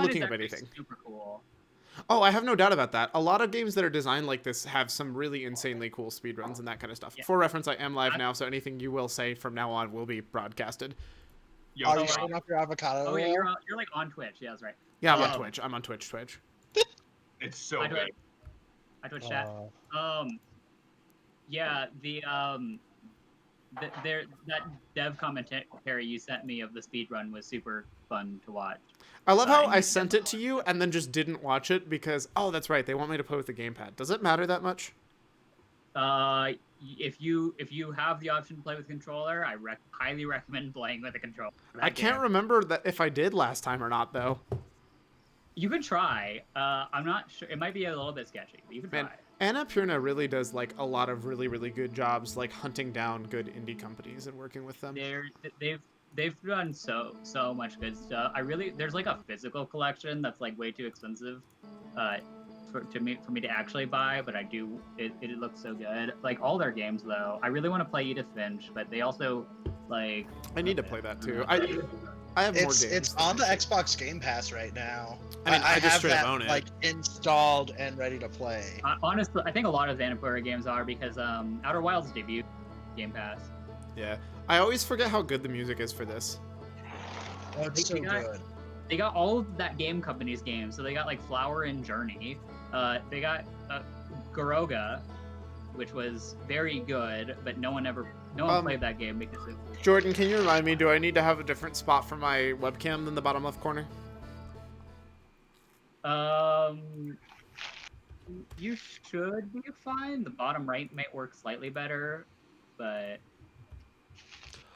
looking up anything. Super cool. Oh, I have no doubt about that. A lot of games that are designed like this have some really insanely cool speedruns and that kind of stuff. Yeah. For reference, I am live now, so anything you will say from now on will be broadcasted. Are you showing off your avocado? Oh yeah, you're like on Twitch. Yeah, that's right. Yeah, I'm on Twitch. I'm on Twitch. It's so good. I Twitch chat. Yeah, that dev commentary you sent me of the speedrun was super fun to watch. I love how I sent it to you and then just didn't watch it because, oh, that's right, they want me to play with the gamepad. Does it matter that much? If you have the option to play with controller, I highly recommend playing with a controller. I can't remember that if I did last time or not, though. You could try. I'm not sure. It might be a little bit sketchy, but you could try. Annapurna really does like a lot of really, really good jobs, like hunting down good indie companies and working with them. They've done so much good stuff. There's like a physical collection that's like way too expensive, for me to actually buy, but I do. It looks so good. Like all their games though, I really want to play Edith Finch, but they also like. I need to play that too. I have more games. It's on the Xbox Game Pass right now. I mean, I just straight up own it. Like installed and ready to play. Honestly, I think a lot of Annapurna games are because Outer Wilds debut Game Pass. Yeah, I always forget how good the music is for this. Oh, it's so good. They got all of that game company's games. So they got like Flower and Journey. They got Garoga, which was very good, but no one played that game because of... Jordan, can you remind me, do I need to have a different spot for my webcam than the bottom left corner? You should be fine. The bottom right might work slightly better, but...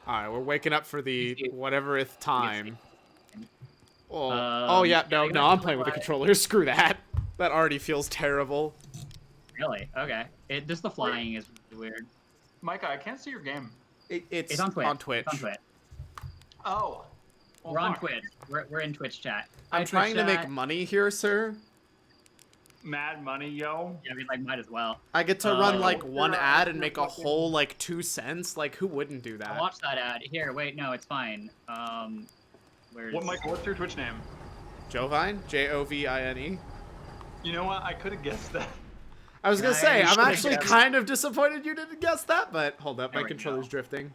Alright, we're waking up for the whateverth time. Oh yeah, no, I'm playing with the controller. Screw that. That already feels terrible. Really? Okay. Just the flying is weird. Micah, I can't see your game. It's on Twitch. On Twitch. It's on Twitch. Oh. Well, we're on Twitch. We're in Twitch chat. I'm trying to make money here, sir. Mad money, yo. Yeah, I mean, like, might as well. I get to run like one ad and make a whole like 2 cents. Like, who wouldn't do that? I'll watch that ad. Here, wait, no, it's fine. What's your Twitch name? Jovine? Jovine. You know what? I could have guessed that. I was gonna say, I'm actually kind of disappointed you didn't guess that, but hold up, my controller's drifting.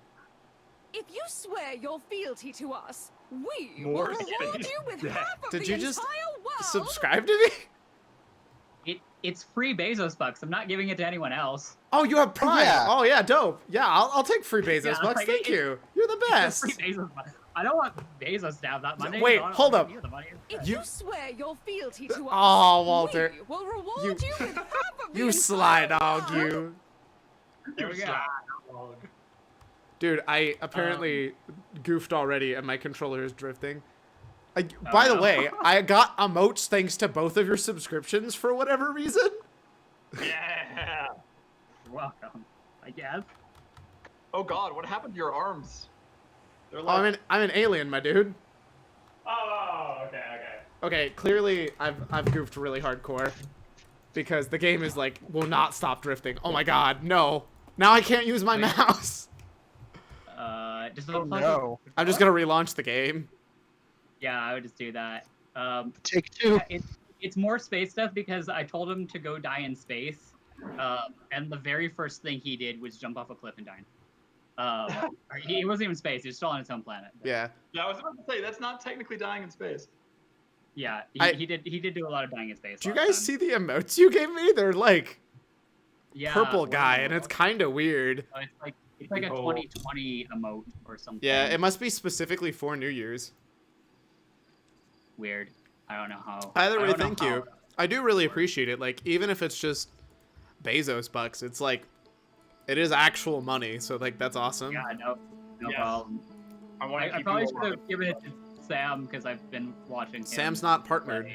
If you swear your fealty to us, we will More reward you with half of Did the you entire just world. subscribe to me? It's free Bezos bucks. I'm not giving it to anyone else. Oh, you have Prime. Yeah. Oh yeah, dope. Yeah, I'll take free Bezos bucks. like, Thank you. You're the best. Free Bezos bucks. I don't want Bezos to have that money. Wait, so I don't hold wanna up. give you the money. If you swear your fealty to us, Oh, Walter. we will reward you with half of the You entire sly dog, world. you. There we go. Dude, I apparently goofed already and my controller is drifting. By the way, I got emotes thanks to both of your subscriptions for whatever reason. Yeah. You're welcome, I guess. Oh God, what happened to your arms? They're Oh, like... I'm an alien, my dude. Oh, okay. Okay, clearly I've goofed really hardcore because the game is like will not stop drifting. Oh my God, no! Now I can't use my mouse. No. I'm just gonna relaunch the game. Yeah, I would just do that. Take two. It's more space stuff because I told him to go die in space, and the very first thing he did was jump off a cliff and die. He wasn't even in space; he was still on his own planet. Yeah. Yeah, I was about to say that's not technically dying in space. Yeah, he did do a lot of dying in space. Do you guys see the emotes you gave me? They're like Yeah, purple guy, and it's kind of weird. It's like a 2020 emote or something. Yeah, it must be specifically for New Year's. Weird. I don't know how. Either way, thank you. I do really appreciate it. Like, even if it's just Bezos bucks, it's like, it is actual money. So, like, that's awesome. Yeah, no problem. I probably should have given it to Sam because I've been watching him. Sam's not partnered.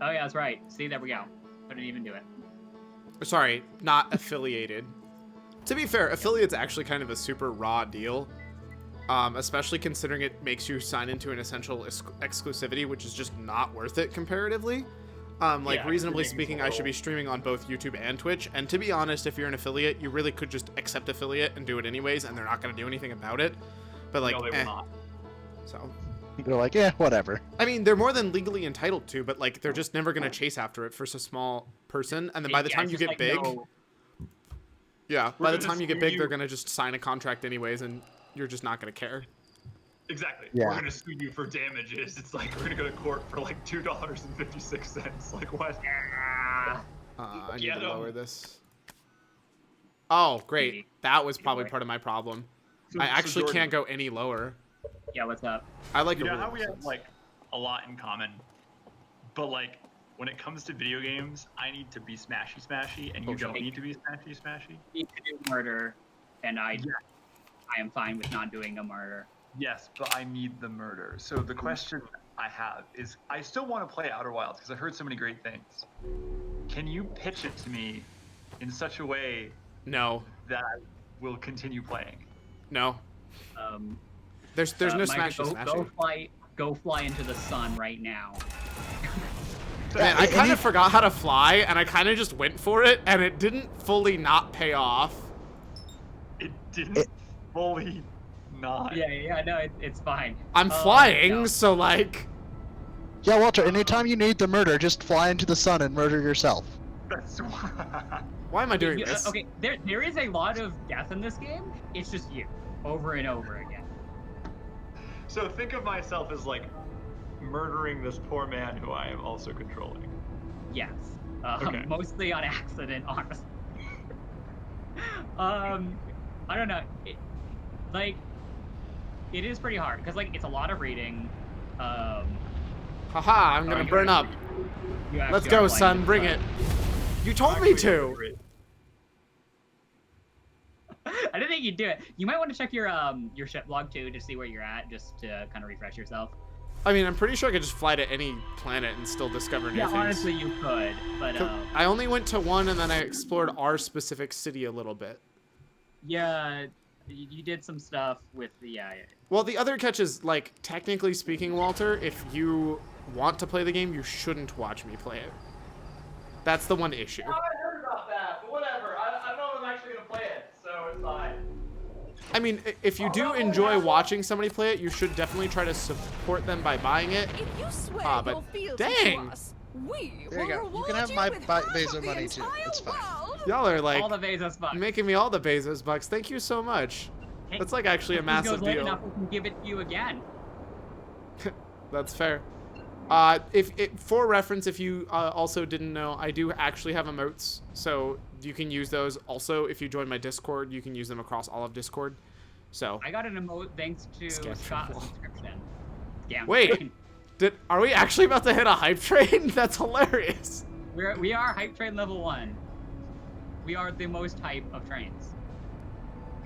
Oh, yeah, that's right. See, there we go. Couldn't even do it. Sorry, not affiliated. To be fair, affiliate's actually kind of a super raw deal. Especially considering it makes you sign into an essential exclusivity, which is just not worth it comparatively. Reasonably speaking, I should be streaming on both YouTube and Twitch. And to be honest, if you're an affiliate, you really could just accept affiliate and do it anyways, and they're not going to do anything about it. But like, no, they will not. So, They're like, yeah, whatever. I mean, they're more than legally entitled to, but like they're just never gonna chase after it for so small person. And then by the Yeah, time it's you just get like, big, no- yeah, We're by the gonna time you get sue big, you. they're gonna just sign a contract anyways, and you're just not gonna care. Exactly. Yeah. We're gonna sue you for damages. It's like we're gonna go to court for like $2.56. Like what? Ah, I need Get to 'em. lower this. Oh, great. Maybe. That was probably Anyway. part of my problem. So- I so actually Jordan, can't go any lower. yeah, what's up? I like You a know really how we have sense. like a lot in common, but like when it comes to video games, I need to be smashy, and you Oh, don't shit. need to be smashy. You need to do murder, and I Yeah. am fine with not doing a murder. Yes, but I need the murder. So the question I have is, I still want to play Outer Wilds because I've heard so many great things. Can you pitch it to me in such a way No, that I will continue playing? no. Um, There's no Micah, smashy. go fly into the sun right now. Man, I kind of forgot how to fly, and I kind of just went for it, and it didn't fully not pay off. It didn't fully not. Yeah, no, it's fine. I'm flying, no. so like, Yeah, Walter, anytime you need the murder, just fly into the sun and murder yourself. That's why am I doing You- this? okay, there is a lot of death in this game. It's just you, over and over again. So think of myself as like murdering this poor man who I am also controlling. Yes. Okay. Mostly on accident, honestly. I don't know. It is pretty hard because like it's a lot of reading. Haha, I'm gonna you burn up. you Let's actually go, are son, playing bring the it. You told me to. I didn't think you'd do it. You might want to check your ship log too to see where you're at, just to kind of refresh yourself. I mean, I'm pretty sure I could just fly to any planet and still discover new Yeah, things. honestly, you could, but 'Cause I only went to one, and then I explored our specific city a little bit. yeah, you did some stuff with the Well, the other catch is, like, technically speaking, Walter, if you want to play the game, you shouldn't watch me play it. That's the one issue. I heard about that, but whatever. I don't know if I'm actually gonna play it, so it's fine. I mean, if you do enjoy watching somebody play it, you should definitely try to support them by buying it. If you swear Ah, but your fealty dang. to us, we There you will go. You reward can have my with Bezos half of the money, too. entire It's fine. world. Y'all are, like, all the Bezos bucks. making me all the Bezos bucks. Thank you so much. Hey, That's, like, actually a if this goes massive late deal. enough, we can give it to you again. That's fair. For reference, if you also didn't know, I do actually have emotes, so you can use those. Also, if you join my Discord, you can use them across all of Discord. So, I got an emote thanks to Scam Scott's wall. subscription. Damn. Wait. Are we actually about to hit a hype train? That's hilarious. We are hype train level 1. We are the most hype of trains.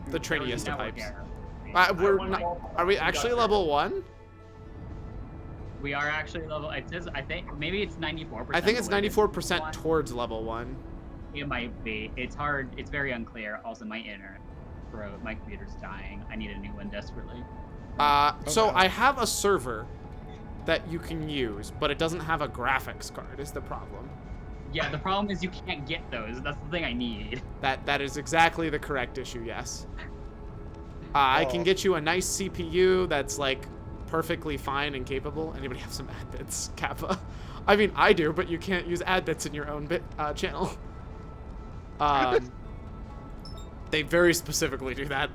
The trainiest of Network hypes. era. Are we actually level 1? We are actually level. It says I think maybe it's 94%. I think it's but when 94% towards level 1. It might be. It's hard. It's very unclear. Also, my internet, my computer's dying. I need a new one desperately. So Okay. I have a server that you can use, but it doesn't have a graphics card is the problem. Yeah, the problem is you can't get those. That's the thing I need. That is exactly the correct issue, yes. I can Oh. get you a nice CPU that's like perfectly fine and capable. Anybody have some ad bits, Kappa? I mean, I do, but you can't use ad bits in your own channel. They very specifically do that.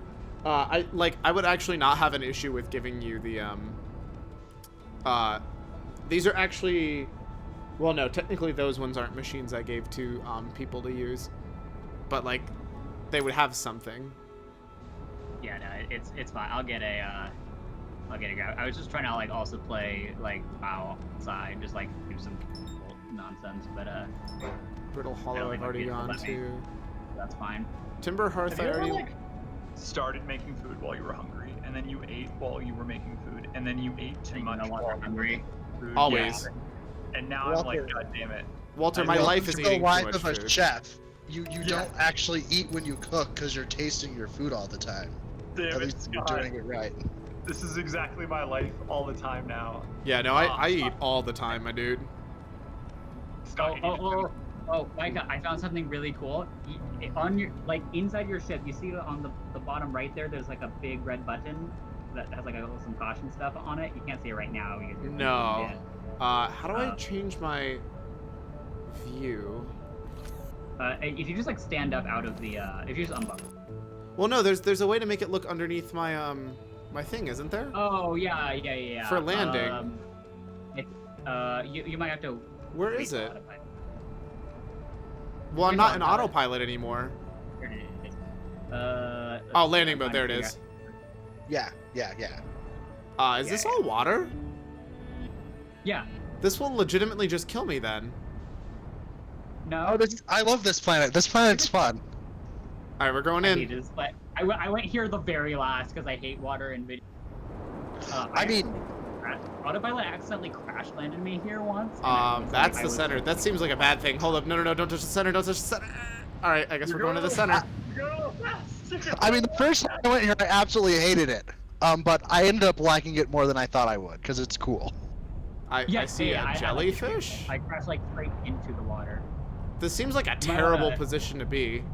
I would actually not have an issue with giving you the these are actually, well, no, technically those ones aren't machines I gave to people to use, but like they would have something. Yeah, no, it's fine. I'll get a guy. I was just trying to like also play like WoW side, just like do some nonsense, but Brittle I Hollow don't I've think already it'll gone let me. to. That's fine. Timber Hearth Have I you ever, already. like, started making food while you were hungry, and then you ate while you were making food, and then you ate too You much no while longer you were hungry. making food? Always. Yeah. And now I'm like, Walter. God damn it. Walter, I my know. life is the eating too life much of a food. chef. You don't actually eat when you cook because you're tasting your food all the time. Damn At it, least you're Scott. doing it right. This is exactly my life all the time now. Yeah, no, I eat all the time, my dude. Scott, you need to- Oh, Micah, I found something really cool. On your, like, inside your ship, you see on the bottom right there, there's like a big red button. that has like some caution stuff on it. You can't see it right now because you're No. zoomed in. How do I change my view? If you just like stand up out of the, if you just unbuckle. Well, no, there's a way to make it look underneath my my thing, isn't there? Oh yeah. For landing. You might have to. Where wait is till it? autopilot. Well, I'm It's not in autopilot. autopilot anymore. There it is. Oh, landing mode. There it is. Yeah. Is this all water? Yeah. This will legitimately just kill me then. No. Oh, I love this planet. This planet's fun. All right, we're going I in. hate this, but I went here the very last because I hate water and video. I mean, Autopilot accidentally crash landed me here once. and I was like- That's I the was- center. That seems like a bad thing. Hold up. No, don't touch the center. Don't touch the center. All right, I guess we're going to the center. Go fast. I mean, the first time I went here, I absolutely hated it. But I ended up liking it more than I thought I would because it's cool. I see yeah, a I like it. jellyfish. I crashed like straight into the water. This seems like a wanna- terrible position to be.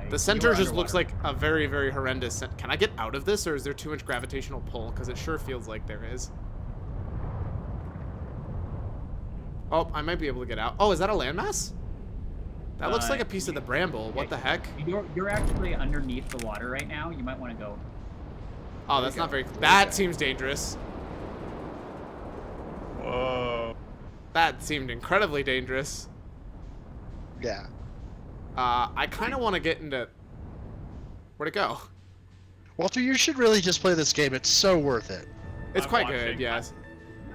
The You center were just looks underwater. like a very, very horrendous. Can I get out of this, or is there too much gravitational pull? Because it sure feels like there is. Oh, I might be able to get out. Oh, is that a landmass? That looks like a piece of the bramble. What the heck? You're actually underneath the water right now. You might want to go. Oh, that's not very. That seems dangerous. Whoa. That seemed incredibly dangerous. Yeah. I kind of want to get into. Where'd it go? Walter, you should really just play this game. It's so worth it. It's I'm quite watching. good, yes.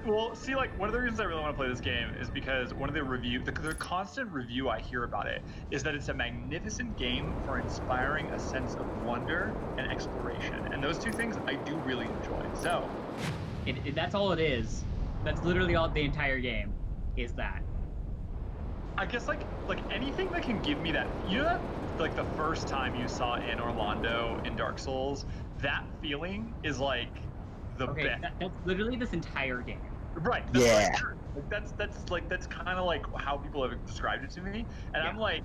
Well, see, like, one of the reasons I really want to play this game is because one of the constant review I hear about it is that it's a magnificent game for inspiring a sense of wonder and exploration. And those two things I do really enjoy. So, That's all it is. That's literally all the entire game. Is that? I guess like anything that can give me that, you know, that like the first time you saw in Orlando in Dark Souls, that feeling is like the Okay, best. that's literally this entire game. Right. That's Yeah. what I heard. Like, that's kind of like how people have described it to me, and I'm Yeah. like,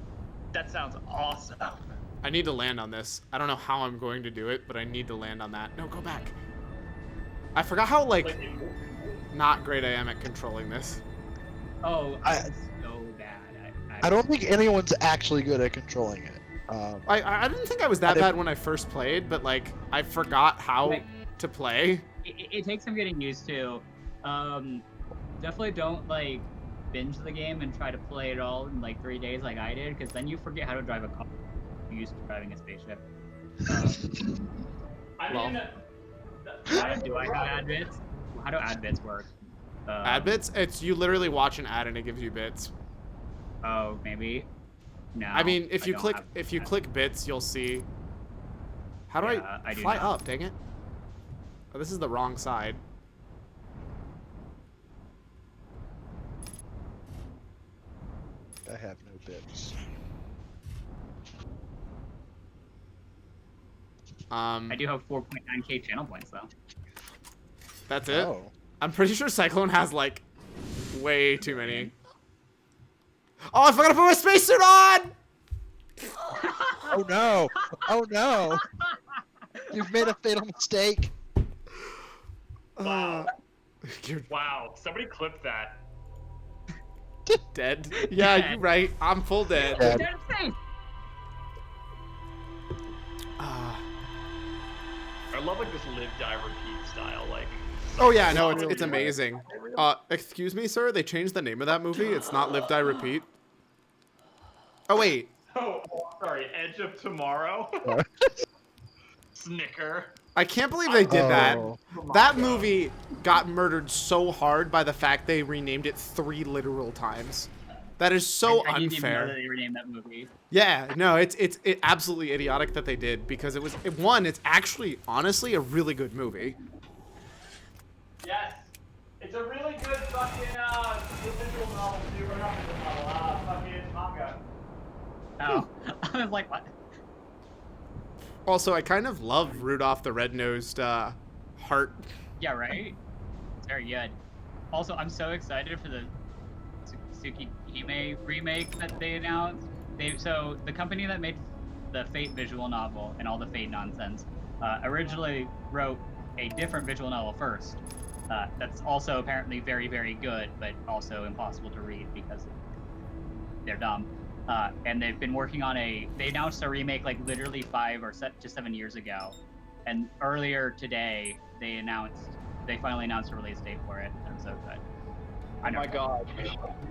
that sounds awesome. I need to land on this. I don't know how I'm going to do it, but I need to land on that. No, go back. I forgot how, like not great I am at controlling this. Oh, I- I'm so bad. I don't think anyone's actually good at controlling it. I didn't think I was that I didn't- bad when I first played, but, like, I forgot how Right. to play. It takes some getting used to. Definitely don't like binge the game and try to play it all in like 3 days like I did, because then you forget how to drive a car. You're used to driving a spaceship. I Well. mean, Do I have ad bits? How do ad bits work? Ad bits? It's you literally watch an ad and it gives you bits. Oh, maybe. No. I mean, if I you don't click have that. click bits, you'll see. How do Yeah, I I do fly not. up? Dang it! Oh, this is the wrong side. I have no bits. I do have 4.9k channel points though. That's it. Oh. I'm pretty sure Cyclone has like way too many. Oh, I forgot to put my spacesuit on! Oh no! Oh no! You've made a fatal mistake. Wow. You're wow. Somebody clip that. dead. Yeah, Dead. you're right. I'm full dead. Dead. Dead safe. Ah. I love like this live, die, repeat style. Like, Oh yeah, no, it's amazing. Excuse me, sir. They changed the name of that movie. It's not Live, Die, Repeat. Oh wait. oh, sorry, Edge of Tomorrow. Snicker. I can't believe they did that. Oh. That movie got murdered so hard by the fact they renamed it 3 literal times. That is so I didn't even know unfair. that they renamed that movie. Yeah, no, it's absolutely idiotic that they did because it's actually honestly a really good movie. Yes. It's a really good fucking visual novel too. Or not visual novel. Fucking manga. Oh, I was like, what? Also, I kind of love Rudolph the Red-Nosed Heart. Yeah, right? It's very good. Also, I'm so excited for the Tsukihime remake that they announced. So the company that made the Fate visual novel and all the Fate nonsense originally wrote a different visual novel first. That's also apparently very, very good, but also impossible to read because they're dumb. And they've been working on they announced a remake like literally 5 or 7 years ago. And earlier today, they finally announced a release date for it. And I'm so good. Oh my god.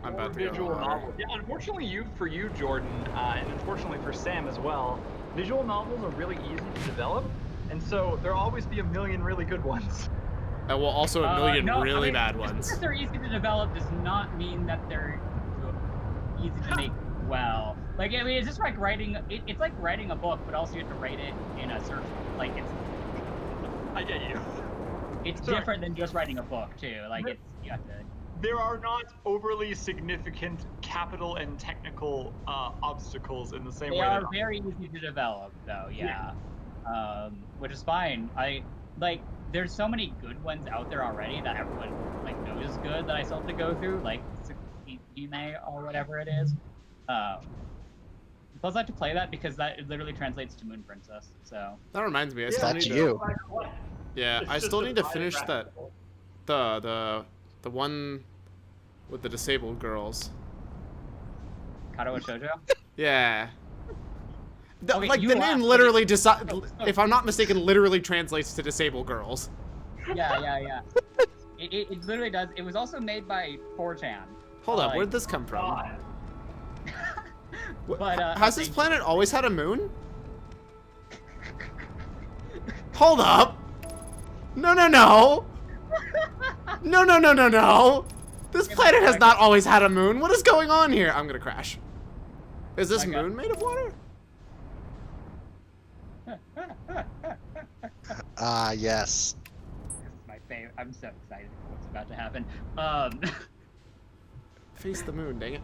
I'm about to go Visual water. novels. Yeah, unfortunately for you, Jordan, and unfortunately for Sam as well, visual novels are really easy to develop, and so there'll always be a million really good ones. And well, also a million No, really I mean, bad just ones. because they're easy to develop does not mean that they're easy to make well. Like, I mean, it's just like writing. It's like writing a book, but also you have to write it in a certain I get you. It's Sorry. different than just writing a book too. Like you have to. There are not overly significant capital and technical obstacles in the same They way. are that very easy to develop, though. Yeah. Which is fine. There's so many good ones out there already that everyone like knows is good that I still have to go through, like Hime or whatever it is. Plus, I have to play that because it literally translates to Moon Princess. So That reminds me, I Yeah, still That's need you. to. Yeah, It's I just still a need to finish that. biographical. The one with the disabled girls. Katawa Shoujo. Yeah. Okay, Like you the laughed, name but literally if I'm not mistaken, literally translates to disabled girls. Yeah. It literally does. It was also made by 4chan. Hold up, Like, where did this come from? God. But Has this planet always had a moon? Hold up! No! No! This planet has not always had a moon. What is going on here? I'm gonna crash. Is this Okay. moon made of water? Ah, yes. This is my favorite. I'm so excited for what's about to happen. Face the moon, dang it.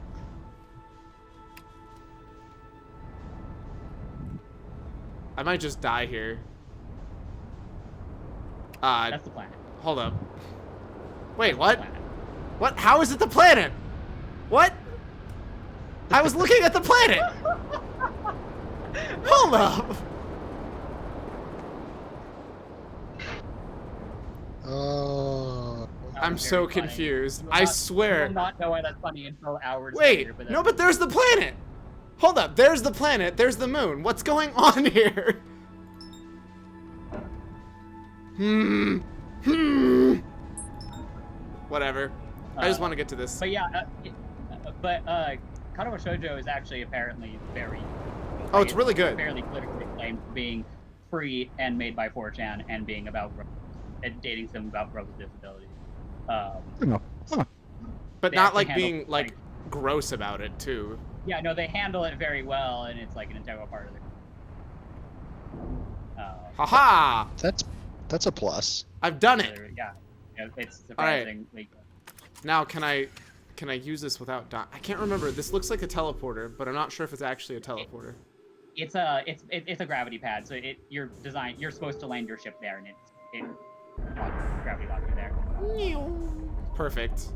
I might just die here. That's the planet. Hold up. Wait, what? Planet. What? How is it the planet? What? I was looking at the planet! Hold up! Oh. That I'm was so very funny. confused. You will I not- You swear. will not know why that's funny until hours Wait, later. But no, but there's the planet! Hold up, there's the planet, there's the moon. What's going on here? Whatever. I just want to get to this. But yeah, Katawa Shoujo is actually apparently very. Oh, it's really good. Fairly critically acclaimed for being free and made by 4chan and being about and dating some about girls with disabilities. But They not actually like handle, being like gross about it too. Yeah, no, they handle it very well, and it's like an integral part of it. Haha! That's a plus. I've done it. Yeah, it's All right. surprisingly good. Now can I use this without dying? I can't remember. This looks like a teleporter, but I'm not sure if it's actually a teleporter. It's a gravity pad, so you're supposed to land your ship there, and it gravity lock you there. Perfect.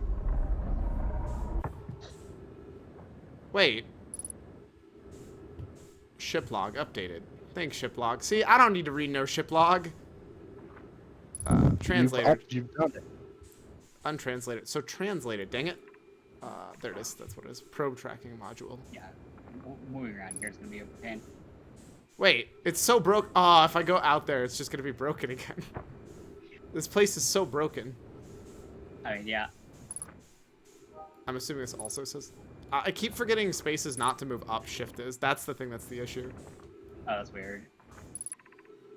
Wait. Ship log updated. Thanks, ship log. See, I don't need to read no ship log. Translated. You've done it. Untranslated. So translated, dang it. There it is. That's what it is. Probe tracking module. Yeah, moving around here is gonna be a pain. Wait, it's so broke. Oh, if I go out there, it's just gonna be broken again. This place is so broken. I mean, yeah. I'm assuming this also says... I keep forgetting spaces not to move up shift is. That's the thing that's the issue. Oh, that's weird.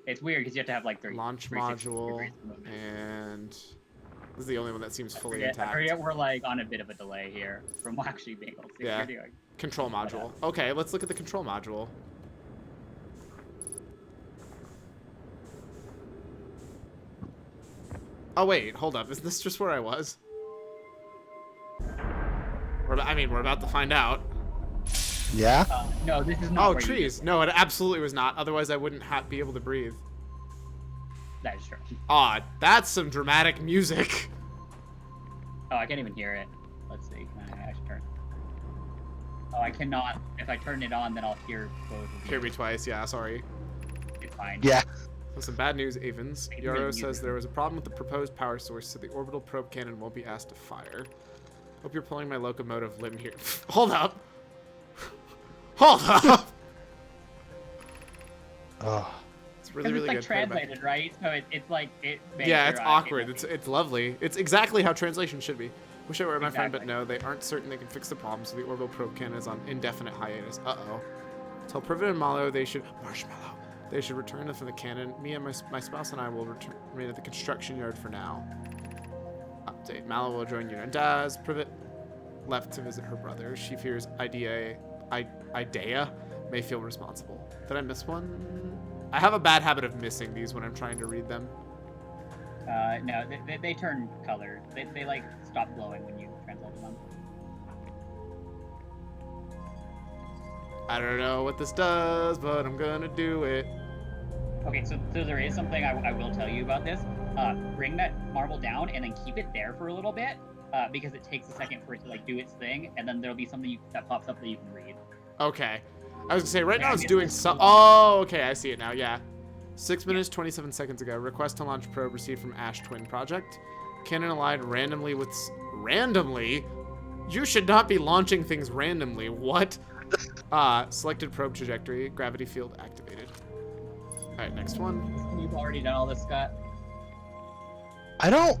It's weird because you have to have like Launch 360 module, degrees of movement. and this is the only one that seems fully I intact. forget we're like on a bit of a delay here from actually being able to see Yeah. what you're doing. Control module. Okay, let's look at the control module. Oh wait, hold up. Is this just where I was? We're about to find out. Yeah? No, this is not. Oh, where you trees. No, it absolutely was not. Otherwise, I wouldn't be able to breathe. That is true. Aw, that's some dramatic music. Oh, I can't even hear it. Let's see. Can I actually turn? Oh, I cannot. If I turn it on, then I'll hear both of you. Hear me twice. Yeah, sorry. It's fine. Yeah. Some bad news, Avens. Yarrow says there was a problem with the proposed power source, so the orbital probe cannon won't be asked to fire. Hope you're pulling my locomotive limb here. Hold up. Hold up. Oh. It's really, really it's good. like translated, right? So it's like it. makes Yeah, your, it's awkward. It's lovely. It's exactly how translation should be. Wish I were my friend, but no, they aren't certain they can fix the problem, so the orbital probe cannon is on indefinite hiatus. Uh-oh. Tell Privet and Malo they should... Marshmallow. They should return from the cannon. Me and my spouse and I will remain at the construction yard for now. Update. Malo will join you and Daz. Privet left to visit her brother. She fears Idea may feel responsible. Did I miss one? I have a bad habit of missing these when I'm trying to read them. No, they turn color. They like stop glowing when you translate them. I don't know what this does, but I'm gonna do it. Okay, so there is something I will tell you about this. Bring that marble down and then keep it there for a little bit, because it takes a second for it to like do its thing, and then there'll be something that pops up that you can read. Okay. I was gonna say, right now it's doing some... Oh, okay, I see it now, yeah. 6 minutes, 27 seconds ago. Request to launch probe received from Ash Twin Project. Cannon allied randomly with... Randomly? You should not be launching things randomly. What? Selected probe trajectory. Gravity field activated. Alright, next one. You've already done all this, Scott. I don't...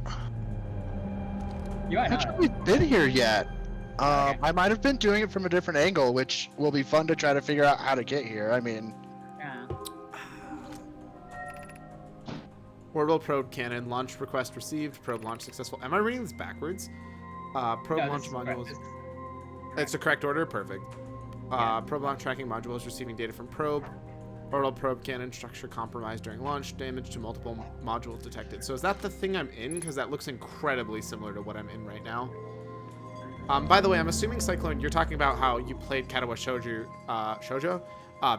You might I'm not sure not. we've been here yet. Okay. I might have been doing it from a different angle, which will be fun to try to figure out how to get here. I mean... Yeah. Orbital probe cannon. Launch request received. Probe launch successful. Am I reading this backwards? Probe No, launch this is correct. modules. It's the correct order? Perfect. Probe launch tracking module is receiving data from probe. Orbital probe cannon structure compromised during launch. Damage to multiple modules detected. So is that the thing I'm in? Because that looks incredibly similar to what I'm in right now. By the way, I'm assuming, Cyclone, you're talking about how you played Katawa Shoujo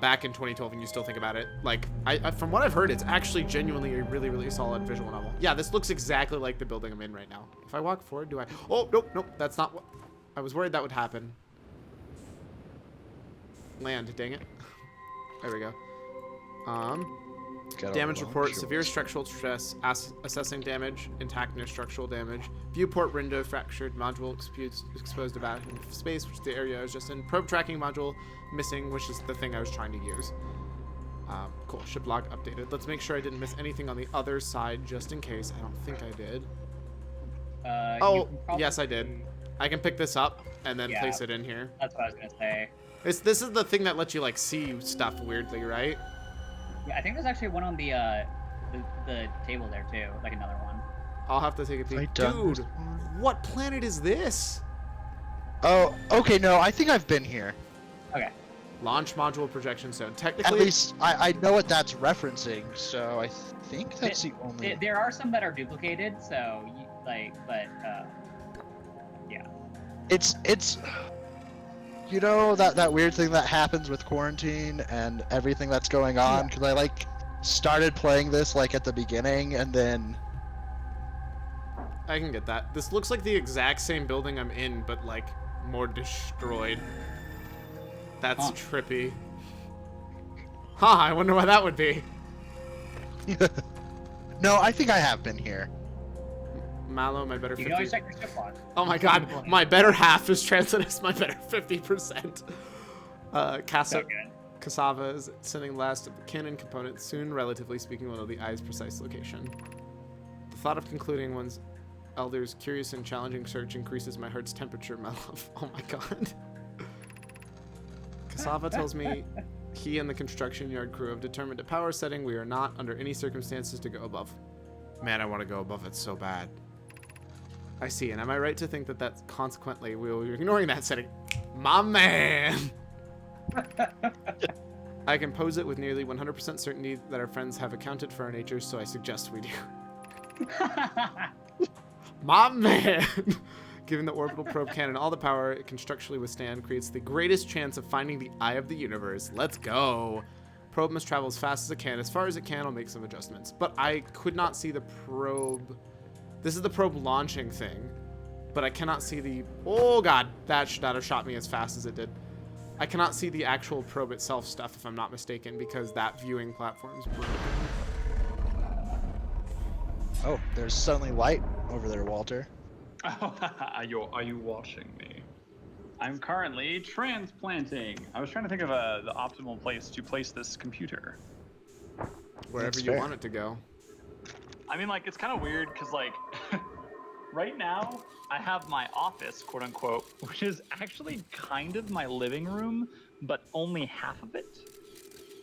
back in 2012 and you still think about it. Like, from what I've heard, it's actually genuinely a really, really solid visual novel. Yeah, this looks exactly like the building I'm in right now. If I walk forward, do I... Oh, nope, that's not what... I was worried that would happen. Land, dang it. There we go. Damage report, severe structural stress, assessing damage, intact near structural damage, viewport window fractured, module exposed to vacuum space, which the area is just in, probe tracking module missing, which is the thing I was trying to use. Cool, ship log updated. Let's make sure I didn't miss anything on the other side, just in case. I don't think I did. Oh, yes I did. I can pick this up and then place it in here. That's what I was gonna say. This is the thing that lets you like see stuff weirdly, right? Yeah, I think there's actually one on the table there too, like another one. I'll have to take a peek. Dude, what planet is this? Oh, okay, no, I think I've been here. Okay. Launch module projection zone. At Technically, least I know what that's referencing, so I think that's the only... There are some that are duplicated, so yeah. It's you know that weird thing that happens with quarantine and everything that's going on, because I like started playing this like at the beginning and then... I can get that. This looks like the exact same building I'm in, but like more destroyed. That's trippy. Huh, I wonder why that would be. No, I think I have been here. Malo, my better 50%. You can always check your ship log. Oh my god, my better half is translated as my better 50%. Cassava is sending last of the cannon component. Soon, relatively speaking, will know the eye's precise location. The thought of concluding one's elder's curious and challenging search increases my heart's temperature, my love. Oh my god. Cassava tells me he and the construction yard crew have determined a power setting we are not under any circumstances to go above. Man, I want to go above it so bad. I see, and am I right to think that that's consequently we will be ignoring that setting? My man! I can pose it with nearly 100% certainty that our friends have accounted for our natures, so I suggest we do. My man! Given the orbital probe cannon all the power it can structurally withstand, creates the greatest chance of finding the eye of the universe. Let's go! Probe must travel as fast as it can. As far as it can, I'll make some adjustments. But I could not see the probe... This is the probe launching thing, but I cannot see the... Oh god, that should not have shot me as fast as it did. I cannot see the actual probe itself stuff, if I'm not mistaken, because that viewing platform is broken. Oh, there's suddenly light over there, Walter. Are you watching me? I'm currently transplanting. I was trying to think of the optimal place to place this computer. Wherever That's you fair. want it to go. I mean, like, it's kind of weird because, like, right now I have my office, quote unquote, which is actually kind of my living room, but only half of it.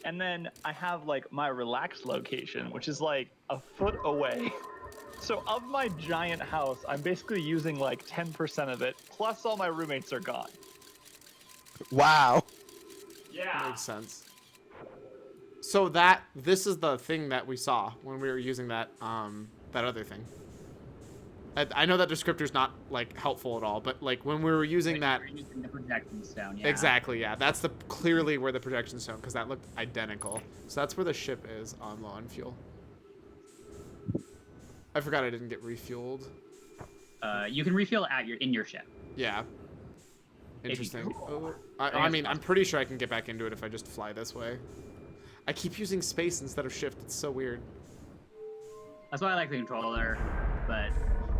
And then I have, like, my relax location, which is, like, a foot away. So of my giant house, I'm basically using, like, 10% of it, plus all my roommates are gone. Wow. Yeah. Makes sense. So this is the thing that we saw when we were using that that other thing. I know that descriptor's not like helpful at all, but like when we were using that, We're using the projection stone, yeah. exactly, yeah, that's clearly where the projection stone, because that looked identical. So that's where the ship is on low on fuel. I forgot I didn't get refueled. You can refuel in your ship. Yeah. If you- Interesting. Oh, I mean, I'm pretty sure I can get back into it if I just fly this way. I keep using space instead of shift. It's so weird. That's why I like the controller, but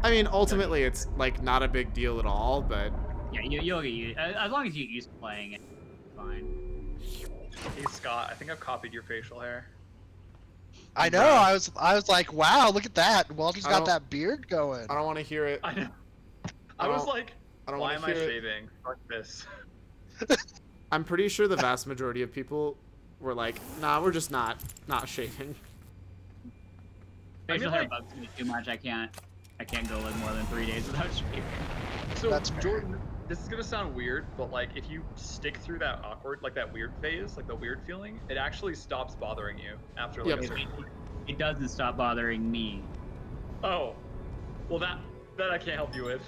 I mean, ultimately, it's like not a big deal at all, but yeah, you'll get used. As long as you get used to playing it, it's fine. Hey, Scott, I think I've copied your facial hair. I know. Bruh. I was like, wow, look at that. Walter's I got don't- that beard going. I don't want to hear it. I know. I I was don't- like, I don't why want am to I hear it. shaving? Fuck this. I'm pretty sure the vast majority of people were like, nah, we're just not shaving. Facial mean, hair like- bugs me too much. I can't go like more than 3 days without shaving. So, That's fair. Jordan, this is gonna sound weird, but like if you stick through that awkward, like that weird phase, like the weird feeling, it actually stops bothering you after like Yep. a certain. It doesn't stop bothering me Oh, well that I can't help you with.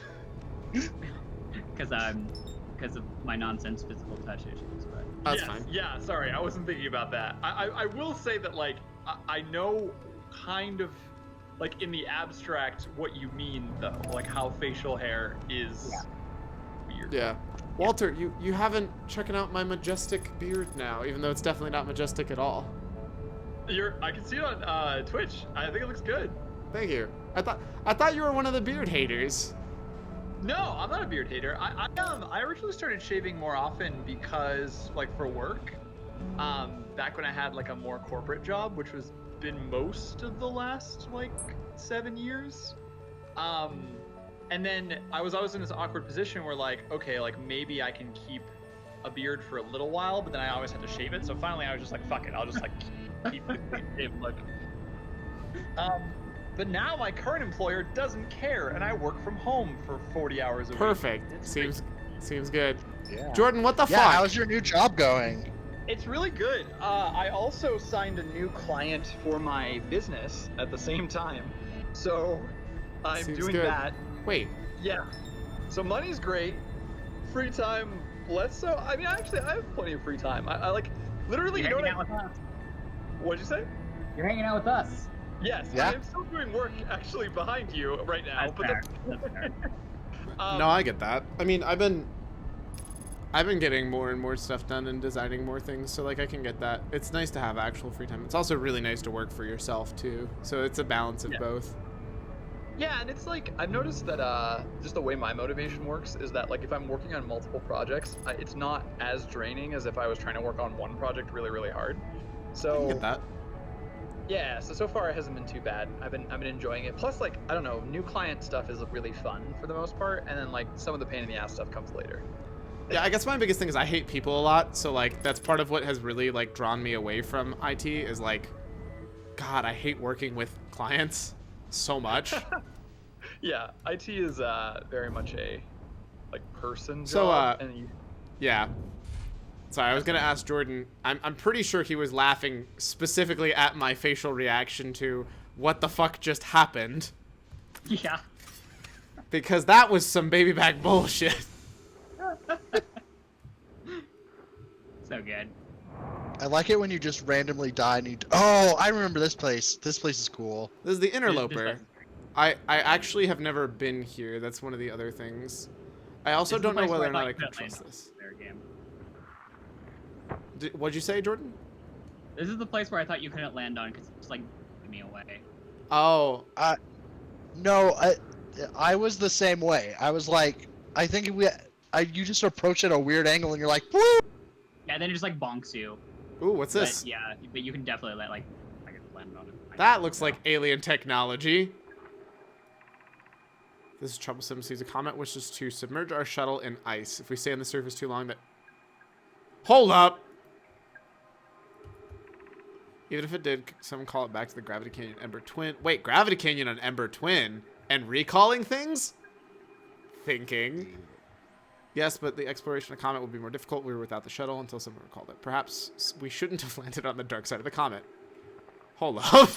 because of my nonsense physical touch issues. But That's Yes, fine. Yeah, sorry, I wasn't thinking about that. I will say that like I know kind of like in the abstract what you mean though, like how facial hair is weird. Yeah. Walter, you haven't checking out my majestic beard now, even though it's definitely not majestic at all. I can see it on Twitch. I think it looks good. Thank you. I thought you were one of the beard haters. No, I'm not a beard hater. I originally started shaving more often because like for work, back when I had like a more corporate job, which was been most of the last like 7 years. And then I was always in this awkward position where like, okay, like maybe I can keep a beard for a little while, but then I always had to shave it. So finally I was just like, fuck it, I'll just like keep the clean shaven look. But now my current employer doesn't care, and I work from home for 40 hours a week. Perfect. It's Seems good. Yeah. Jordan, what the Yeah, fuck? how's your new job going? It's really good. I also signed a new client for my business at the same time. So I'm Seems doing good. that. Wait, Yeah. So money's great. Free time, less so. I mean, actually, I have plenty of free time. I like, literally, you're you know hanging what out with us. What'd you say? You're hanging out with us. Yes, Yeah. I am still doing work actually behind you right now. That's but fair. That's fair. no, I get that. I mean, I've been getting more and more stuff done and designing more things, so like I can get that. It's nice to have actual free time. It's also really nice to work for yourself too. So it's a balance of Yeah. both. Yeah, and it's like I've noticed that just the way my motivation works is that like if I'm working on multiple projects, it's not as draining as if I was trying to work on one project really, really hard. I So can get that. yeah, so far it hasn't been too bad. I've been enjoying it. Plus, like I don't know, new client stuff is really fun for the most part, and then like some of the pain in the ass stuff comes later. Yeah, I guess my biggest thing is I hate people a lot, so like that's part of what has really like drawn me away from IT is like, God, I hate working with clients so much. Yeah, IT is very much a like person So, job, and you, Yeah. Sorry, I was gonna ask Jordan. I'm pretty sure he was laughing specifically at my facial reaction to what the fuck just happened, Yeah. because that was some baby back bullshit. So good. I like it when you just randomly die and you. Oh, I remember this place. This place is cool. This is the This interloper. doesn't- I actually have never been here. That's one of the other things. I also This is the don't know place whether where or not I thought can you couldn't trust land this. on their game. What'd you say, Jordan? This is the place where I thought you couldn't land on because it's like me away. Oh, No, I was the same way. I was like, I think you just approach at a weird angle and you're like, woo! Yeah, then it just like bonks you. Ooh, what's this? But, yeah, but you can definitely let like I can land on it. That looks like alien technology. This is troublesome. Sees a comet wishes to submerge our shuttle in ice. If we stay on the surface too long, that... Hold up! Even if it did, someone call it back to the Gravity Canyon Ember Twin. Wait, Gravity Canyon on Ember Twin? And recalling things? Thinking. Yes, but the exploration of the comet would be more difficult. We were without the shuttle until someone recalled it. Perhaps we shouldn't have landed on the dark side of the comet. Hold up.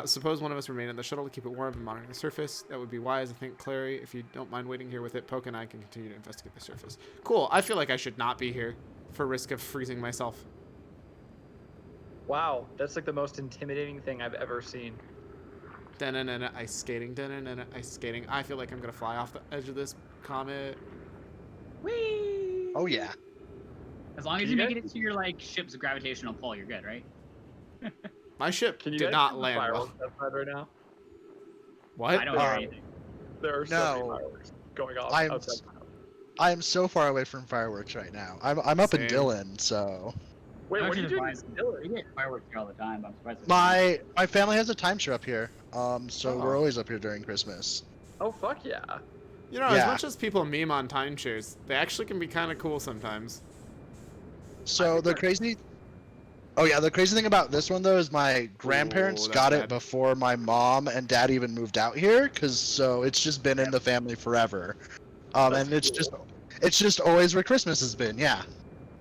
Suppose one of us remain in the shuttle to keep it warm and monitor the surface. That would be wise. I think, Clary, if you don't mind waiting here with it, Poke and I can continue to investigate the surface. Cool. I feel like I should not be here for risk of freezing myself. Wow, that's like the most intimidating thing I've ever seen. Da-na-na-na, ice skating. Da-na-na-na, ice skating. I feel like I'm going to fly off the edge of this comet. Whee! Oh yeah. As long as Can you you make guys- it into your like ship's gravitational pull, you're good, right? My ship Can you did guys not see the land well. fireworks outside right now? What? I don't hear Um, anything. There are so No. many fireworks going off I'm outside. I am so far away from fireworks right now. I'm up in Same. Dillon, so Wait, what are you doing? Surprised. We get fireworks here all the time. I'm surprised. my family has a timeshare up here. So Oh. we're always up here during Christmas. Oh fuck yeah! You know, as Yeah. much as people meme on timeshares, they actually can be kind of cool sometimes. So think the we're- crazy Oh yeah, the crazy thing about this one though is my grandparents that's got bad. it before my mom and dad even moved out here, so it's just been in the family forever. That's And it's cool. just always where Christmas has been. Yeah.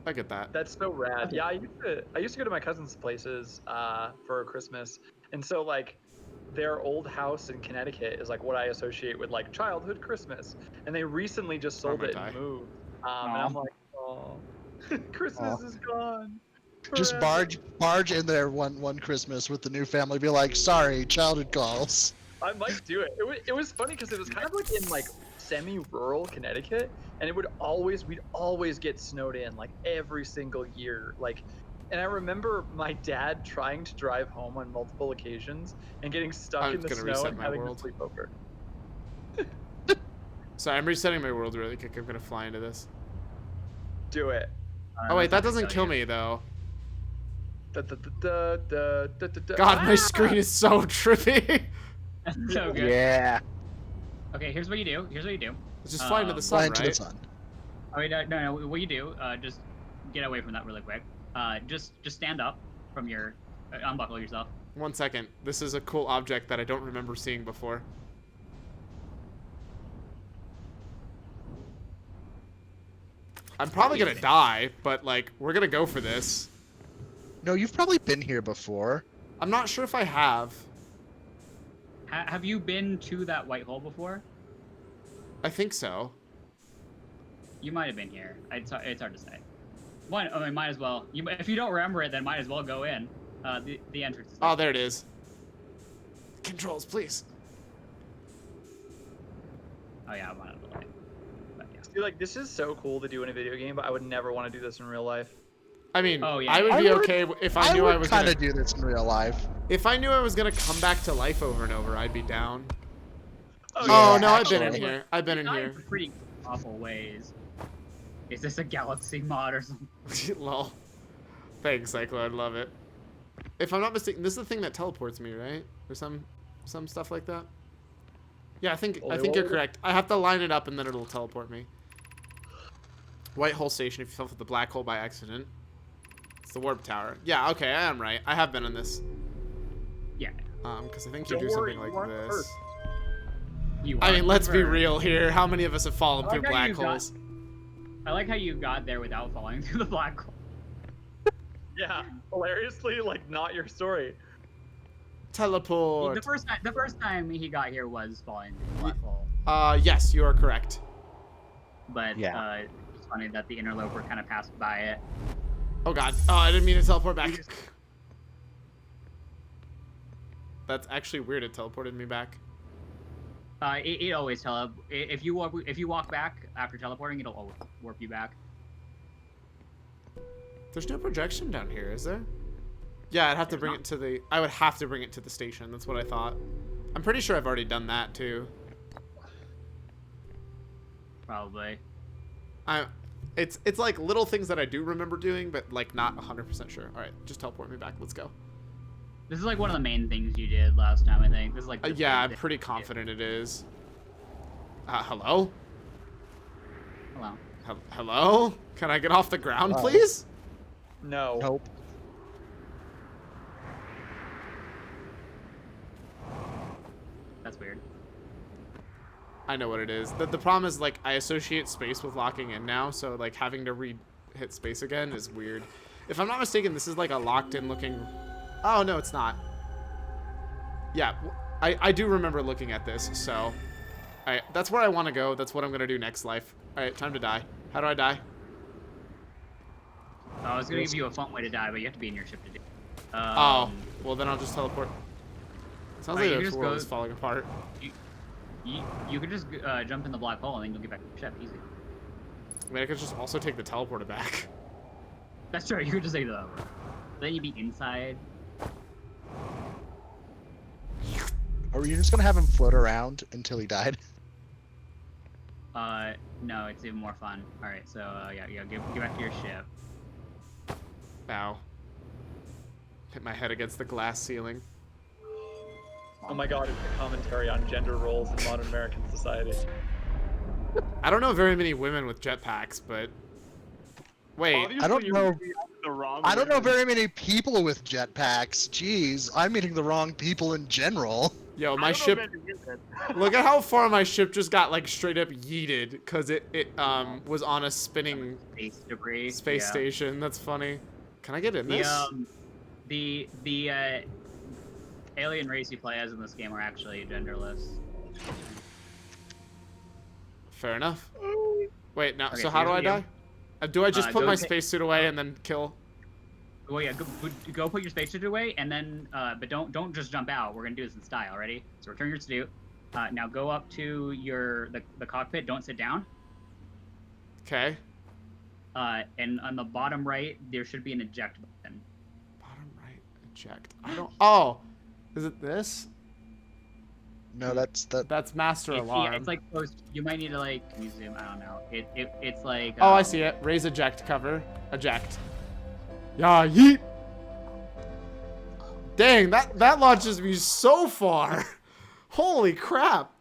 I get that. That's so rad. Yeah, I used to go to my cousin's places for Christmas, and so like their old house in Connecticut is like what I associate with like childhood Christmas, and they recently just sold it and moved, and I'm like, oh, Christmas is gone. Just forever." barge in there one Christmas with the new family, be like, sorry, childhood calls. I might do it. It was funny because it was kind of like in like semi-rural Connecticut, and we'd always get snowed in like every single year. Like, and I remember my dad trying to drive home on multiple occasions and getting stuck I'm in the gonna snow reset and my having world. to sleep over. So I'm resetting my world really quick. I'm gonna fly into this. Do it. Oh wait, that doesn't kill me though. God, God, my screen is so trippy. That's so good. Yeah. Okay, here's what you do. Let's just fly into the Fly sun, into right? the sun. Oh wait, no. What you do? Just get away from that really quick. Just stand up from your, unbuckle yourself. 1 second. This is a cool object that I don't remember seeing before. I'm probably gonna die, but like, we're gonna go for this. No, you've probably been here before. I'm not sure if I have. Have you been to that white hole before? I think so. You might have been here. It's hard to say. I mean, might as well. If you don't remember it, then might as well go in. The entrance. Is Oh, there it is. Controls, please. Oh yeah, I'm on it. But yeah. See, like this is so cool to do in a video game, but I would never want to do this in real life. I mean, Oh, yeah. I would I be would- okay if I knew I would was kind gonna. of do this in real life. If I knew I was gonna come back to life over and over, I'd be down. Yeah, Oh no, I've been in actually. here. I've been in Not here. pretty awful ways. Is this a galaxy mod or something? Lol. Thanks, Cyclo. I love it. If I'm not mistaken, this is the thing that teleports me, right? Or some stuff like that. Yeah, I think you're correct. I have to line it up and then it'll teleport me. White hole station. If you fell for the black hole by accident, it's the warp tower. Yeah, okay, I am right. I have been on this. Yeah. Because I think you Don't do worry, something you like weren't this. first. You I mean, are let's be first. real here. How many of us have fallen I through like how black you got- holes? I like how you got there without falling through the black hole. Yeah, hilariously, like not your story. Teleport. The first time he got here was falling through the black hole. Yes, you are correct. But Yeah. it's funny that the interloper kind of passed by it. Oh god. Oh, I didn't mean to teleport back. That's actually weird. It teleported me back. It always if you walk back after teleporting, it'll always warp you back. There's no projection down here, is there? Yeah, I'd have to bring it to the... I would have to bring it to the station. That's what I thought. I'm pretty sure I've already done that too. Probably. It's like little things that I do remember doing, but like not 100% sure. All right, just teleport me back. Let's go. This is like one of the main things you did last time, I think. This is like. the Yeah, big I'm thing pretty you did. confident it is. Hello? Hello. Hello? Can I get off the ground, Wow. please? No. Nope. That's weird. I know what it is. The problem is, like, I associate space with locking in now, so, like, having to hit space again is weird. If I'm not mistaken, this is, like, a locked-in looking... Oh, no, it's not. Yeah, I do remember looking at this, so... Alright, that's where I want to go. That's what I'm going to do next life. Alright, time to die. How do I die? I was gonna give you a fun way to die, but you have to be in your ship to do. Oh, well, then I'll just teleport. Sounds Alright, like you the just world go- is falling apart. You could just jump in the black hole and then you'll get back to your ship easy. I mean, I could just also take the teleporter back. That's true. You could just say that. Then you'd be inside. Or were you just gonna have him float around until he died? No, it's even more fun. All right, so yeah, get back to your ship. Ow. Hit my head against the glass ceiling. Oh my god, it's a commentary on gender roles in modern American society. I don't know very many women with jetpacks, but... Wait, Obviously, I don't you're know. meeting the wrong I don't know women. very many people with jetpacks. Jeez, I'm meeting the wrong people in general. yo, I my don't know ship... many women. Look at how far my ship just got, like, straight up yeeted, because it was on a spinning Space debris. space yeah. station. That's funny. Can I get in this? The alien race you play as in this game are actually genderless. Fair enough. Wait, now, Okay, so so how do I here's the die? Do I just put go my ta- spacesuit away and then kill? Well, yeah, go put your spacesuit away, and then but don't just jump out. We're gonna do this in style. Ready? So return your suit. Now go up to the cockpit. Don't sit down. Okay. And on the bottom right, there should be an eject button. Bottom right, eject. I don't... Oh! Is it this? No, That's master alarm. Yeah, it's like close. You might need to like. Can you zoom? I don't know. It's like. Oh, I see it. Raise eject cover. Eject. Yeah, yeet! Dang, that launches me so far. Holy crap.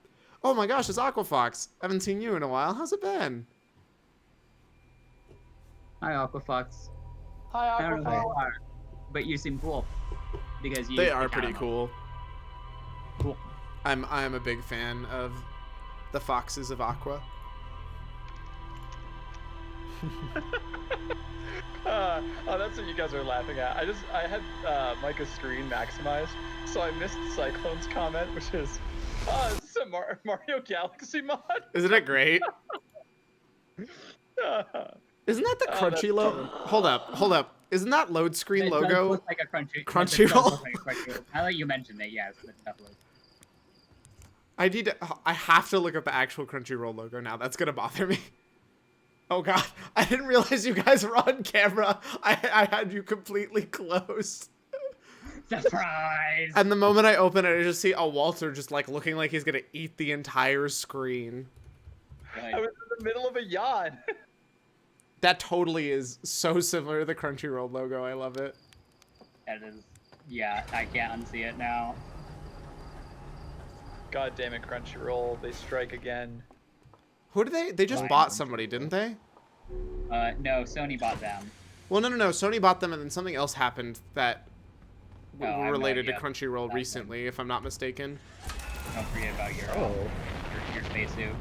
Oh my gosh, it's Aquafox. Haven't seen you in a while. How's it been? Hi, Aquafox. Hi, I don't know who Aquafox. you are, but you seem cool because you. They use the are pretty camera. cool. Cool. I am a big fan of the foxes of Aqua. Oh, that's what you guys are laughing at. I had Micah's screen maximized, so I missed Cyclone's comment, which is, is this a Mario Galaxy mod? Isn't it great? Isn't that the Oh, Crunchy that's logo? Hold up. Isn't that load screen It does logo? look like a Crunchyroll? it does look like a Crunchyroll. Now that you mentioned it, yes, it definitely. I have to look up the actual Crunchyroll logo now. That's gonna bother me. Oh god, I didn't realize you guys were on camera. I had you completely closed. Surprise! And the moment I open it, I just see a Walter just like looking like he's gonna eat the entire screen. I was in the middle of a yawn. That totally is so similar to the Crunchyroll logo. I love it. That is, yeah, I can't unsee it now. God damn it, Crunchyroll, they strike again. Who did they just Fine. bought somebody, didn't they? No, Sony bought them. Well, no. Sony bought them, and then something else happened that Oh, I have no related to idea. Crunchyroll That recently, if I'm not mistaken. Don't forget about your your spacesuit.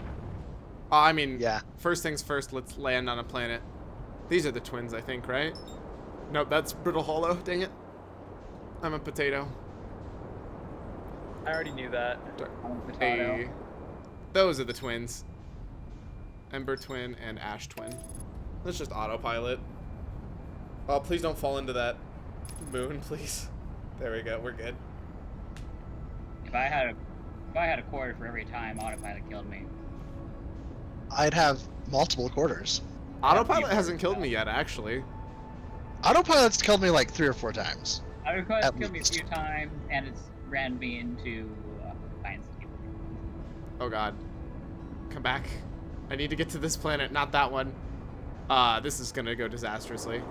I mean, Yeah. first things first, let's land on a planet. These are the twins, I think, right? Nope, that's Brittle Hollow. Dang it. I'm a potato. I already knew that. Potato. Hey. Those are the twins. Ember twin and Ash twin. Let's just autopilot. Oh, please don't fall into that moon, please. There we go. We're good. If I had a quarter for every time autopilot killed me. I'd have multiple quarters. Autopilot hasn't killed me yet, actually. Autopilot's killed me like 3 or 4 times. Autopilot At killed me a least. few times, and it's ran me into Oh god. Come back. I need to get to this planet, not that one. This is gonna go disastrously.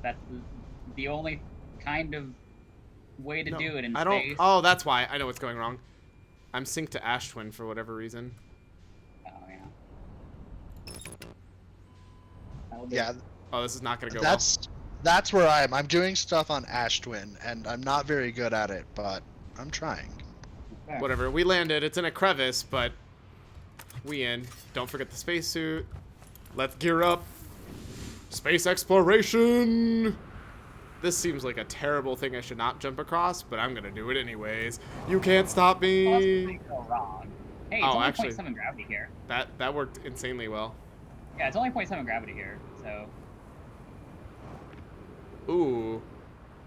That's the only kind of way to No, do it in I don't. space. Oh, that's why. I know what's going wrong. I'm synced to Ash Twin for whatever reason. Oh, yeah. That'll do. Yeah, Oh, this is not gonna go well. that's where I'm doing stuff on Ash Twin, and I'm not very good at it, but I'm trying. Okay. Whatever. We landed. It's in a crevice, but we in. Don't forget the spacesuit. Let's gear up. Space exploration. This seems like a terrible thing I should not jump across, but I'm gonna do it anyways. You can't stop me. Possibly go wrong. Hey, it's Oh, only actually- 0.7 gravity here. That worked insanely well. Yeah, it's only 0.7 gravity here, so Ooh,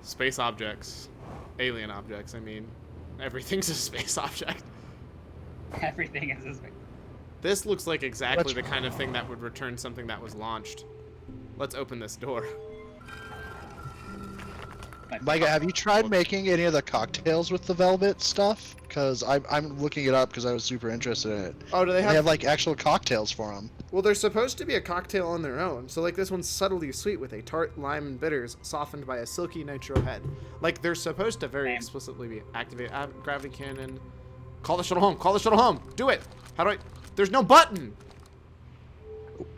space objects, alien objects. I mean, everything's a space object. everything is this. This looks like exactly Which- the kind of thing that would return something that was launched. Let's open this door. Micah, have you tried making any of the cocktails with the velvet stuff? Because I'm looking it up because I was super interested in it. Oh, do they They have like actual cocktails for them. Well, they're supposed to be a cocktail on their own. So, like, this one's subtly sweet with a tart lime and bitters softened by a silky nitro head. Like, they're supposed to very explicitly be activate gravity cannon. Call the shuttle home. Call the shuttle home. Do it. How do I? There's no button.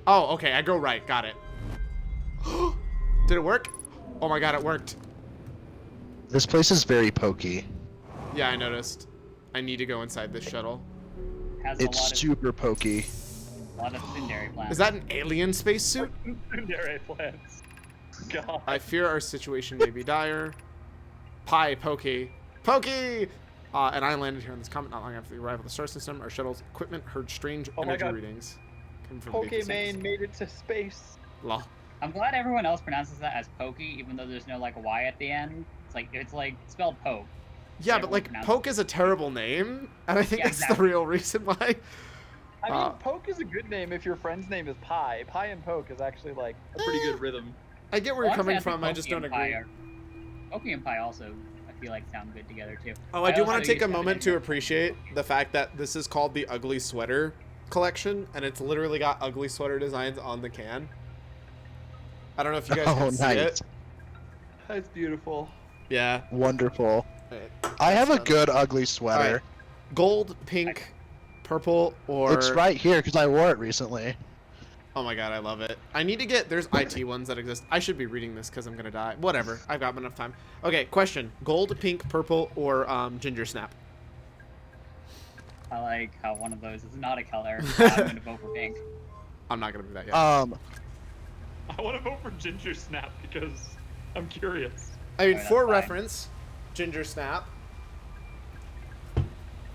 Oh, okay. I go right. Got it. Did it work? Oh my god, it worked. This place is very pokey. Yeah, I noticed. I need to go inside this shuttle. Has It's super pokey. a lot of secondary plants. Is that an alien spacesuit? Secondary plants. God. I fear our situation may be dire. Pie, Pokey. Pokey! And I landed here on this comet not long after the arrival of the star system. Our shuttle's equipment heard strange Oh my energy God. readings. Coming from the Pokemon made it to space. Law. I'm glad everyone else pronounces that as Pokey, even though there's no like Y at the end. It's like spelled Poke. Yeah, but Everyone like, pronounces Poke is a terrible name, and I think Yeah, that's exactly. the real reason why. I mean, Uh, Poke is a good name if your friend's name is Pie. Pie and Poke is actually like a pretty good rhythm. I get where you're Honestly, coming I think from, I just Pokey don't and Pie agree. Pokey and Pie also, I feel like, sound good together too. Oh, I do also want to take use a that moment in- to appreciate the fact that this is called the Ugly Sweater Collection, and it's literally got ugly sweater designs on the can. I don't know if you guys Oh, can see nice. it. That's beautiful. Yeah. Wonderful. Alright. I have a good ugly sweater. Alright. Gold, pink, purple, or... It's right here because I wore it recently. Oh my god, I love it. I need to get... There's IT ones that exist. I should be reading this because I'm going to die. Whatever. I've got enough time. Okay, question. Gold, pink, purple, or ginger snap? I like how one of those is not a color. I'm gonna vote for pink. I'm not going to do that yet. I want to vote for Ginger Snap because I'm curious. I mean, Alright, for that's fine. reference, ginger snap.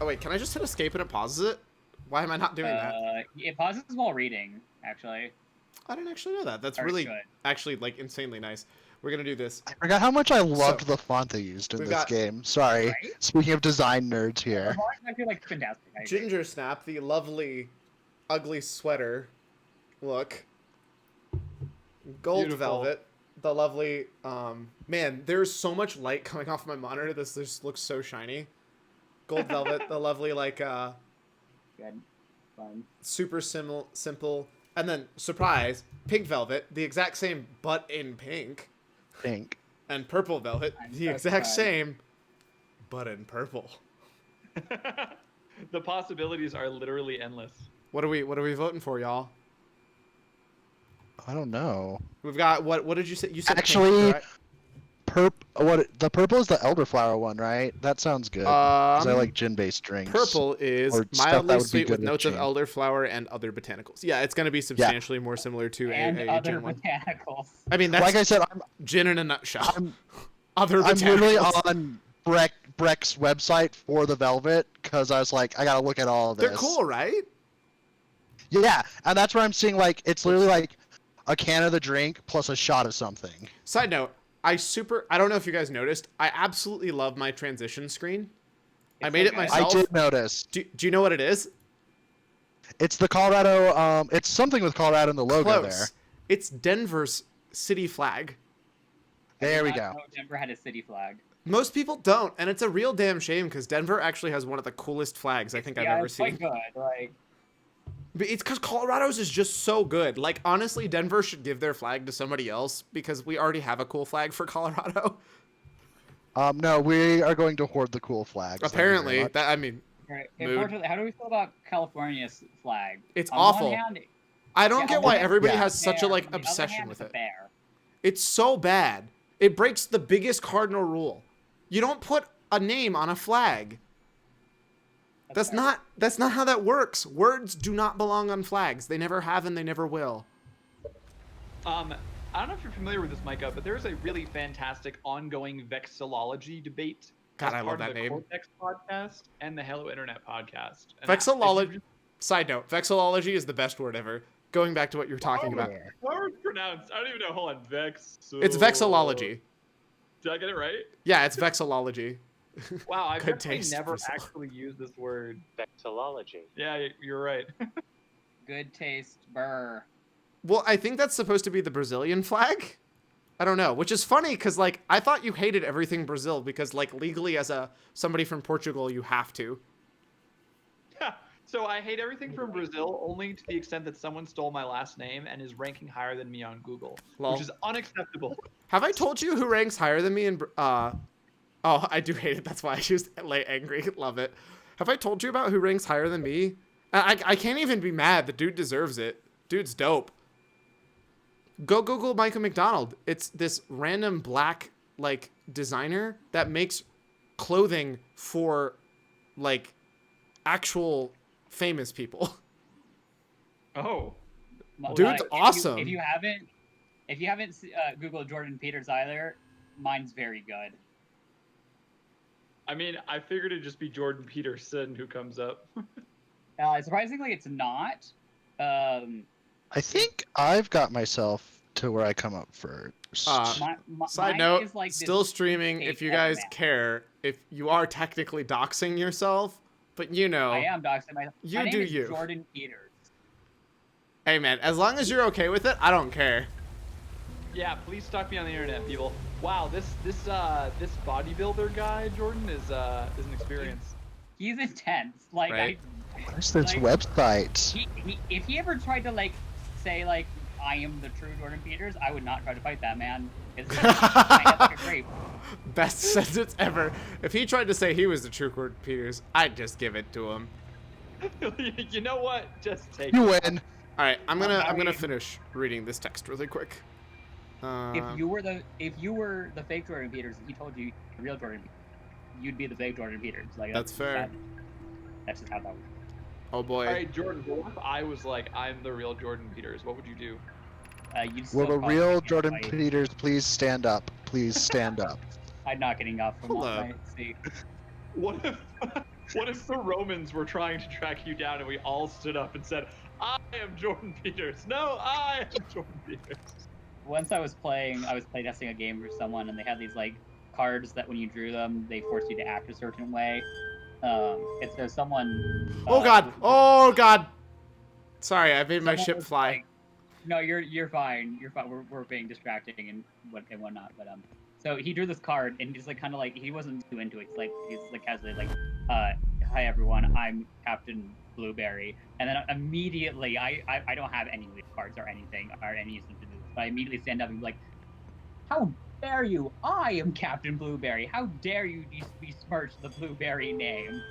Oh wait, can I just hit escape and it pauses it? Why am I not doing that? It pauses while reading, actually. I didn't actually know that. That's Or it really, should. actually, like, insanely nice. We're gonna do this. I forgot how much I loved So, the font they used in we've this got- game. Sorry. Right? Speaking of design nerds here. I feel like fantastic. I agree. Ginger snap, the lovely, ugly sweater look. Gold Beautiful. velvet, the lovely. Man, there's so much light coming off my monitor. This just looks so shiny. Gold velvet, the lovely like Good. Fun. super simple, and then surprise, pink velvet, the exact same but in pink, Pink. and purple velvet, I'm the so exact surprised. same, but in purple. The possibilities are literally endless. What are we voting for, y'all? I don't know. We've got what did you say? You said Actually, pink, The purple is the elderflower one, right? That sounds good. 'Cause I right? like gin-based drinks. Purple is or stuff that mildly would be sweet with good with notes of gin. elderflower and other botanicals. Yeah, it's going to be substantially more similar to And a other gin one. botanicals. I mean, that's Like I said, gin in a nutshell. I'm Other I'm literally botanicals. on Breck's website for the Velvet because I was like, I gotta look at all of this. They're cool, right? Yeah, and that's where I'm seeing like it's literally like a can of the drink plus a shot of something. Side note, I don't know if you guys noticed, I absolutely love my transition screen. I It's made so it good. myself. I did notice. Do you know what it is? It's the Colorado. It's something with Colorado in the logo Close. there. It's Denver's city flag. There we I did not go. know Denver had a city flag. Most people don't, and it's a real damn shame because Denver actually has one of the coolest flags I think I've ever it's quite seen. good. Like, But it's because Colorado's is just so good. Like, honestly, Denver should give their flag to somebody else because we already have a cool flag for Colorado. No, we are going to hoard the cool flags. Thank you very Apparently, much. that I mean, right. Mood. Unfortunately, how do we feel about California's flag? it's On awful. One hand, I don't yeah, get on why one hand, everybody yeah. has such a bear. like On the other obsession hand, with it's a it. bear. It's so bad. It breaks the biggest cardinal rule. You don't put a name on a flag. That's fair. not how that works. Words do not belong on flags. They never have and they never will. I don't know if you're familiar with this, Micah, but there's a really fantastic ongoing vexillology debate. God, as I love part that of the name. Cortex podcast and the Hello Internet podcast. And Vexillology. Side note, vexillology is the best word ever. Going back to what you were talking about. How are pronounced? I don't even know. Hold on. It's vexillology. Did I get it right? Yeah, it's vexillology. Wow, I've Good definitely taste, never Brazil. actually used this word. Vexillology. Yeah, you're right. Good taste, burr. Well, I think that's supposed to be the Brazilian flag. I don't know, which is funny because like I thought you hated everything Brazil because like legally as somebody from Portugal you have to. Yeah. So I hate everything from Brazil only to the extent that someone stole my last name and is ranking higher than me on Google, Lol. which is unacceptable. Have I told you who ranks higher than me in Oh, I do hate it. That's why I used lay angry. Love it. Have I told you about who ranks higher than me? I can't even be mad. The dude deserves it. Dude's dope. Go Google Micah McDonald. It's this random black like designer that makes clothing for like actual famous people. Oh. Dude's awesome. If you haven't Googled Jordan Peters either, mine's very good. I mean, I figured it'd just be Jordan Peterson who comes up. Surprisingly, it's not. I think I've got myself to where I come up first. Side Mine note, is like this still streaming if you guys man. care. If you are technically doxing yourself, but you know. I am doxing myself. You My name do is you. Jordan Peters. Hey man, as long as you're okay with it, I don't care. Yeah, please stalk me on the internet, people. Wow, this bodybuilder guy, Jordan, is an experience. He's intense. Like Right. What is this like, website? if he ever tried to like say like I am the true Jordan Peters, I would not try to fight that man. It's I have like a grape. Best sentence ever. If he tried to say he was the true Jordan Peters, I'd just give it to him. You know what? Just take You it. win. All right, I'm I gonna mean- finish reading this text really quick. If you were the fake Jordan Peters, and he told you the real Jordan Peters, you'd be the fake Jordan Peters. Like That's fair. That's just how that works. Oh boy. All right, Jordan, what if I was like, I'm the real Jordan Peters? What would you do? You'd Will still the probably real get in a Jordan fight. Peters please stand up? Please stand up. I'm not getting off from Hold off up. my seat. What if the Romans were trying to track you down and we all stood up and said, I am Jordan Peters. No, I am Jordan Peters. Once I was playtesting a game for someone, and they had these like cards that when you drew them, they forced you to act a certain way. It's there's someone. Oh god. Oh god. Sorry, I made my someone ship was fly. like- no, you're fine. You're fine. We're being distracting and whatnot. But so he drew this card, and he's like kind of like he wasn't too into it. He's like casually like, hi everyone, I'm Captain Blueberry, and then immediately I don't have any leaf cards or anything or any use to do this, but I immediately stand up and be like, how dare you? I am Captain Blueberry. How dare you besmirch the Blueberry name?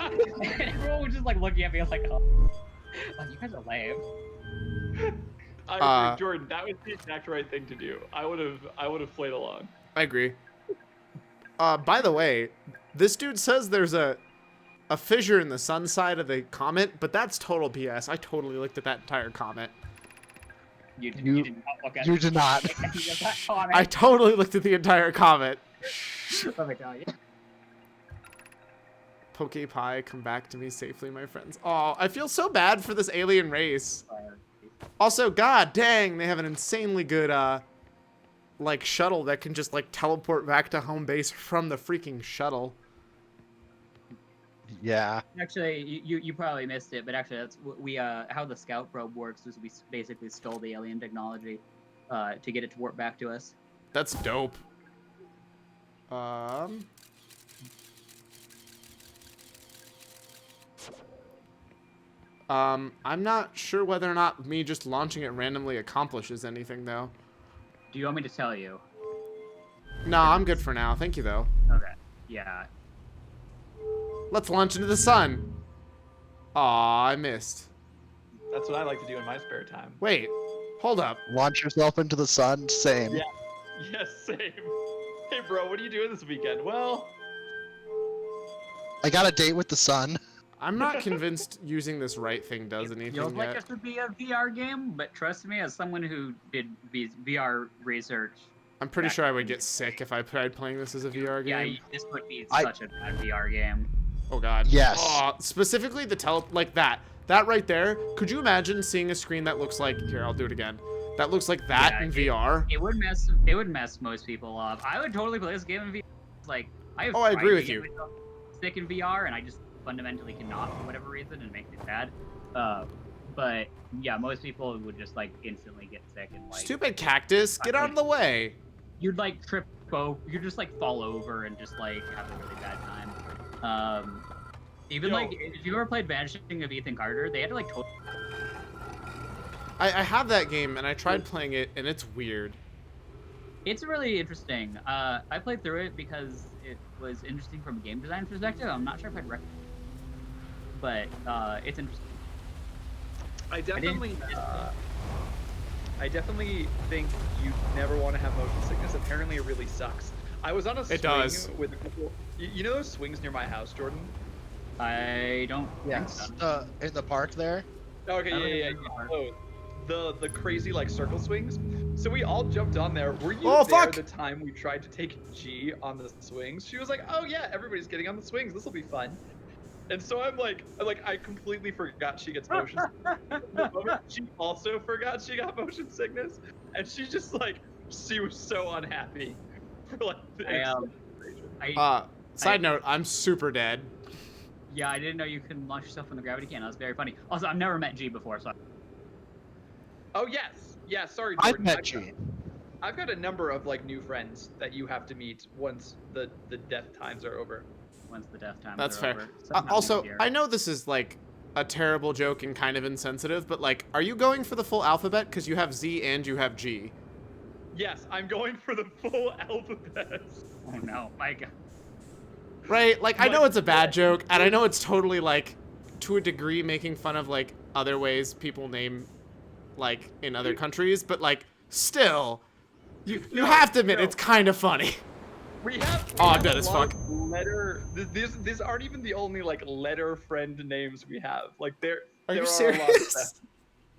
And everyone was just like looking at me. I was like, oh, you guys are lame. I agree, Jordan, that was the exact right thing to do. I would have played along. I agree. By the way, this dude says there's a fissure in the sun side of the comment, but that's total BS. I totally looked at that entire comment. You did not look at You did not. that comment. I totally looked at the entire comment. Let me tell you. Poke Pie, come back to me safely, my friends. Oh, I feel so bad for this alien race. Also, god dang, they have an insanely good, like, shuttle that can just, like, teleport back to home base from the freaking shuttle. Yeah. Actually, you probably missed it, but actually that's how the scout probe works is we basically stole the alien technology to get it to warp back to us. That's dope. Um. I'm not sure whether or not me just launching it randomly accomplishes anything, though. Do you want me to tell you? No, I'm good for now. Thank you, though. Okay. Yeah. Let's launch into the sun. Aw, I missed. That's what I like to do in my spare time. Wait, hold up. Launch yourself into the sun. Same. Yeah. Yes, same. Hey, bro, what are you doing this weekend? Well, I got a date with the sun. I'm not convinced using this right thing does Feels anything like yet. it should be a VR game, but trust me, as someone who did VR research, I'm pretty sure I would get sick if I tried playing this as a VR yeah, game. this would be such a bad VR game. Oh god. Yes. Oh, specifically the like that. That right there. Could you imagine seeing a screen that looks like here, I'll do it again. That looks like that Yeah, in VR? It would mess most people up. I would totally play this game in VR. Like I have Oh, I tried agree to with get you. myself sick in VR, and I just fundamentally cannot for whatever reason, and makes me sad. But yeah, most people would just like instantly get sick and like Stupid cactus, get out of the way. you'd like trip over, you'd just like fall over and just like have a really bad time. Even Yo. like if you ever played Vanishing of Ethan Carter, they had to like totally. I have that game and I tried playing it and it's weird. It's really interesting. I played through it because it was interesting from a game design perspective. I'm not sure if I'd recommend it, but it's interesting. I didn't- definitely think you never want to have motion sickness. Apparently, it really sucks. I was on a swing does. with a couple. You know those swings near my house, Jordan? I don't Yes. think so. In the park there. Okay, I don't yeah. think I've Oh, the crazy like circle swings. So we all jumped on there. Were you Oh, there fuck! the time we tried to take G on the swings? She was like, "Oh yeah, everybody's getting on the swings. This will be fun." And so I'm like, I completely forgot she gets motion sickness. She also forgot she got motion sickness, and she just like she was so unhappy for like the I Side note, I'm super dead. yeah, I didn't know you can launch yourself from the gravity can. That was very funny. Also, I've never met G before, so Oh yes, yeah. Sorry, I've Jordan. met G. I've got a number of like new friends that you have to meet once the death times are over. once the death times That's are fair. over. Something Also, happens here. I know this is like a terrible joke and kind of insensitive, but like, are you going for the full alphabet? Because you have Z and you have G. Yes, I'm going for the full alphabet. Oh no, my god. Right? Like, I Like, know it's a bad joke, and I know it's totally like, to a degree, making fun of like other ways people name, like in other countries, but like, still, you have to admit no. it's kind of funny. We have. Oh, I'm have dead a as lot fuck. of Letter. These aren't even the only like letter friend names we have. Like there. Are there you a lot of serious? them.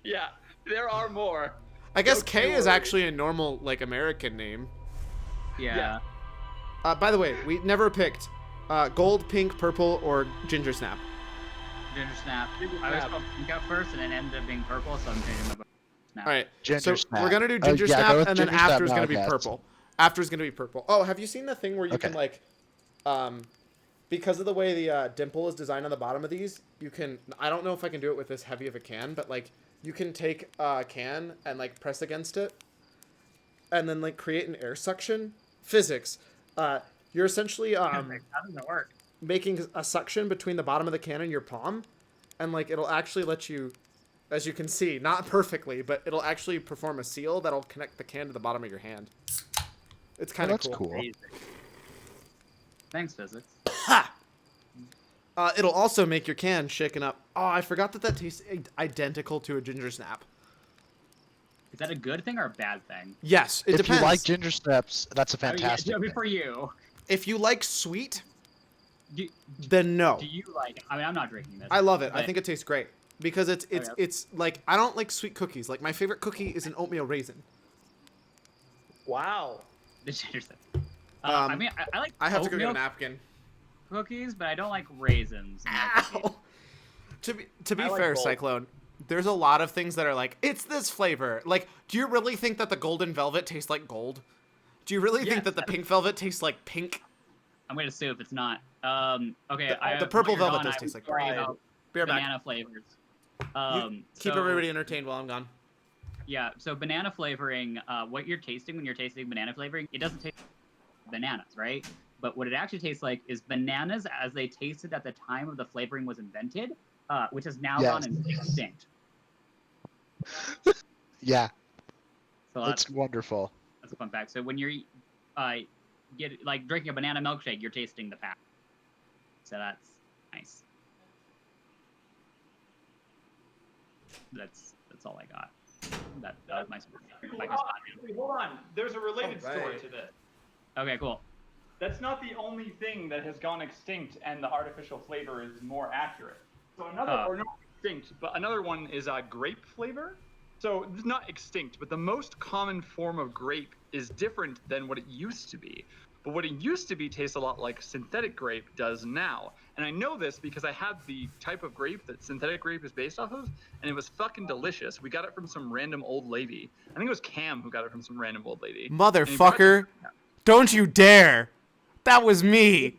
Yeah, there are more. I guess Don't K you is worry. actually a normal like American name. Yeah. By the way, we never picked gold, pink, purple, or ginger snap. Ginger snap. Ginger I was snap. called pink at first, and it ended up being purple, so I'm changing my vote. Snap. All right. Ginger So snap. we're gonna do Oh, ginger yeah, go snap, with and then ginger snap after is now, gonna I be guess. purple. After is gonna be purple. Oh, have you seen the thing where you can Okay. like, because of the way the dimple is designed on the bottom of these, you can. I don't know if I can do it with this heavy of a can, but like you can take a can and like press against it, and then like create an air suction. Physics. You're essentially How does it work? making a suction between the bottom of the can and your palm, and like it'll actually let you, as you can see, not perfectly, but it'll actually perform a seal that'll connect the can to the bottom of your hand. It's Oh, kind of that's cool. cool. Amazing. Thanks, physics. It'll also make your can shaken up. Oh, I forgot that tastes identical to a ginger snap. Is that a good thing or a bad thing? Yes, it If depends. you like ginger snaps, that's a fantastic. I mean, thing. for you. If you like sweet, Do, then no. do you like it? I mean, I'm not drinking this. I love it. I but- think it tastes great because it's Okay. it's like I don't like sweet cookies. Like my favorite cookie is an oatmeal raisin. Wow. The ginger snap. I Um, mean, I like I have to go get a oatmeal napkin. cookies, but I don't like raisins. in my cookies. Ow. To be I like fair, both. Cyclone, there's a lot of things that are like, it's this flavor. Like, do you really think that the golden velvet tastes like gold? Do you really think Yes. that the pink velvet tastes like pink? I'm gonna sue if it's not. Okay, The purple while you're velvet gone, does I taste was like worried gold. about Be right back. banana flavors. Keep so- everybody entertained while I'm gone. Yeah, so banana flavoring, what you're tasting when you're tasting banana flavoring, it doesn't taste bananas, right? But what it actually tastes like is bananas as they tasted at the time of the flavoring was invented, which has now Yes. gone extinct. Yeah, So it's wonderful. that's a fun fact. So when you're get like drinking a banana milkshake, you're tasting the pack. So that's nice. That's all I got. That was my Wait, hold on. There's a related story Alright. to this. Okay, cool. That's not the only thing that has gone extinct, and the artificial flavor is more accurate. So another, or not extinct, but another one is grape flavor. So it's not extinct, but the most common form of grape is different than what it used to be. But what it used to be tastes a lot like synthetic grape does now. And I know this because I have the type of grape that synthetic grape is based off of, and it was fucking delicious. We got it from some random old lady. I think it was Cam who got it from some random old lady. Motherfucker. Don't you dare. That was me.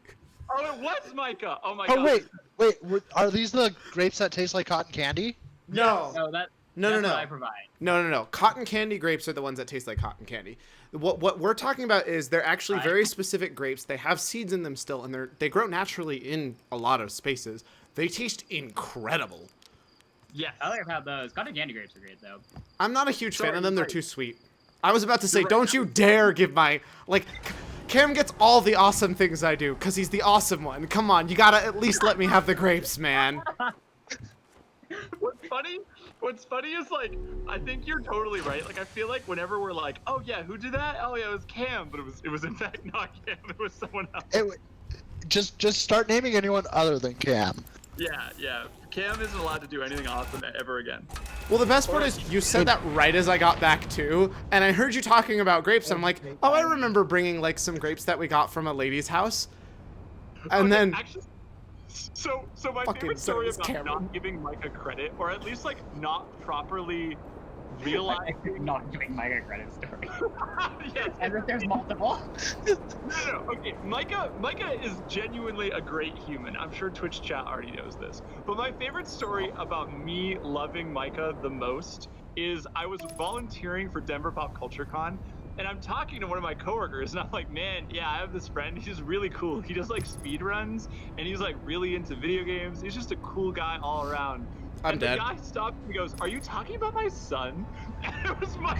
Oh, it was Micah. Oh my Oh god. wait, are these the grapes that taste like cotton candy? No. No, that's No. what I provide. No. Cotton candy grapes are the ones that taste like cotton candy. What we're talking about is they're actually very specific grapes. They have seeds in them still, and they grow naturally in a lot of spaces. They taste incredible. Yes. I think I've had those. Cotton candy grapes are great though. I'm not a huge fan Sorry, of them. They're right. too sweet. I was about to say, You're right. don't you dare give my Cam gets all the awesome things I do because he's the awesome one. Come on, you gotta at least let me have the grapes, man. What's funny is I think you're totally right. I feel like whenever we're like, oh yeah, who did that? Oh yeah, it was Cam, but it was in fact not Cam. It was someone else. Just start naming anyone other than Cam. Yeah. Cam isn't allowed to do anything awesome ever again. Well, the best part is you said that right as I got back too, and I heard you talking about grapes, and I'm like, oh, I remember bringing some grapes that we got from a lady's house, and Okay, then actually, so my Fucking favorite story service about Cameron. not giving Micah credit, or at least not properly realizing. Not giving Micah credit story. Yes. As if there's multiple. No. Okay, Micah is genuinely a great human. I'm sure Twitch chat already knows this. But my favorite story about me loving Micah the most is I was volunteering for Denver Pop Culture Con, and I'm talking to one of my coworkers, and I'm like, man, yeah, I have this friend. He's really cool. He does speed runs, and he's really into video games. He's just a cool guy all around. I'm and dead. The guy stopped and he goes, "Are you talking about my son?" And it was my.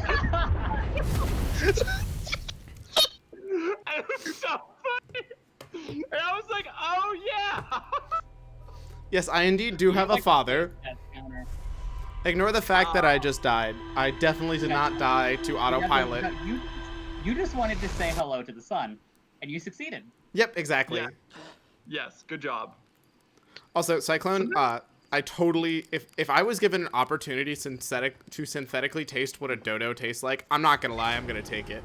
It was so funny. And I was like, "Oh yeah." yes, I indeed do have a father. Ignore the fact that I just died. I definitely did not die to autopilot. You just wanted to say hello to the sun, and you succeeded. Yep, exactly. Yeah. Yes, good job. Also, Cyclone, I totally, if I was given an opportunity to synthetically taste what a dodo tastes like, I'm not gonna lie, I'm gonna take it.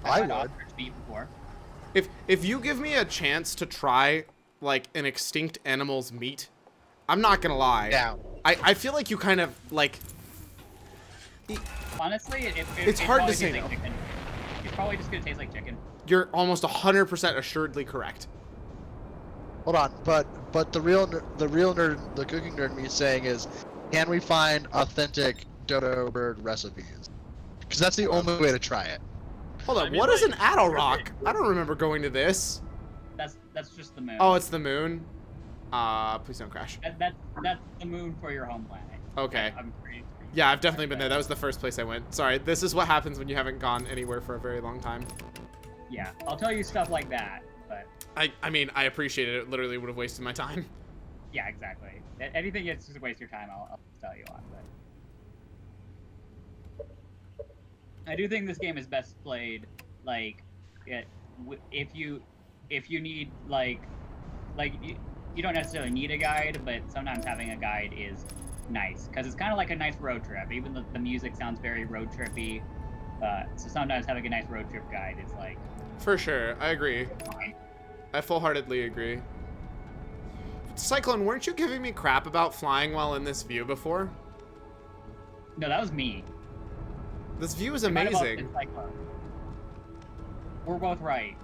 I had would. ostrich meat before. If you give me a chance to try an extinct animal's meat, I'm not gonna lie. Yeah. I feel like you kind of Honestly, It's hard to probably say tastes no. like chicken. It's probably just gonna taste like chicken. You're almost 100% assuredly correct. Hold on, but the real nerd, the cooking nerd me saying is, can we find authentic dodo bird recipes? Because that's the only way to try it. Hold on, I mean, what is an Adel Rock? I don't remember going to this. That's just the moon. Oh, it's the moon. Please don't crash. That's the moon for your home planet. Okay. I'm pretty. Yeah, I've definitely been there. That was the first place I went. Sorry, this is what happens when you haven't gone anywhere for a very long time. Yeah, I'll tell you stuff like that, but I mean, I appreciate it. It literally would have wasted my time. yeah, exactly. Anything that's just a waste of your time, I'll tell you on. But I do think this game is best played if you need you don't necessarily need a guide, but sometimes having a guide is nice because it's kind of like a nice road trip. Even the music sounds very road trippy, so sometimes having a nice road trip guide is For sure, I agree. fine. I full-heartedly agree. Cyclone, weren't you giving me crap about flying while in this view before? No, that was me. This view is You might have also amazing. been Cyclone. We're both right,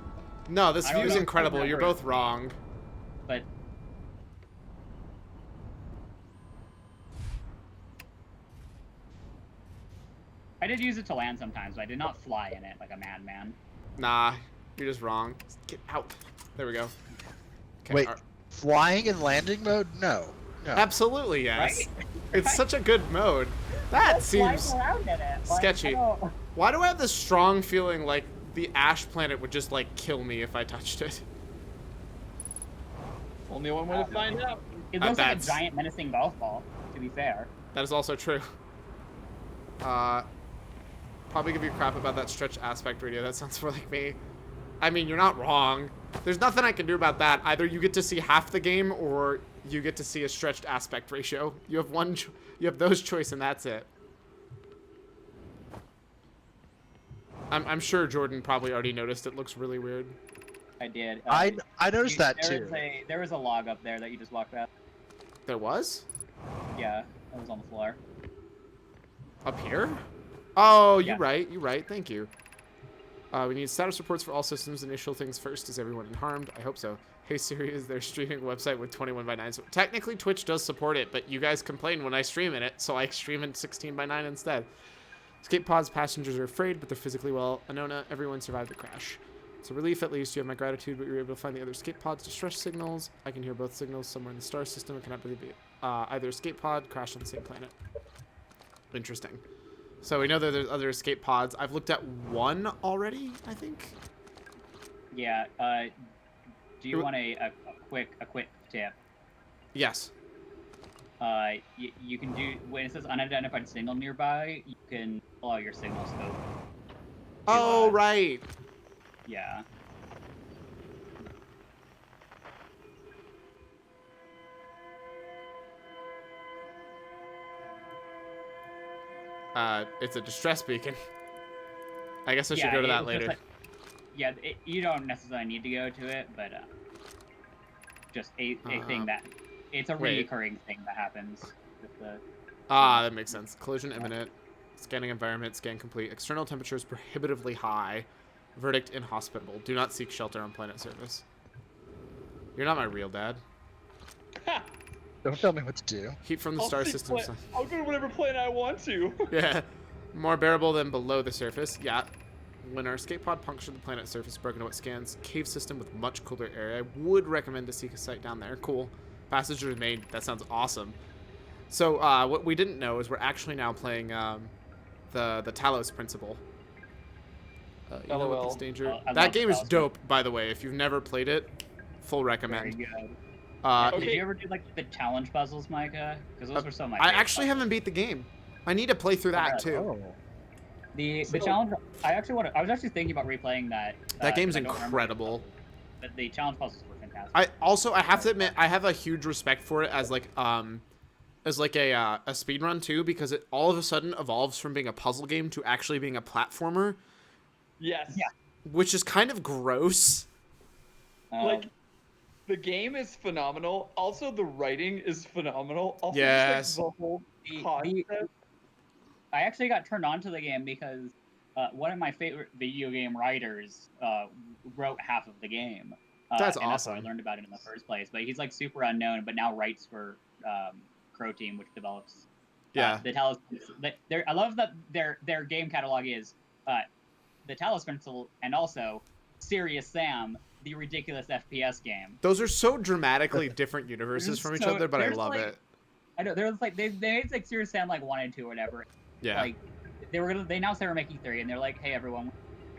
No, this I don't view is know if incredible. I've You're ever- both wrong. but I did use it to land sometimes, but I did not fly in it like a madman. Nah, You're just wrong. Get out. There we go. Okay, Wait, flying in landing mode? No. No. absolutely, yes. Right? It's such a good mode. That seems around in it. Like, sketchy. I don't- Why do I have this strong feeling like the Ash planet would just, like, kill me if I touched it? Only one way to find out. It looks like a that's- giant menacing golf ball, to be fair. That is also true. Probably give you crap about that stretch aspect radio. That sounds more like me. I mean, you're not wrong. There's nothing I can do about that. Either you get to see half the game, or you get to see a stretched aspect ratio. You have you have those choice, and that's it. I'm sure Jordan probably already noticed it looks really weird. I did. I noticed that too. There was a log up there that you just walked past. There was? Yeah, that was on the floor. Up here? Oh, Yeah. you're right. You're right. Thank you. We need status reports for all systems. Initial things first. Is everyone unharmed? I hope so. Hey Siri, is there streaming website with 21:9? So technically, Twitch does support it, but you guys complain when I stream in it, so I stream in 16:9 instead. Escape pods passengers are afraid, but they're physically well. Anona, everyone survived the crash. It's a relief, at least. You have my gratitude, but you were able to find the other escape pod's distress signals. I can hear both signals somewhere in the star system. I cannot believe it. Either escape pod crashed on the same planet. Interesting. So we know that there's other escape pods. I've looked at one already, I think. Yeah. Do you want a quick tip? Yes. You can do when it says unidentified signal nearby. You can pull out your signal scope. Oh, right. Yeah. It's a distress beacon. I guess I should Yeah, go to that it's just later. like- yeah, you don't necessarily need to go to it, but just a thing that it's a Wait. recurring thing that happens with the. That makes sense. Collision imminent. Scanning environment. Scan complete. External temperatures prohibitively high. Verdict inhospitable. Do not seek shelter on planet surface. You're not my real dad. Don't tell me what to do. Heat from the star system. I'll go to whatever planet I want to. Yeah. More bearable than below the surface. Yeah. When our escape pod punctured the planet's surface, broken to what scans cave system with much cooler area. I would recommend to seek a site down there. Cool. Passage remained. That sounds awesome. So what we didn't know is we're actually now playing the Talos Principle. You know what this danger. I That love game is Talos dope, by the way. If you've never played it, full Very recommend. good. Uh, Did you ever do like the challenge puzzles, Micah? Because those were some of my I favorite actually puzzles. haven't beat the game. I need to play through that too. Oh. The challenge. I was actually thinking about replaying that. That game's 'cause I don't remember incredible. But the challenge puzzles were fantastic. I have to admit I have a huge respect for it as like a speed run too, because it all of a sudden evolves from being a puzzle game to actually being a platformer, Yes. Yeah. which is kind of gross. Like, the game is phenomenal. Also, the writing is phenomenal. Also, Yes. just, like, the whole The- concept. I actually got turned on to the game because one of my favorite video game writers wrote half of the game. That's and That's how I awesome. learned about it in the first place. But he's like super unknown, but now writes for Crow Team, which develops Yeah. the Talos. I love that their game catalog is the Talos Principle and also Serious Sam, the ridiculous FPS game. Those are so dramatically different universes from each So other, but I there's, love like- it. I know there's like they made like Serious Sam like 1 and 2 or whatever. Yeah. Like they announced they were making 3, and they're like, hey everyone,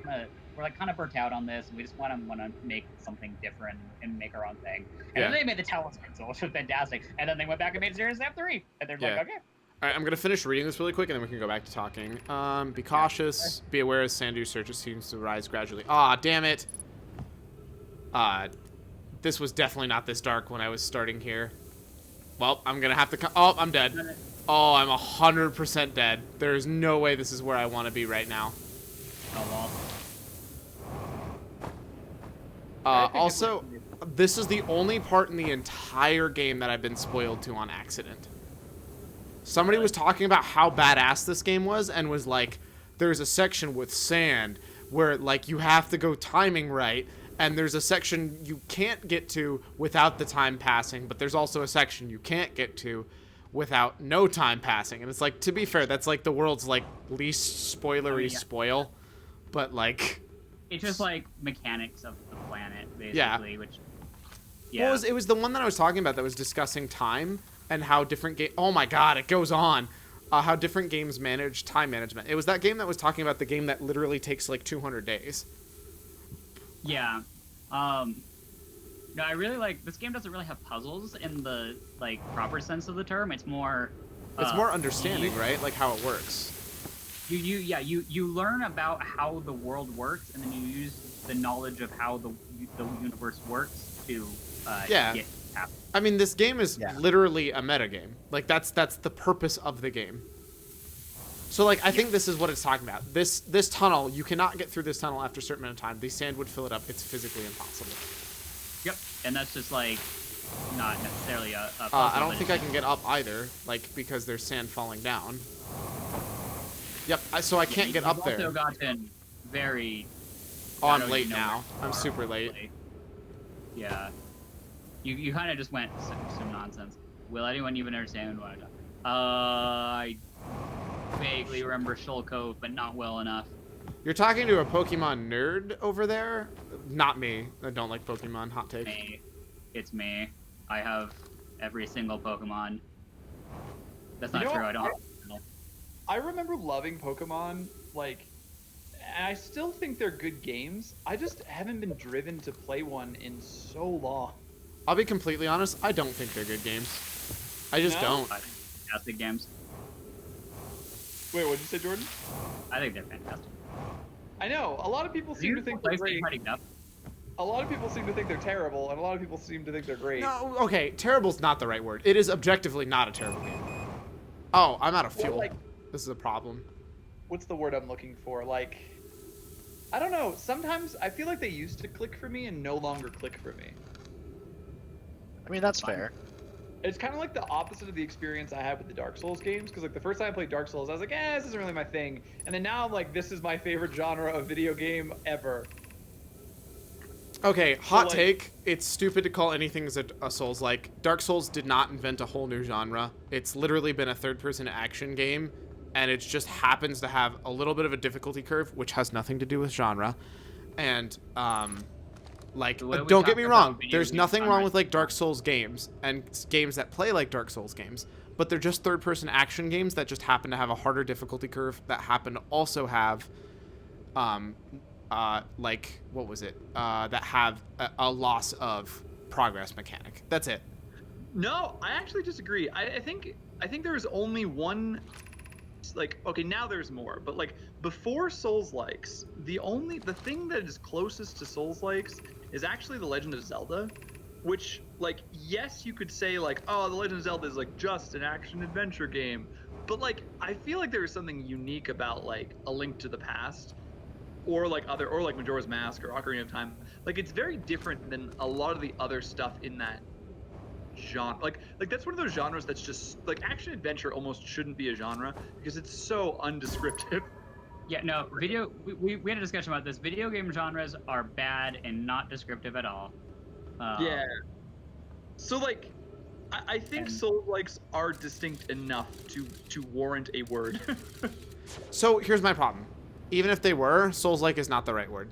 we're like kind of burnt out on this, and we just want to make something different and make our own thing. And Yeah. then they made the Talos Principle, which was fantastic. And then they went back and made Serious Sam 3, and they're Yeah. like, okay. All right, I'm gonna finish reading this really quick, and then we can go back to talking. Be cautious. Be aware as Sandu surges seems to rise gradually. Ah, damn it. This was definitely not this dark when I was starting here. Well, I'm gonna have to. Oh, I'm dead. Oh, I'm 100% dead. There's no way this is where I want to be right now. Oh well. Also, this is the only part in the entire game that I've been spoiled to on accident. Somebody was talking about how badass this game was and was like, there's a section with sand where like you have to go timing right, and there's a section you can't get to without the time passing, but there's also a section you can't get to without no time passing. And it's like, to be fair, that's like the world's like least spoilery spoil, but like it's just like mechanics of the planet, basically. Yeah. Which. Yeah. Well, it was the one that I was talking about that was discussing time and how different game. Oh my God, it goes on. How different games manage time management. It was that game that was talking about the game that literally takes like 200 days. Yeah. No, I really like this game. Doesn't really have puzzles in the like proper sense of the term. It's more. It's more understanding, right? Like how it works. You learn about how the world works, and then you use the knowledge of how the universe works to get happen. I mean, this game is literally a metagame. Like that's the purpose of the game. So like I think this is what it's talking about. This tunnel, you cannot get through this tunnel after a certain amount of time. The sand would fill it up. It's physically impossible. Yep, and that's just like not necessarily a puzzle, I don't think I can get up either, like because there's sand falling down. Yep, so I can't get up there. You've also gotten very. Oh, I'm late now. I'm super late. Yeah. You kind of just went some nonsense. Will anyone even understand what I talk? I vaguely remember Shoal Cove, but not well enough. You're talking to a Pokemon nerd over there? Not me. I don't like Pokemon. Hot take. Me. It's me. I have every single Pokemon. That's not true. I don't. I remember loving Pokemon, like, and I still think they're good games. I just haven't been driven to play one in so long. I'll be completely honest, I don't think they're good games. I just don't. I think they're fantastic games. Wait, what'd you say, Jordan? I think they're fantastic. I know. A lot of people seem to think they're great. A lot of people seem to think they're terrible, and a lot of people seem to think they're great. No, okay, terrible's not the right word. It is objectively not a terrible game. Oh, I'm out of fuel. Well, this is a problem. What's the word I'm looking for? Like, I don't know. Sometimes I feel like they used to click for me and no longer click for me. I mean, that's fair. It's kind of like the opposite of the experience I had with the Dark Souls games, because like the first time I played Dark Souls, I was like, this isn't really my thing. And then now I'm like, this is my favorite genre of video game ever. Okay, hot take. It's stupid to call anything a Souls-like. Dark Souls did not invent a whole new genre. It's literally been a third-person action game, and it just happens to have a little bit of a difficulty curve, which has nothing to do with genre. And, like, don't get me wrong, there's nothing wrong with, like, Dark Souls games, and games that play like Dark Souls games, but they're just third-person action games that just happen to have a harder difficulty curve, that happen to also have, like, what was it? That have a loss of progress mechanic. That's it. No, I actually disagree. I think there is only one, like, okay, now there's more, but like before Souls-likes, the thing that is closest to Souls-likes is actually The Legend of Zelda, which, like, yes, you could say like, oh, The Legend of Zelda is like just an action adventure game, but like I feel like there is something unique about like A Link to the Past, or like Majora's Mask or Ocarina of Time. Like, it's very different than a lot of the other stuff in that genre. Like that's one of those genres that's just like action adventure almost shouldn't be a genre because it's so undescriptive. Yeah, no, we had a discussion about this. Video game genres are bad and not descriptive at all. Yeah. So like, I think Souls-likes are distinct enough to warrant a word. So here's my problem. Even if they were, Souls-like is not the right word.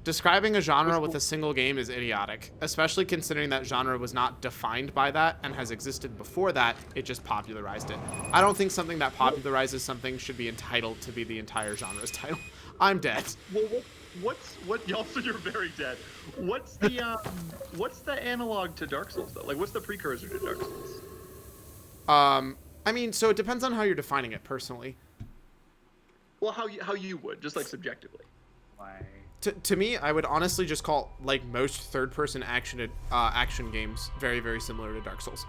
Describing a genre with a single game is idiotic, especially considering that genre was not defined by that and has existed before that. It just popularized it. I don't think something that popularizes something should be entitled to be the entire genre's title. I'm dead. Well, what? Also, you're very dead. What's the analog to Dark Souls though? Like, what's the precursor to Dark Souls? I mean, so it depends on how you're defining it personally. Well, how you would, just like subjectively. Why? To me, I would honestly just call like most third-person action games very, very similar to Dark Souls.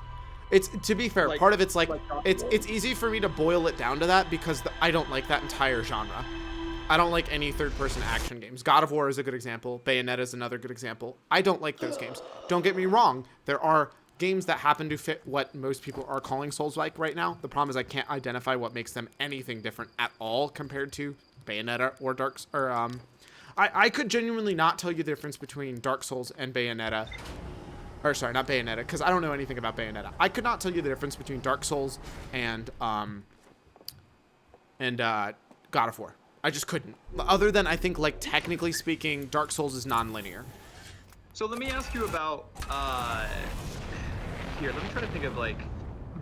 It's, to be fair, part of it's like it's easy for me to boil it down to that because I don't like that entire genre. I don't like any third-person action games. God of War is a good example. Bayonetta is another good example. I don't like those games. Don't get me wrong. There are games that happen to fit what most people are calling Souls-like right now. The problem is I can't identify what makes them anything different at all compared to Bayonetta or I could genuinely not tell you the difference between Dark Souls and Bayonetta. Or sorry, not Bayonetta, because I don't know anything about Bayonetta. I could not tell you the difference between Dark Souls and God of War. I just couldn't. Other than I think, like, technically speaking, Dark Souls is non-linear. So let me ask you about here. Let me try to think of like,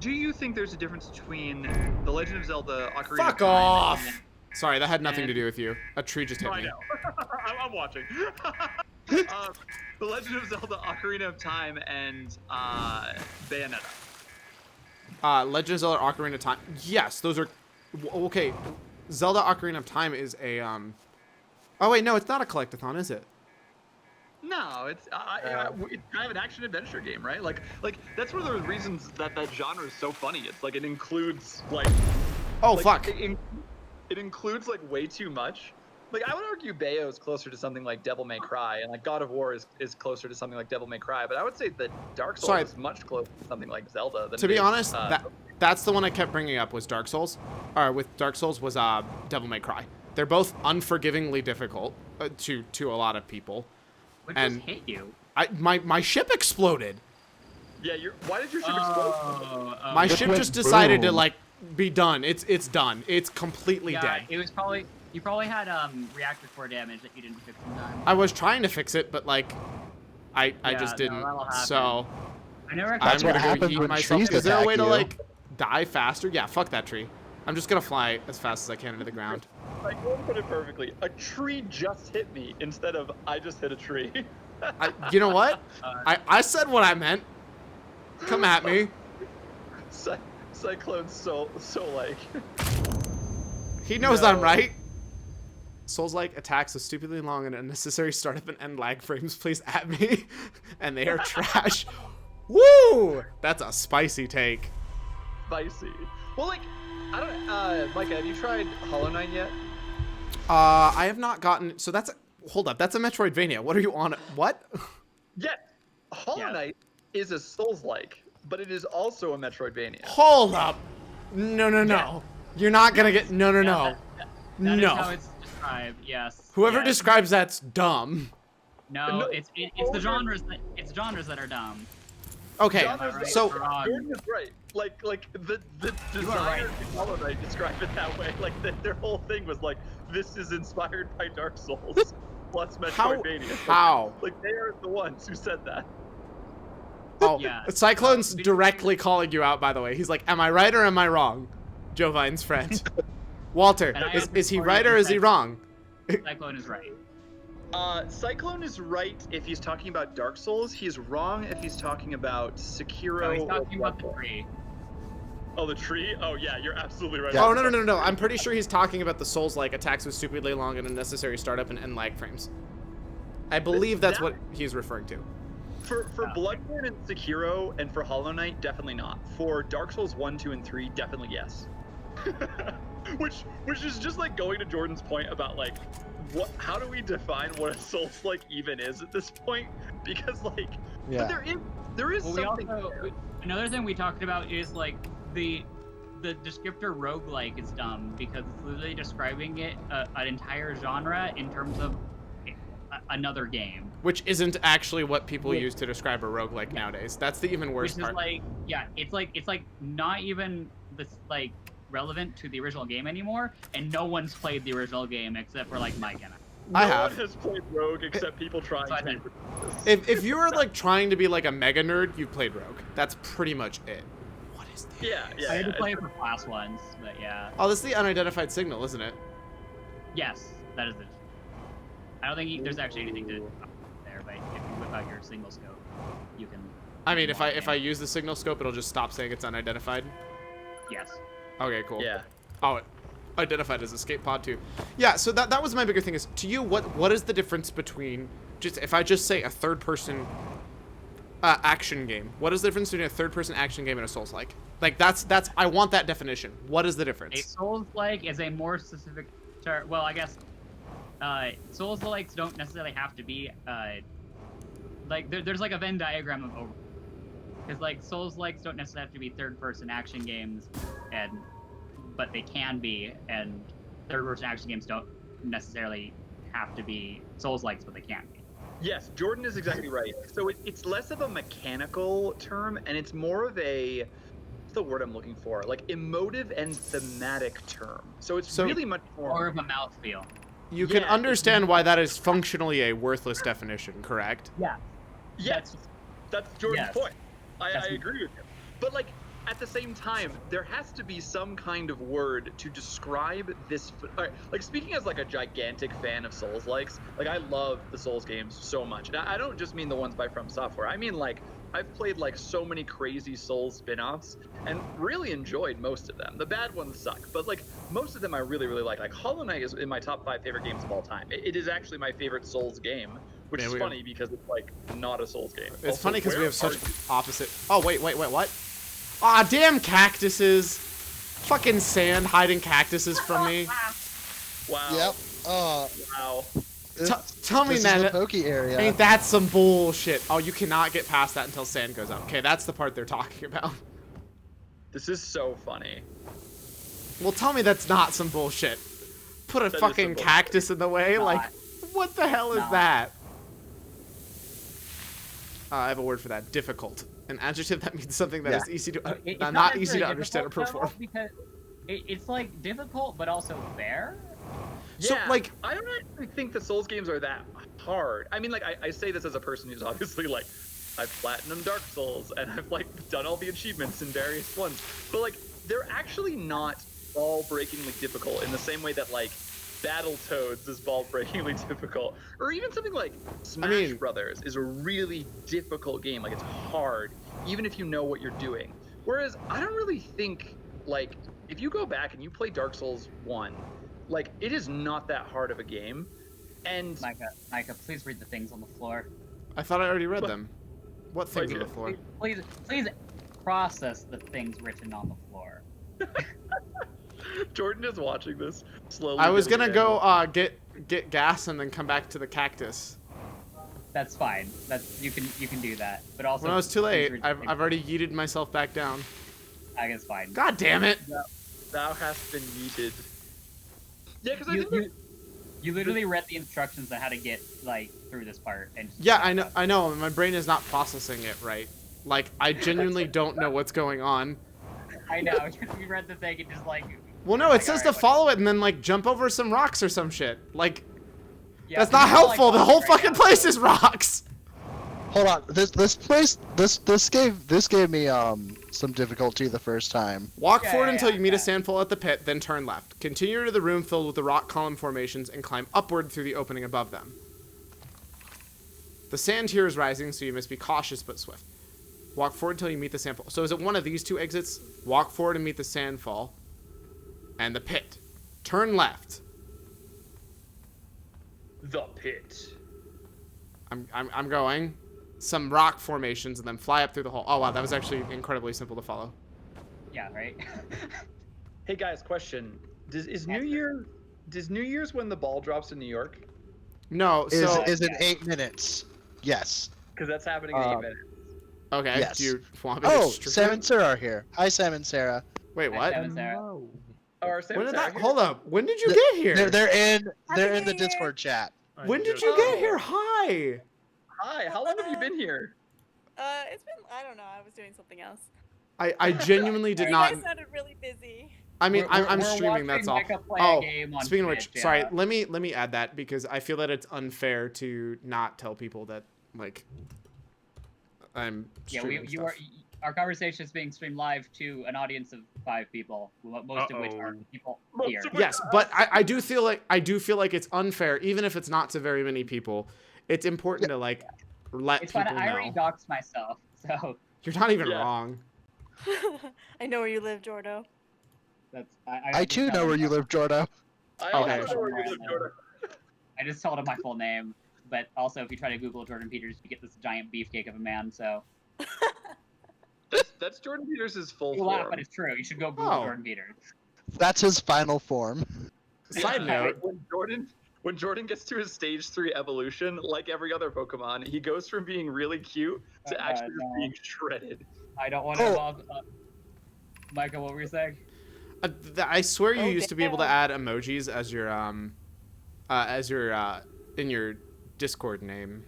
do you think there's a difference between The Legend of Zelda: Ocarina Fuck of Time off! and- Sorry, that had nothing to do with you. A tree just hit No, I me. know. I'm watching. The Legend of Zelda: Ocarina of Time and Bayonetta. Legend of Zelda Ocarina of Time. Yes, those are... Okay, Zelda Ocarina of Time is a, Oh, wait, no, it's not a collectathon, is it? No, it's it's kind of an action adventure game, right? Like that's one of the reasons that genre is so funny. It's like it includes like Oh, like, fuck. It includes like way too much. Like I would argue Bayo is closer to something like Devil May Cry, and like God of War is closer to something like Devil May Cry. But I would say that Dark Souls Sorry. is much closer to something like Zelda. Than To be it is, honest, that's the one I kept bringing up was Dark Souls. Or with Dark Souls was Devil May Cry. They're both unforgivingly difficult to a lot of people. What And- just hit you? My ship exploded. Yeah, why did your ship explode? My Just ship went just decided to boom. like be done. It's done. It's completely yeah, dead. it was probably you probably had reactor core damage that you didn't fix in time. I was trying to fix it, but like I Yeah, just no, didn't. that'll happen. So I never I'm That's what gonna go happens eat when myself. trees Is there a way attack to you. like die faster? Yeah, fuck that tree. I'm just gonna fly as fast as I can into the ground. Like, you put it perfectly. A tree just hit me instead of I just hit a tree. You know what? I said what I meant. Come at me. Cyclone so like. He knows No. I'm right. Souls-like attacks with stupidly long and unnecessary startup and end lag frames please at me. And they are trash. Woo! That's a spicy take. Spicy. Well, like, I don't. Micah, have you tried Hollow Knight yet? I have not gotten... So that's... Hold up. That's a Metroidvania. What are you on... What? Yeah. Hollow Yeah. Knight is a Souls-like, but it is also a Metroidvania. Hold up. No. You're not gonna get... No. That is how No. it's described. Yes. Whoever yes. describes that's dumb. No, No, it's the genres that are dumb. Okay, Genres right? so... Wrong. Jordan is right. Like the You are right. designers of Hollow Knight describe it that way. Like their whole thing was like, this is inspired by Dark Souls plus Metroidvania. How? Like they are the ones who said that. Oh, Yeah. Cyclone's directly calling you out, by the way. He's like, am I right or am I wrong? Jovine's friend. Walter, And I is he am right or is he wrong? Cyclone is right. Cyclone is right if he's talking about Dark Souls. He's wrong if he's talking about Sekiro. No, he's or talking about the Bloodborne. tree. Oh, the tree? Oh, yeah, you're absolutely right. Yeah. Oh, no. I'm pretty sure he's talking about the Souls-like attacks with stupidly long and unnecessary startup and end lag frames. I believe that's what he's referring to. For Bloodborne and Sekiro and for Hollow Knight, definitely not. For Dark Souls 1, 2, and 3, definitely yes. which is just like going to Jordan's point about like, how do we define what a Souls-like even is at this point? Because like, Yeah. but there is Well, we something. also another thing we talked about is like the descriptor roguelike is dumb because it's literally describing it an entire genre in terms of another game. Which isn't actually what people use to describe a roguelike nowadays. That's the even worse Which is part. like, yeah, it's like not even this like relevant to the original game anymore, and no one's played the original game except for like Mike and I. I No have. one has played Rogue except people trying So I to. did. If you were like trying to be like a mega nerd, you've played Rogue. That's pretty much it. What is this? Yeah. I had to play it for class once, but yeah. Oh, this is the unidentified signal, isn't it? Yes, that is it. I don't think there's actually anything to there, but if you whip out your single scope, you can. I mean, if I use the signal scope, it'll just stop saying it's unidentified. Yes. Okay, cool. Yeah. Oh, it identified as escape pod too. Yeah, so that was my bigger thing is, to you, what is the difference between, just if I just say a third-person action game, what is the difference between a third-person action game and a Souls-like? Like, that's I want that definition. What is the A difference? Souls-like is a more specific term. Well, I guess Souls-likes don't necessarily have to be like there's like a Venn diagram of over. Because like Souls-likes don't necessarily have to be third-person action games, but they can be, and third-person action games don't necessarily have to be Souls-likes, but they can be. Yes, Jordan is exactly right. So it's less of a mechanical term, and it's more of a the word I'm looking for? Like emotive and thematic term. So it's So- really much More more. of a mouthfeel. You can Yeah, understand why that is functionally a worthless definition, correct? Yeah. Yes, that's Jordan's Yes. point. I That's- agree with you. But like at the same time, there has to be some kind of word to describe this. All right, like speaking as like a gigantic fan of Souls likes, like I love the Souls games so much. And I don't just mean the ones by From Software. I mean like I've played like so many crazy Souls spin-offs and really enjoyed most of them. The bad ones suck, but like most of them I really, really like. Like Hollow Knight is in my top 5 favorite games of all time. It is actually my favorite Souls game, which Man, is we funny because it's like not a Souls game. It's Also, funny because we where have such are you? opposite. Oh wait, what? Ah, damn cactuses! Fucking sand hiding cactuses from me. Wow. Yep. Wow. Tell me this is the that. pokey area. Ain't that some bullshit? Oh, you cannot get past that until sand goes up. Okay, that's the part they're talking about. This is so funny. Well, tell me that's not some bullshit. Put a That is fucking some bullshit. cactus in the way? Not. Like, what the hell is Not. that? I have a word for that. Difficult. An adjective that means something that Yeah. is easy to It's not easy necessarily to understand or difficult, though, perform. because it's like difficult, but also fair. So, Yeah, like- I don't actually think the Souls games are that hard. I mean, like, I say this as a person who's obviously, like, I've platinumed Dark Souls, and I've, like, done all the achievements in various ones. But, like, they're actually not ball-breakingly difficult in the same way that, like, Battletoads is ball-breakingly difficult. Or even something like Smash Brothers is a really difficult game. Like, it's hard, even if you know what you're doing. Whereas, I don't really think, like, if you go back and you play Dark Souls 1, like, it is not that hard of a game. And Micah, please read the things on the floor. I thought I already read What? them. What things on the did. floor? Please process the things written on the floor. Jordan is watching this slowly. I was getting gonna angry. go get gas and then come back to the cactus. That's fine. That's you can do that. But also When I was too please late, read the I've things. already yeeted myself back down. I guess fine. God damn it! Thou hast been yeeted. Yeah, because I You, think you, you literally read the instructions on how to get like through this part and just- Yeah, I know. My brain is not processing it right. Like, I genuinely don't know what's going on. I know. You read the thing and just like Well, no, it Like, says alright, to follow it and then like jump over some rocks or some shit. Like, yeah, that's you're not all, like, helpful. The talking whole right fucking now. place is rocks. Hold on. This gave me some difficulty the first time. Walk Yeah, forward yeah, until yeah, you meet a yeah. sandfall at the pit, then turn left. Continue to the room filled with the rock column formations and climb upward through the opening above them. The sand here is rising, so you must be cautious but swift. Walk forward until you meet the sandfall. So is it one of these two exits? Walk forward and meet the sandfall. And the pit. Turn left. the pit. I'm going. Some rock formations and then fly up through the hole. Oh wow, that was actually incredibly simple to follow. Yeah, right. Hey guys, question: Does New Year's when the ball drops in New York? No, Is so is in 8 minutes? Yes. Because that's happening in 8 minutes. okay. Yes. Do you want me to Oh, strip Sam it? and Sarah are here. Hi, Sam and Sarah. Wait, what? That was there. No. Or Sam When did Sarah that? here? Hold up. When did you The- get here? They're in the New Year. Discord chat. When did just- you get here? Hi. Hi, how long have you been here? It's been, I don't know, I was doing something else. I genuinely did You not. guys sounded really busy. I mean, I'm We're streaming. That's all. watching Micah play a Oh, game on speaking of which, Twitch, sorry. yeah. Let me add that because I feel that it's unfair to not tell people that like I'm Yeah, streaming you stuff. are. Our conversation is being streamed live to an audience of 5 people, most of which are Uh-oh. people Most here. of Yes, but I do feel like it's unfair, even if it's not to very many people. It's important to like let It's people fine. I already know. doxed myself, so You're not even Yeah. wrong. I know where you live, Jordo. that's. I too know where you live, Jordo. I Okay. also know where you live, Jordan. I just told him my full name, but also if you try to Google Jordan Peters, you get this giant beefcake of a man. So That's Jordan Peters' full you laugh, form. but it's true. You should go Google Oh. Jordan Peters. That's his final form. Side Yeah. note, When Jordan gets to his stage 3 evolution, like every other Pokemon, he goes from being really cute to actually no. being shredded. I don't want to Oh. involve. Micah, what were you saying? I swear you Oh, used to be able to add damn. emojis as your in your Discord name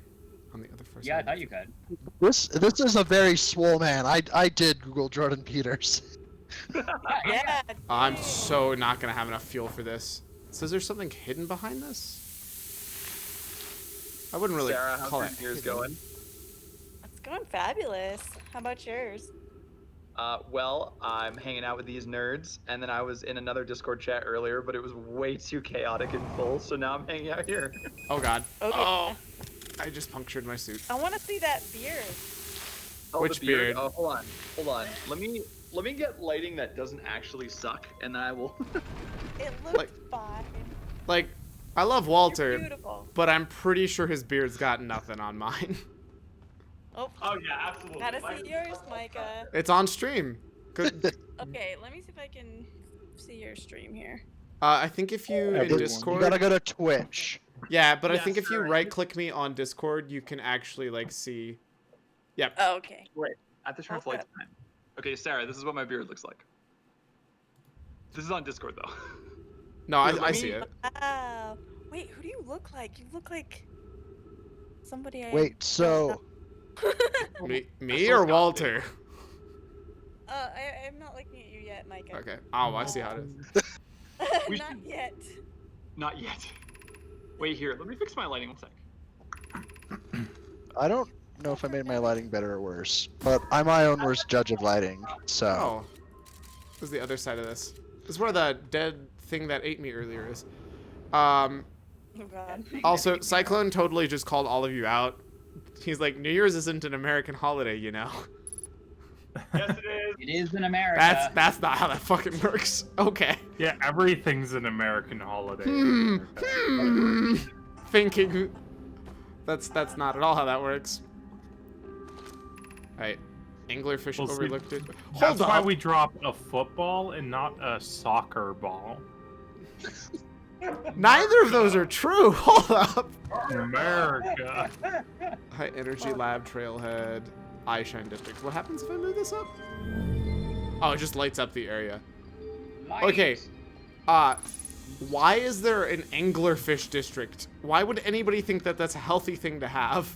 on the other first. Yeah, I thought you could. This is a very swole man. I did Google Jordan Peters. Yeah. I'm so not gonna have enough fuel for this. So is there something hidden behind this? I wouldn't really Sarah, how's call your it years hidden. going? It's going fabulous. How about yours? Well, I'm hanging out with these nerds, and then I was in another Discord chat earlier, but it was way too chaotic and full, so now I'm hanging out here. Oh god. Okay. Oh, I just punctured my suit. I want to see that beard. Oh, Which the beard? beard? Oh, hold on. Let me get lighting that doesn't actually suck, and then I will. It looks Like- fine. Like, I love You're Walter, beautiful. but I'm pretty sure his beard's got nothing on mine. Oh, Oh yeah, absolutely. gotta see yours, Micah. It's on stream. Good. Okay, let me see if I can see your stream here. I think if you in You Discord. gotta go to Twitch. Yeah, but I Yeah, think if you sure. right-click me on Discord, you can actually like see. Yep. Oh, okay. Wait, I have to turn off Okay. lights. Okay, Sarah, this is what my beard looks like. This is on Discord though. No, Here, let I me- see it. Wow. Wait, who do you look like? You look like somebody I. Wait, so Me so or confident. Walter? I'm not looking at you yet, Micah. Okay. Oh, I see how it is. We Not should- yet. Not yet. Wait here, let me fix my lighting one sec. I don't know if I made my lighting better or worse, but I'm my own worst judge of lighting. So Oh. This is the other side of this. This is where the dead thing that ate me earlier is. Oh god. Also, Cyclone totally just called all of you out. He's like, New Year's isn't an American holiday, you know? Yes, it is. It is in America. That's not how that fucking works. Okay. Yeah, everything's an American holiday. Thinking. That's not at all how that works. Alright. Anglerfish Well, see, overlooked it. That's Hold why up. we drop a football and not a soccer ball. Neither of those are true. Hold up. America. High Energy Lab Trailhead. Eyeshine District. What happens if I move this up? Oh, it just lights up the area. Light. Okay. Why is there an anglerfish district? Why would anybody think that that's a healthy thing to have?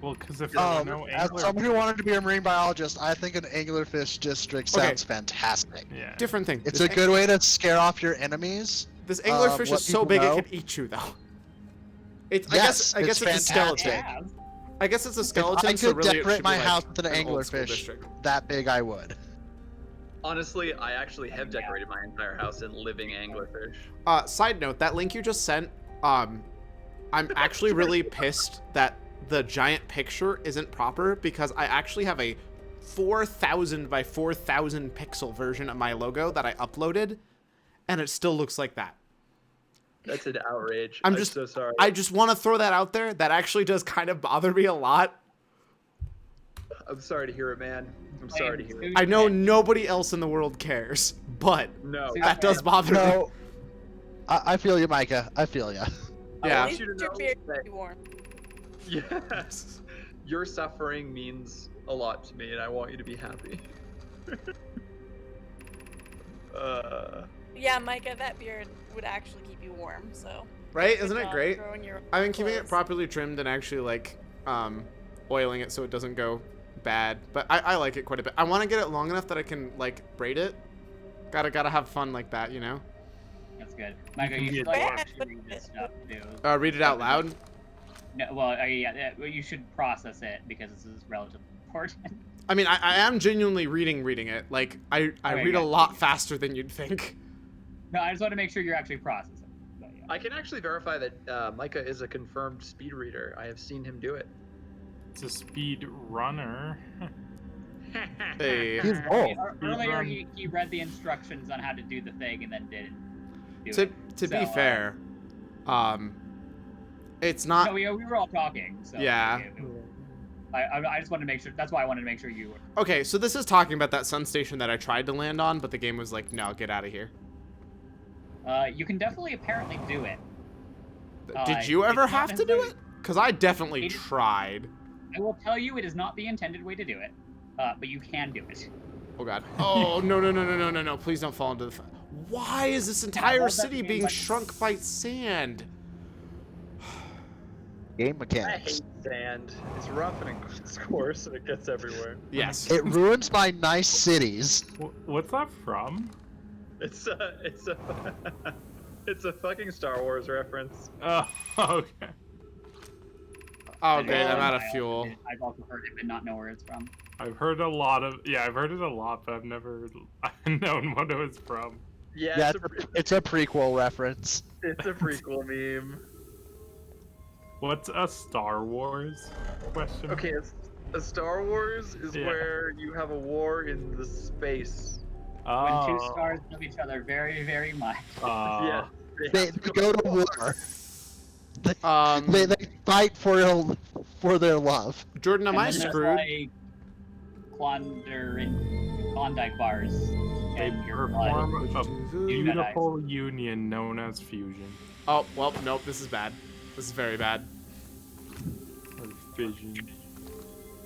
Well, because if there were no as angler, someone who wanted to be a marine biologist, I think an anglerfish district Okay. sounds fantastic. yeah. Different thing. It's a good way to scare off your enemies. This anglerfish let is so people big know. it can eat you, though. It's. Yes, I guess it's it's a skeleton. fantastic. Yeah. I guess it's a skeleton. I so could really it decorate should my be like house with an old school anglerfish district. that big, I would. Honestly, I actually have decorated my entire house in living anglerfish. Side note: that link you just sent. I'm actually really pissed that the giant picture isn't proper because I actually have a 4,000 by 4,000 pixel version of my logo that I uploaded, and it still looks like that. That's an outrage. I'm I'm just- so sorry. I just want to throw that out there. That actually does kind of bother me a lot. I'm sorry to hear it, man. I'm sorry to hear it. I know nobody else in the world cares, but No. that does bother me. No, I feel you, Micah. I feel you. I Yeah. At want least you to your know beard that be warm. yes, your suffering means a lot to me, and I want you to be happy. Yeah, Micah, that beard would actually keep you warm, so. Right? good Isn't it job great? growing your I've been keeping it clothes. properly trimmed and actually like oiling it so it doesn't go bad. But I like it quite a bit. I want to get it long enough that I can like braid it. Gotta have fun like that, you know? That's good. Michael, you can should get like that. actually read this stuff too. Read it out loud. No, well, yeah, well, you should process it because this is relatively important. I mean, I am genuinely reading it. Like I Okay, read a yeah. lot faster than you'd think. No, I just want to make sure you're actually processing. But, yeah. I can actually verify that Micah is a confirmed speed reader. I have seen him do it. It's a speed runner. Hey. He's old. Earlier, he read the instructions on how to do the thing and then didn't do To it. to be So, fair, it's not. No, we were all talking. So Yeah. I just wanted to make sure. That's why I wanted to make sure you were. Okay, so this is talking about that sun station that I tried to land on, but the game was like, no, get out of here. You can definitely apparently do it. Did you ever it's not have to do necessarily- it? Because I definitely It- tried. I will tell you, it is not the intended way to do it, but you can do it. Oh god. Oh no! Please don't fall into the. Why is this entire hold that city game being like- shrunk by sand? Game I mechanics. hate sand. It's rough and it's coarse and it gets everywhere. Yes. It ruins my nice cities. What's that from? It's a it's a fucking Star Wars reference. Oh, okay. Oh, great. I'm out of fuel. I've also heard it, but not know where it's from. I've heard a lot of I've heard it a lot, but I've never known what it was from. Yeah, Yeah, it's a prequel reference. it's a prequel meme. What's a Star Wars question? Okay, a Star Wars is Yeah. where you have a war in the space. When Oh. two stars love each other very, very much. Yeah. They have to go to war. Um, They fight for their love. Jordan, am And I then there's, screwed? like, Klondike bars. They And your blood. perform a Jedi. beautiful union known as fusion. Oh, well, nope. This is bad. This is very bad. Or fission.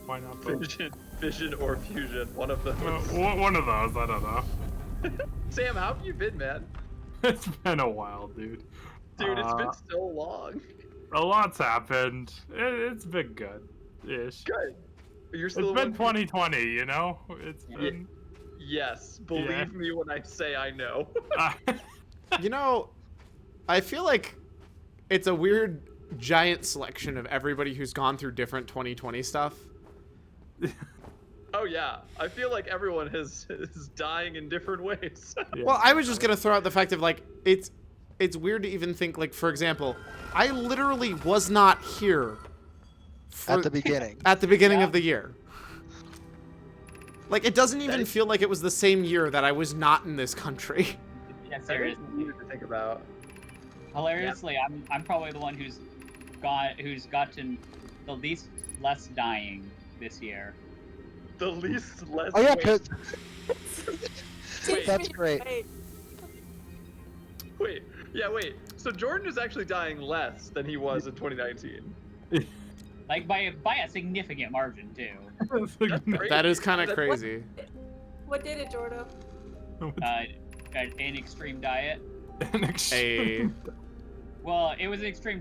Why not both? Fission or fusion, one of those. One of those, I don't know. Sam, how have you been, man? It's been a while, dude. Dude, it's been so long. A lot's happened. It's been good-ish. Good. You're still It's been one- 2020, you know? It's been... Yes, believe Yeah. me when I say I know. You know, I feel like it's a weird giant selection of everybody who's gone through different 2020 stuff. Oh yeah, I feel like everyone is dying in different ways. Yeah. Well, I was just gonna throw out the fact of like it's weird to even think like, for example, I literally was not here At the beginning. at the beginning of the year. Like, it doesn't even is- feel like it was the same year that I was not in this country. Yeah, That is seriously. weird to think about. Hilariously, I'm probably the one who's gotten the least less dying this year. The least less. Oh yeah, wait, 'cause wait, that's great. wait, yeah, wait. So Jordan is actually dying less than he was in 2019. Like by a significant margin too. That's crazy. That is kind of That's- crazy. What did it, Jordan? An extreme diet. A Well, it was an extreme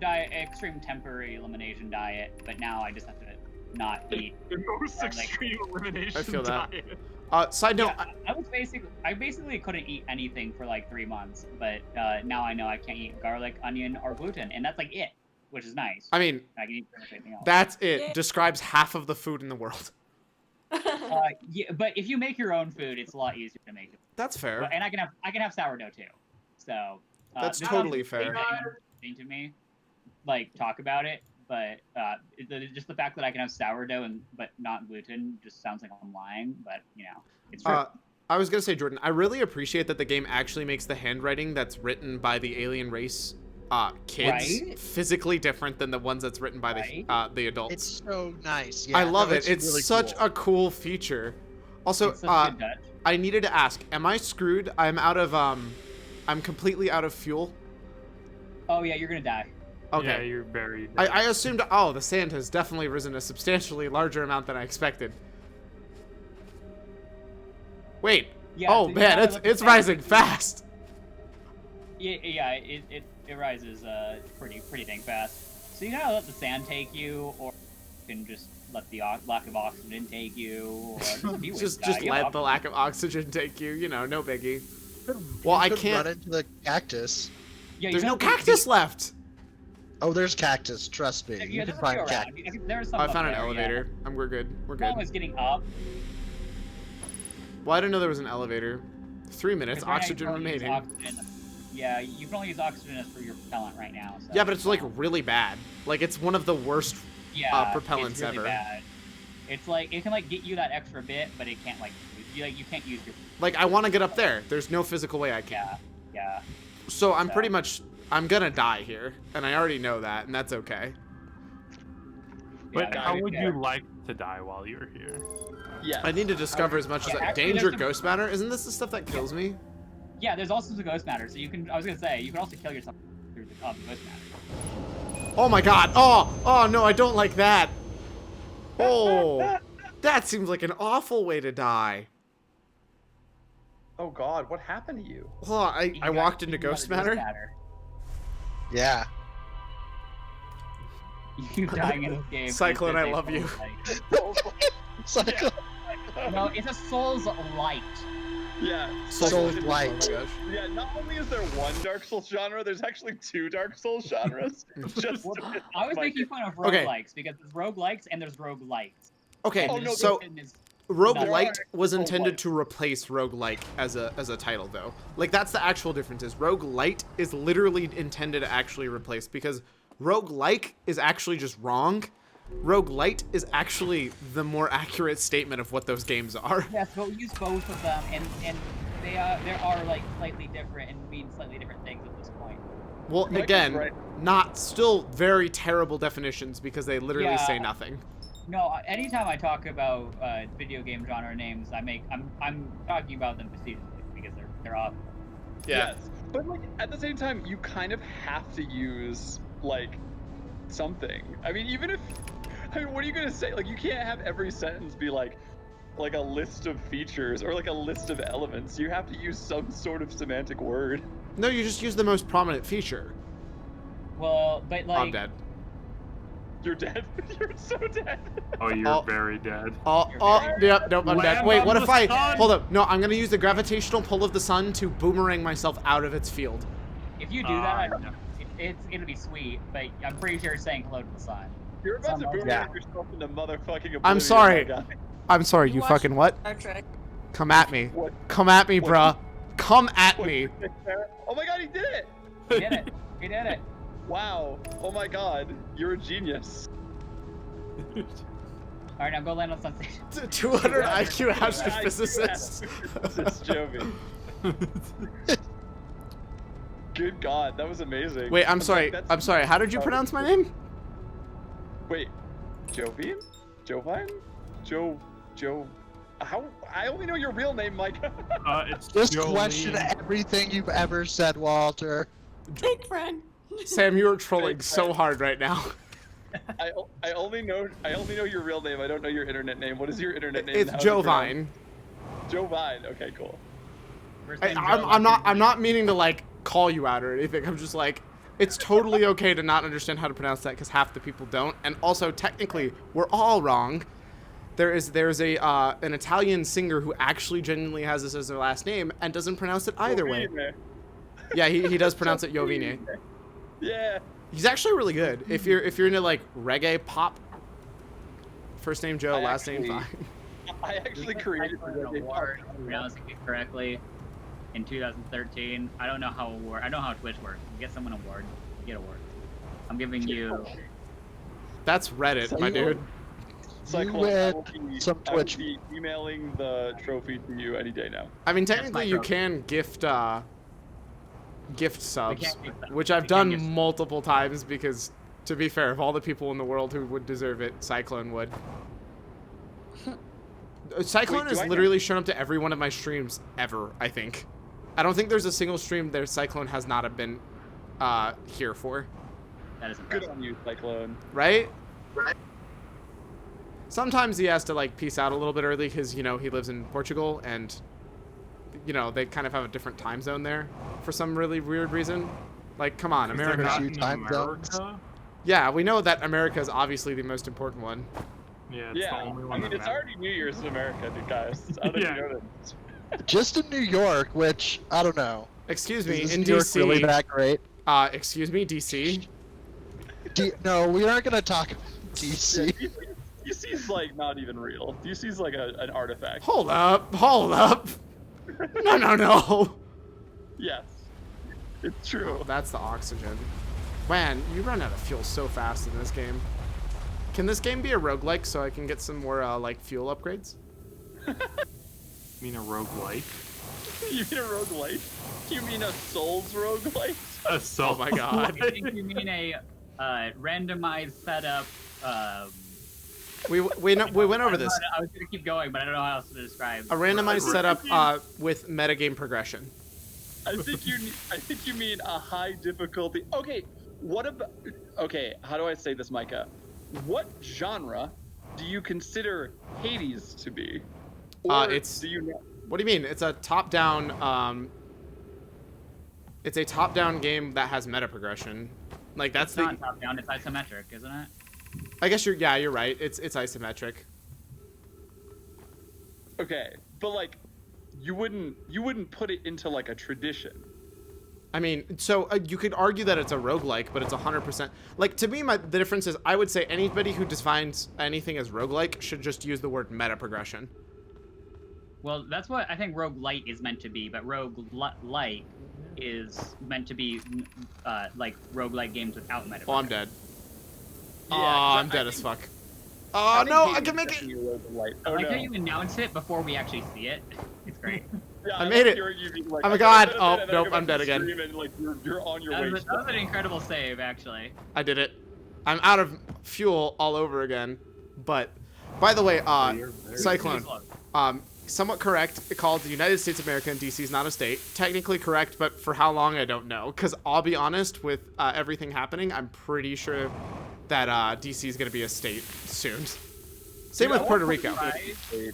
temporary elimination diet, but now I just have to not eat. The most Like- extreme elimination I feel that. diet. side note, Yeah, I basically couldn't eat anything for like 3 months, but now I know I can't eat garlic, onion, or gluten, and that's like it, which is nice. I mean, I can eat pretty much anything else. that's it. Yeah. Describes half of the food in the world. Yeah, but if you make your own food, it's a lot easier to make it. That's fair. And I can have sourdough too. So That's this totally is fair. interesting to me, like talk about it, but just the fact that I can have sourdough but not gluten just sounds like I'm lying. But you know, it's true. I was gonna say, Jordan, I really appreciate that the game actually makes the handwriting that's written by the alien race kids Right? physically different than the ones that's written by the adults. It's so nice. Yeah, I love no, it. It's really such cool. a cool feature. Also, It's such a good touch. I needed to ask, am I screwed? I'm out of I'm completely out of fuel. Oh yeah, you're gonna die. Okay. Yeah, you're buried. I assumed, oh, the sand has definitely risen a substantially larger amount than I expected. Wait. Yeah, Oh so you man, gotta look at it's that. rising fast. Yeah, it rises pretty dang fast. So you gotta let the sand take you, or you can just let the lack of oxygen take you, or just be with Just the guy. You let know, the lack of oxygen take you, you know, no biggie. Well, I You could can't. run into the cactus. yeah, you There's no gotta- cactus left. Oh, there's cactus. Trust me. Yeah, You can there's a find few around. cactus. There's some I up found an there, elevator. We're good. We're Yeah. good. One was getting up. Well, I didn't know there was an elevator. 3 minutes, 'cause right now you oxygen can only use remaining. oxygen. Yeah, you can only use oxygen as for your propellant right now. So. Yeah, but it's like really bad. Like it's one of the worst. yeah, propellants it's really ever. Bad. It's like it can like get you that extra bit, but it can't like you can't use your Like I want to get up there. There's no physical way I can. yeah. So I'm So- pretty much I'm gonna die here, and I already know that, and that's okay. But yeah, how that's would fair. you like to die while you're here? Yes. I need to discover as much as Yeah, I... actually, Danger, there's ghost matter. Isn't this the stuff that kills me? Yeah, there's also the ghost matter, so you can. I was gonna say you can also kill yourself through the ghost matter. Oh my god. Oh no, I don't like that. Oh, that seems like an awful way to die. Oh God, what happened to you? Hold on, You I got- walked into you got ghost a matter. Yeah. you dying in this game. Cyclone, is I a love you. Souls-like. Cycle. No, it's a Souls light. Yeah. Souls Oh light. my gosh. Yeah, not only is there one Dark Souls genre, there's actually 2 Dark Souls genres. Just Well, to piss I was off making fun of Okay. roguelikes because there's roguelikes and there's roguelites. Okay, Oh, no, so Description is roguelite nuts. was roguelite. intended to replace roguelike as a title though. Like that's the actual difference is roguelite is literally intended to actually replace because roguelike is actually just wrong. Roguelite is actually the more accurate statement of what those games are. Yes, but we use both of them, and they are like slightly different and mean slightly different things at this point. Well, Mike is again, right. not still very terrible definitions because they literally Yeah. say nothing. No, anytime I talk about video game genre names, I'm talking about them facetiously because they're awful. Yes. But like at the same time, you kind of have to use like something. I mean, even if what are you gonna say? Like you can't have every sentence be like a list of features or like a list of elements. You have to use some sort of semantic word. No, you just use the most prominent feature. Well, but like I'm dead. You're dead. You're so dead. Oh, you're Oh. very dead. Oh, You're oh, very- yep, nope, I'm dead. Land Wait, on what the if I... sun. Hold up. No, I'm going to use the gravitational pull of the sun to boomerang myself out of its field. if you do that, No. it'll be sweet. But I'm pretty sure saying hello to the sun. You're about to Someone- boomerang yourself into motherfucking oblivion. I'm sorry. my guy. I'm sorry, you watched fucking what? Star Trek. Come at me. What? Come at me, What? bruh. Come at What? me. Oh my god, he did it! He did it. He did it. Wow. Oh my god, you're a genius. All right, now go land on Sunset. 200 IQ Yeah, astrophysicist. It's Jovi. Good god, that was amazing. Wait, I'm Like, sorry. that's- I'm sorry. How did you pronounce my name? Wait, Jovine? Jovine? Joe. How? I only know your real name, Mike. It's Just Jolene. question everything you've ever said, Walter. Big friend. Sam, you are trolling so hard right now. I only know your real name. I don't know your internet name. What is your internet name? It's and how is it Jovine. pronounced? Jovine. Okay, cool. First I, name I'm, Joe, I'm not. last name I'm not meaning to like call you out or anything. I'm just like, it's totally okay to not understand how to pronounce that because half the people don't. And also, technically, we're all wrong. There's a an Italian singer who actually genuinely has this as their last name and doesn't pronounce it either way. Jovine. Yeah, he does pronounce it Jovine. Yeah. He's actually really good. If you're into like reggae pop. First name Joe, I last name actually- Vine. I actually You created an award for pronouncing it correctly in 2013. I don't know how award. I know how Twitch works. You get someone an award, you get awards. I'm giving you. That's Reddit, my dude. Cyclone, You I had will be- some I will Twitch. be emailing the trophy to you any day now. I mean, my technically, you trophy. can gift subs, can't give subs. which I've We can't done give- multiple times because, to be fair, of all the people in the world who would deserve it, Cyclone would. Cyclone Wait, do has I have- literally shown up to every one of my streams ever, I think. I don't think there's a single stream that Cyclone has not been here for, That is Good impressive. on you, Cyclone. right? Sometimes he has to like peace out a little bit early because he lives in Portugal and they kind of have a different time zone there for some really weird reason. Like, come on, Is there America. not few in time zones. America? Yeah, we know that America is obviously the most important one. Yeah, it's Yeah, the only I one mean, that it's matters. already New Year's in America, dude, guys. I don't Yeah. even know that. Just in New York, which I don't know. Excuse me, Is in New York DC. really that great? Excuse me, DC. No, we aren't gonna talk about DC. DC's like not even real. DC's like an artifact. Hold up, hold up. No. Yes, it's true. Oh, that's the oxygen. Man, you run out of fuel so fast in this game. Can this game be a roguelike so I can get some more like fuel upgrades? You mean a roguelike? You mean a roguelite? You mean a Souls roguelite? A Oh my god. I think you mean a randomized setup. We went over this. I was gonna keep going, but I don't know how else to describe. A randomized Right. setup with metagame progression. I think you mean a high difficulty. Okay, what about? Okay, how do I say this, Micah? What genre do you consider Hades to be? Or It's- do you know? What do you mean? It's a top-down. It's a top-down game that has meta progression. Like that's It's the. not top down. It's isometric, isn't it? I guess you're right. It's isometric. Okay, but like, you wouldn't put it into like a tradition. I mean, so you could argue that it's a roguelike, but it's 100%. Like, to me, the difference is I would say anybody who defines anything as roguelike should just use the word meta progression. Well, that's what I think roguelite is meant to be, but roguelike is meant to be like roguelike games without meta. Oh, I'm dead. Yeah, I'm dead as fuck. Oh, no, I can make it. I like how you announce it before we actually see it. It's great. Yeah, I made it. Like, Oh my god. Oh, nope, I'm dead again. And, like, you're on your That way. was an incredible save, actually. I did it. I'm out of fuel all over again. But, by the way, Cyclone, somewhat correct. It called the United States of America and DC is not a state. Technically correct, but for how long, I don't know. Because I'll be honest, with everything happening, I'm pretty sure that DC is going to be a state soon. Same with Puerto Rico.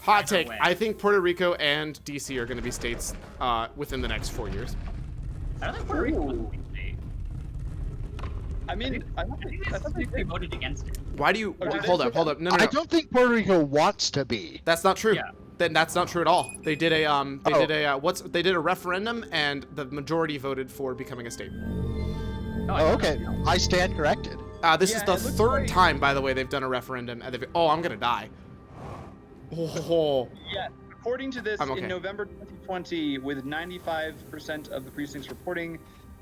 Hot take. I think Puerto Rico and DC are going to be states within the next 4 years. I don't think Puerto Rico was a state. I mean, I thought they voted against it. Why do you... hold up. No. I don't think Puerto Rico wants to be. That's not true. Yeah. Then that's not true at all. They did a they did a referendum and the majority voted for becoming a state. Oh, okay. I stand corrected. This is the third time, by the way, they've done a referendum. Oh, I'm gonna die. Oh. Yeah, according to this, okay. in November 2020, with 95% of the precincts reporting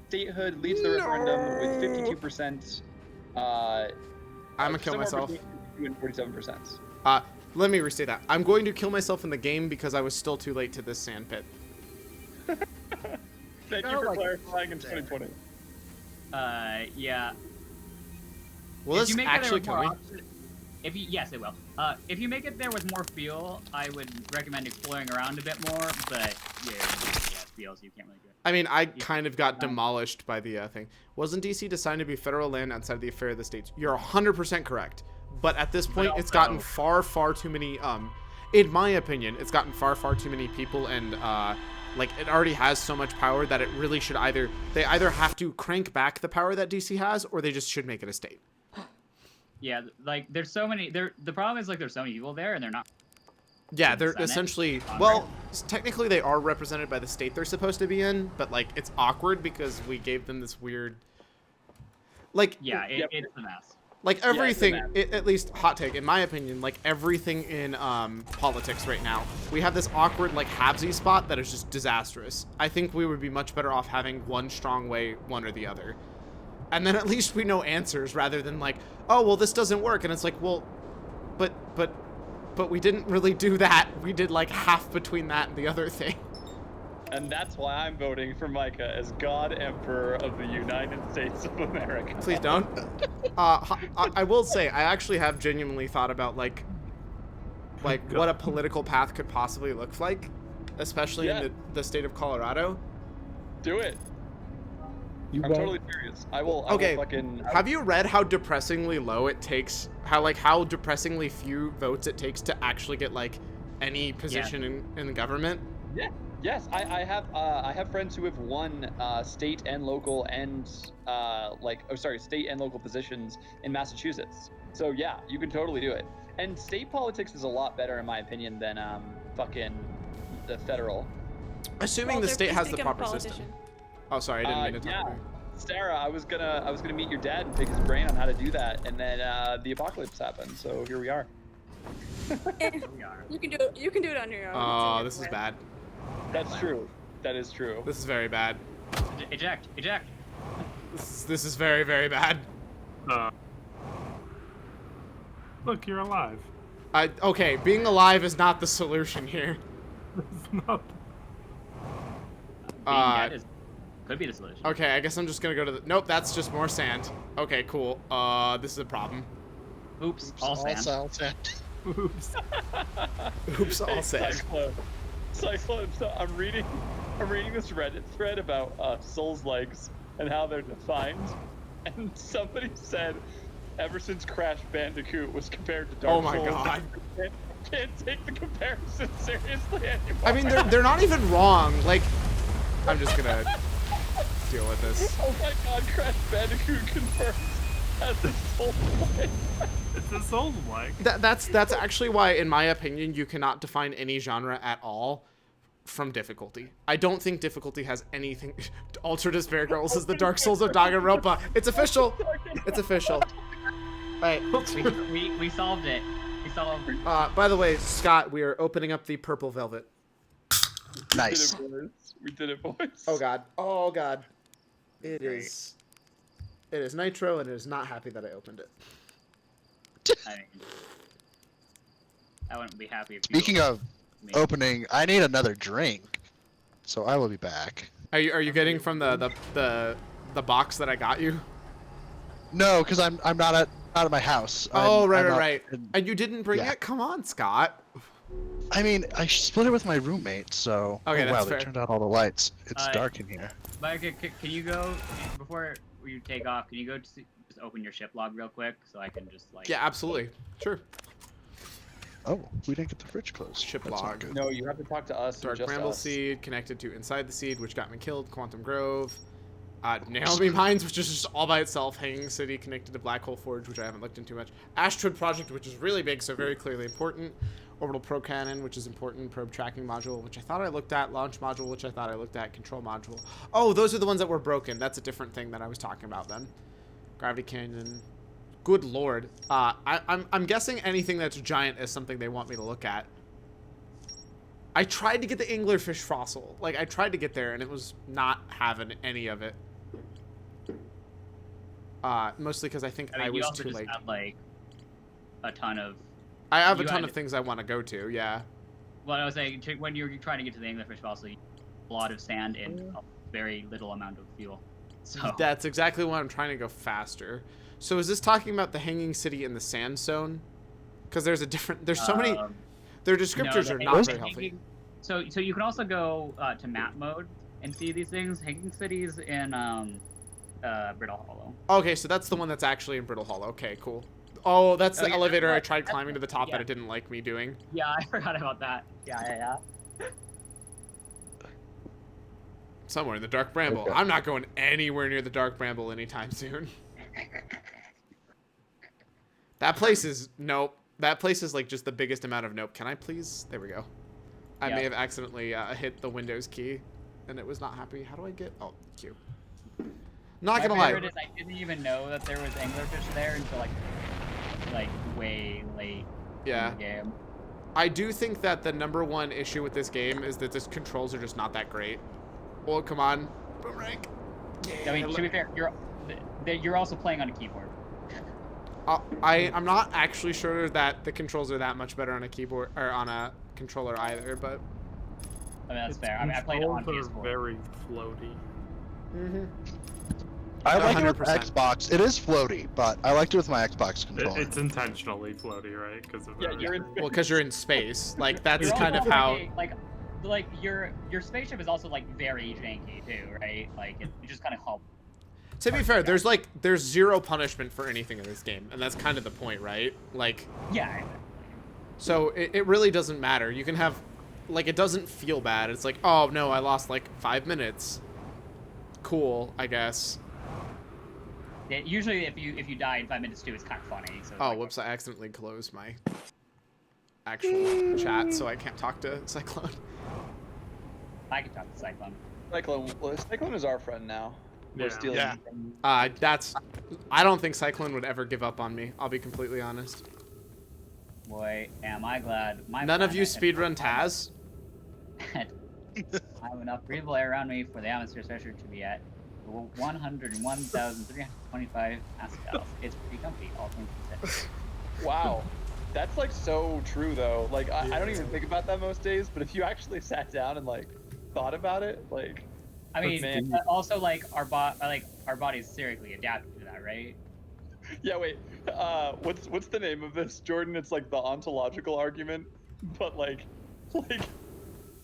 statehood, leads the referendum with 52%. I'm gonna kill myself. And 47%. Let me restate that. I'm going to kill myself in the game because I was still too late to this sand pit. Thank you for clarifying in 2020. Yeah. Will this actually kill me? Yes, it will. If you make it there with more fuel, I would recommend exploring around a bit more. But yeah, fuels you can't really do it. I mean, I kind of got demolished by the thing. Wasn't DC designed to be federal land outside of the affair of the states? You're 100% correct. But at this point, it's gotten far too many. In my opinion, it's gotten far too many people, and like it already has so much power that it really should they either have to crank back the power that DC has, or they just should make it a state. Yeah, like there's so many. The problem is like there's so many people there, and they're not. Yeah, they're essentially, well, technically they are represented by the state they're supposed to be in, but like it's awkward because we gave them this weird, like, yeah, it's a mess. Like everything, at least hot take, in my opinion, like everything in politics right now, we have this awkward like halvesy spot that is just disastrous. I think we would be much better off having one strong way, one or the other. And then at least we know answers rather than like, oh, well, this doesn't work. And it's like, well, but we didn't really do that. We did like half between that and the other thing. And that's why I'm voting for Micah as God Emperor of the United States of America. Please don't. I will say, I actually have genuinely thought about like what a political path could possibly look like, especially in the state of Colorado. Do it. I'm totally serious. I will fucking... Have you read how depressingly low it takes, how depressingly few votes it takes to actually get like any position in the government? Yeah. Yes, I have friends who have won state and local and state and local positions in Massachusetts. So yeah, you can totally do it. And state politics is a lot better in my opinion than fucking the federal. Assuming the state has the proper system. Oh, sorry, I didn't mean to talk. Yeah, Sarah, I was gonna meet your dad and pick his brain on how to do that, and then the apocalypse happened. So here we are. You can do it on your own. Oh, this is bad. That's true. That is true. This is very bad. Eject. This is very, very bad. Look, you're alive. Okay, being alive is not the solution here. It's not. Being dead could be the solution. Okay, I guess I'm just gonna go to the... Nope, that's just more sand. Okay, cool. This is a problem. Oops, all sand. Oops. Oops, all sand. Cyclone. So I'm reading this Reddit thread about Souls legs and how they're defined, and somebody said, ever since Crash Bandicoot was compared to Dark Souls, God. Can't take the comparison seriously anymore. I mean, they're not even wrong. Like, I'm just gonna deal with this. Oh my God, Crash Bandicoot confirmed. That's a soul leg. It's a soul leg. That's actually why, in my opinion, you cannot define any genre at all from difficulty. I don't think difficulty has anything. Ultra Despair Girls is the Dark Souls of Danganronpa. It's official. It's official. All right. We solved it. We solved it. By the way, Scott, we are opening up the purple velvet. Nice. We did it, boys. Oh god. Oh god. It is nitro, and it is not happy that I opened it. I mean, I wouldn't be happy if Speaking of me. opening, I need another drink, so I will be back. Are you getting from the box that I got you? No, because I'm not at my house. Oh, I'm right. up in- And you didn't bring Yeah. it? Come on, Scott. I mean, I split it with my roommate, so. Okay, oh, that's wow, fair. they turned out all the lights. It's dark in here. Mike, can you go before you take off? Can you go just open your ship log real quick so I can just like? Yeah, absolutely. Sure. Oh, we didn't get the fridge closed. Ship That's not log. good. No, you have to talk to us. and Dark just Bramble us. Seed connected to Inside the Seed, which got me killed. Quantum Grove. Naomi Mines, which is just all by itself. Hanging City connected to Black Hole Forge, which I haven't looked into much. Asteroid Project, which is really big, so very clearly important. Orbital Probe Cannon, which is important. Probe Tracking Module, which I thought I looked at. Launch Module, which I thought I looked at. Control Module. Oh, those are the ones that were broken. That's a different thing that I was talking about then. Gravity Canyon. Good lord. I'm guessing anything that's giant is something they want me to look at. I tried to get the anglerfish fossil. Like, I tried to get there, and it was not having any of it. Mostly because I think I mean, I you was also too just late. have like a ton of. I have a you ton had- of things I want to go to, yeah. Well, I was saying when you're trying to get to the anglerfish fossil, you have a lot of sand and a very little amount of fuel. So That's exactly why I'm trying to go faster. So is this talking about the Hanging City and the Sand Zone? Because there's so many, their descriptors no, are the not very hanging- healthy. So you can also go to map mode and see these things. Hanging cities in Brittle Hollow. Okay, so that's the one that's actually in Brittle Hollow. Okay, cool. Oh, that's the yeah, elevator I that's tried what- climbing to the top yeah. that it didn't like me doing. Yeah, I forgot about that. Yeah. Somewhere in the Dark Bramble. Okay. I'm not going anywhere near the Dark Bramble anytime soon. That place is nope. That place is like just the biggest amount of nope. Can I please? There we go. I Yeah. may have accidentally hit the Windows key, and it was not happy. How do I get? Oh, Q. Not My gonna lie. favorite is I didn't even know that there was anglerfish there until like way late Yeah. in the game. I do think that the #1 issue with this game is that the controls are just not that great. Oh, come on. Boomerang. Yeah. I mean, to be fair, you're also playing on a keyboard. I'm not actually sure that the controls are that much better on a keyboard or on a controller either, but. I mean, that's fair. I mean, I played it on Controls are PS4. very floaty. Mm-hmm. I like it with 100%. Xbox. It is floaty, but I liked it with my Xbox controller. It's intentionally floaty, right? Because of Yeah, you're in. Well, because you're in space. Like, that's You're kind of also how. like your spaceship is also like very janky too, right? Like it just kind of helps. To be fair, there's zero punishment for anything in this game, and that's kind of the point, right? Like, Yeah. so it really doesn't matter. You can have, like, it doesn't feel bad. It's like, oh no, I lost like 5 minutes. Cool, I guess. Usually, if you die in 5 minutes too, it's kind of funny. So it's Oh, like, whoops! I accidentally closed my actual chat, so I can't talk to Cyclone. I can talk to Cyclone. Cyclone is our friend now. We're Yeah. stealing. Yeah. from- I don't think Cyclone would ever give up on me. I'll be completely honest. Boy, am I glad. None of you speedrun Taz? I have enough breathable air around me for the atmosphere pressure to be at 101,325 pascals. It's pretty comfy, all things considered. Wow. That's like so true though. Like I don't even think about that most days, but if you actually sat down and like thought about it, like I mean, Man. also like our body's theoretically adapted to that, right? yeah, wait. What's the name of this, Jordan? It's like the ontological argument, but like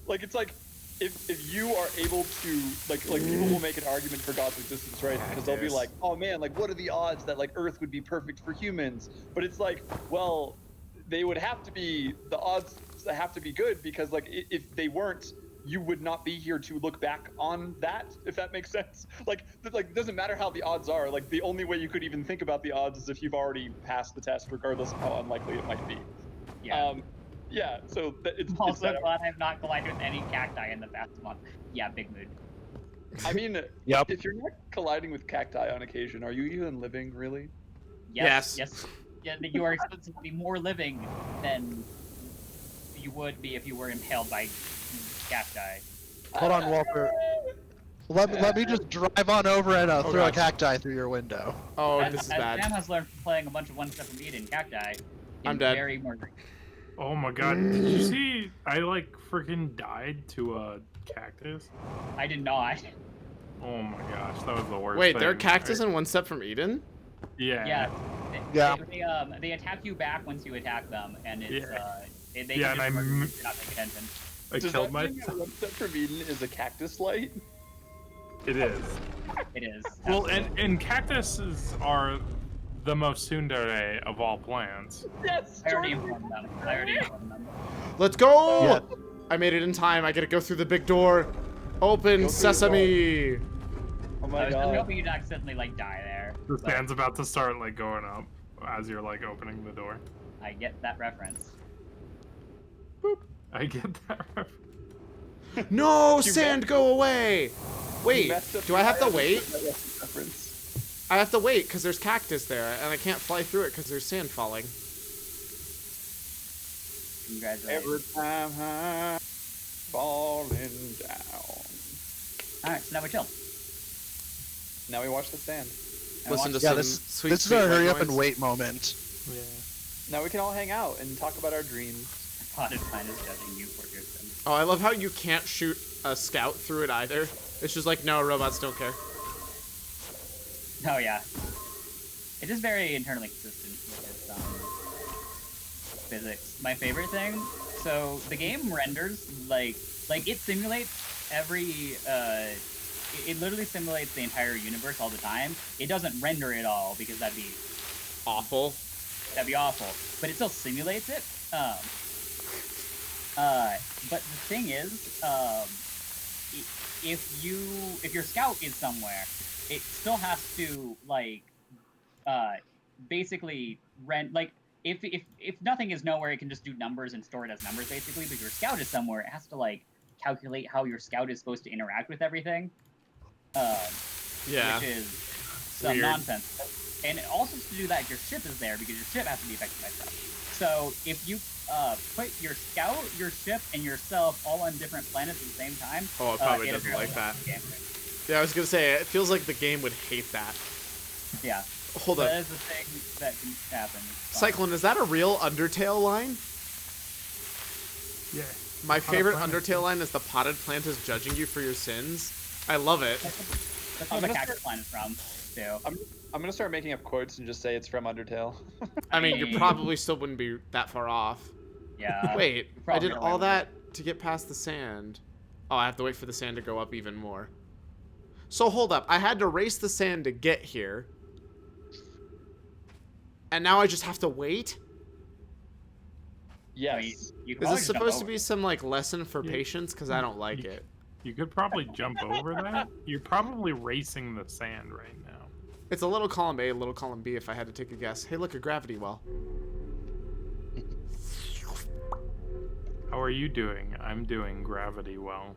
it's like if you are able to like people will make an argument for God's existence, right? Because they'll be like, oh man, like what are the odds that like Earth would be perfect for humans? But it's like, well, they would have to be the odds have to be good because like if they weren't, you would not be here to look back on that, if that makes sense. Like it doesn't matter how the odds are. Like the only way you could even think about the odds is if you've already passed the test, regardless of how unlikely it might be. Yeah. Yeah. So it's I'm also that. glad I've not collided with any cacti in the past month. Yeah, big mood. I mean, Yep. if you're not colliding with cacti on occasion, are you even living really? Yes. Yeah, you are expensively more living than you would be if you were impaled by cacti. Hold on, Walter. Let me just drive on over and throw God. a cacti through your window. Oh, as, this is as bad. Sam has learned from playing a bunch of One Step from Eden, cacti is I'm dead. very murdering. Oh my god, did you see I like freaking died to a cactus? I did not. Oh my gosh, that was the worst Wait, thing. there are cactus in One Step from Eden? Yeah. Yeah. They attack you back once you attack them, and it's they Yeah, can and just murder you I'm- if you're not paying attention. I Does killed that mean myself. One Step from Eden is a cactus light? It is. It is. Well, absolutely. and cactuses are the most tsundere of all plants. Yes. I already informed them. Let's go! Yeah. I made it in time. I gotta go through the big door. Open Go through the sesame. Oh I my was really god. hoping you'd accidentally like die there. The but sand's about to start like going up as you're like opening the door. I get that reference. I get that. No, You sand, go away. Wait, do I have to wait? Reference. I have to wait because there's cactus there, and I can't fly through it because there's sand falling. Congratulations. Every time I'm falling down. Alright, so now we chill. Now we watch the sand. Listen to Yeah, some this sweet, this is sweet our white hurry up noise. and wait moment. Yeah. Now we can all hang out and talk about our dreams. Potted Pine is judging you for your sins. Oh, I love how you can't shoot a scout through it either. It's just like, no, robots don't care. Oh yeah. It is very internally consistent with its physics. My favorite thing, so the game renders like it simulates every it literally simulates the entire universe all the time. It doesn't render it all because that'd be Awful. awful. But it still simulates it. But the thing is, if your scout is somewhere, it still has to basically if nothing is nowhere, it can just do numbers and store it as numbers basically. But if your scout is somewhere, it has to calculate how your scout is supposed to interact with everything. Yeah. Which is some Weird. nonsense. And it also has to do that if your ship is there, because your ship has to be affected by stuff. So if you put your scout, your ship, and yourself all on different planets at the same time, Oh, it probably it doesn't apparently like that. doesn't game. Yeah, I was gonna say, it feels like the game would hate that. Yeah. Hold That up. is the thing that can happen. It's fine. Cyclone, is that a real Undertale line? Yeah. My favorite plant. Undertale line is the potted plant is judging you for your sins. I love it. That's where the cactus plant is from, too. I'm gonna start making up quotes and just say it's from Undertale. I mean, you probably still wouldn't be that far off. Yeah. Wait, You're I probably did right all with that to get past the sand. Oh, I have to wait for the sand to go up even more. So hold up, I had to race the sand to get here. And now I just have to wait? Yes. You can Is probably this jump supposed to over be it. some, like, lesson for Yeah. patience? Because I don't like You- it. You could probably jump over that. You're probably racing the sand right now. It's a little column A, a little column B if I had to take a guess. Hey, look, a gravity well. How are you doing? I'm doing gravity well.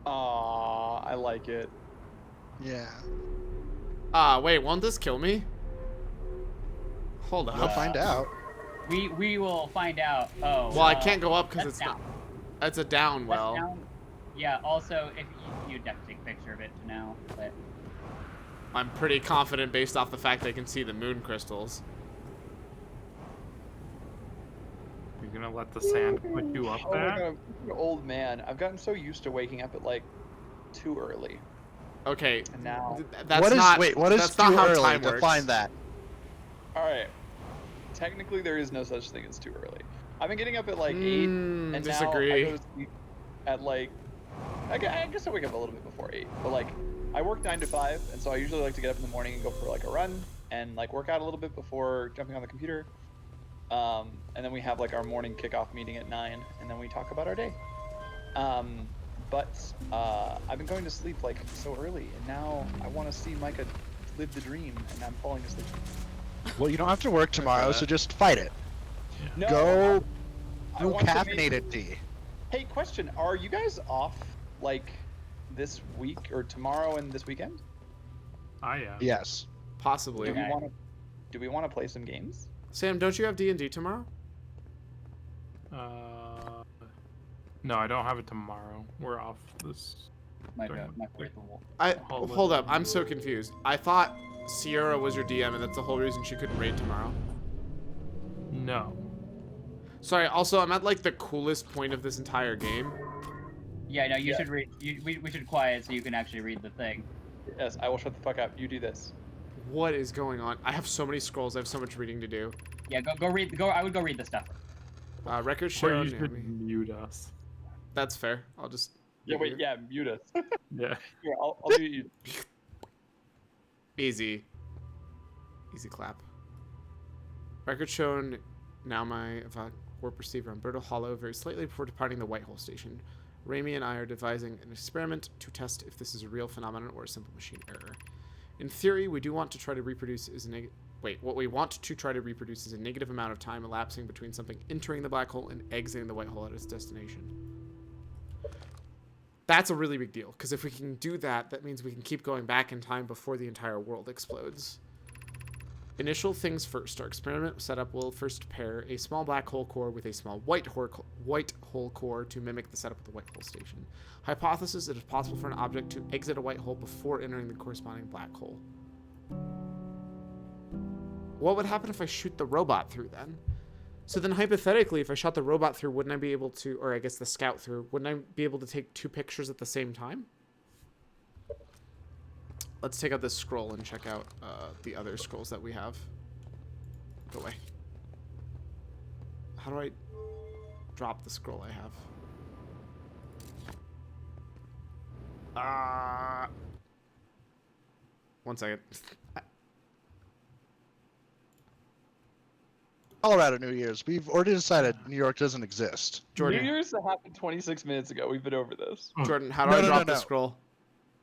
Aww, I like it. Yeah. Wait, won't this kill me? Hold We'll up. find out. We will find out. Oh. Well, I can't go up because that's it's not. down. It's a down That's well. down. Yeah. Also, if you'd have to take a picture of it to know, but I'm pretty confident based off the fact I can see the moon crystals. You're gonna let the sand put you up Oh my god, there? I'm such an old man. I've gotten so used to waking up at like too early, Okay, and now. that's What is not. wait? What is that's too not how early? time works. Define that. All right. Technically, there is no such thing as too early. I've been getting up at like 8, and disagree. now I go to sleep at like. I guess I wake up a little bit before 8, but like I work 9 to 5, and so I usually like to get up in the morning and go for like a run and like work out a little bit before jumping on the computer. And then we have like our morning kickoff meeting at 9, and then we talk about our day. But I've been going to sleep like so early, and now I want to see Micah live the dream, and I'm falling asleep. Well, you don't have to work tomorrow, so just fight it. No, Go I do want to caffeinated tea. Hey, question: are you guys off like this week or tomorrow and this weekend? I am. Yes. Possibly. Do we want to play some games? Sam, don't you have D&D tomorrow? No, I don't have it tomorrow. We're off this. My during my the- Hold up. I'm so confused. I thought Sierra was your DM, and that's the whole reason she couldn't raid tomorrow. No. Sorry. Also, I'm at like the coolest point of this entire game. Yeah, no, you should read. We should quiet so you can actually read the thing. Yes, I will shut the fuck up. You do this. What is going on? I have so many scrolls. I have so much reading to do. Yeah, go read. I would go read the stuff. Record Or show. you should mute us. That's fair. I'll just. Yeah, wait, yeah, mute us. Yeah. Here, I'll mute you. Easy. Easy clap. Record shown. Now my warp receiver on Bertle Hollow very slightly before departing the Whitehole station. Raimi and I are devising an experiment to test if this is a real phenomenon or a simple machine error. In theory, we do want to try to reproduce what we want to try to reproduce is a negative amount of time elapsing between something entering the black hole and exiting the white hole at its destination. That's a really big deal, because if we can do that, that means we can keep going back in time before the entire world explodes. Initial things first. Our experiment setup will first pair a small black hole core with a small white hole core to mimic the setup of the white hole station. Hypothesis: it is possible for an object to exit a white hole before entering the corresponding black hole. What would happen if I shoot the robot through then? So then hypothetically, if I shot the robot through, wouldn't I be able to, or I guess the scout through, wouldn't I be able to take 2 pictures at the same time? Let's take out this scroll and check out the other scrolls that we have. Go away. How do I drop the scroll I have? 1 second. Colorado New Year's. We've already decided New York doesn't exist. Jordan. New Year's that happened 26 minutes ago. We've been over this. Jordan, how do I drop the scroll?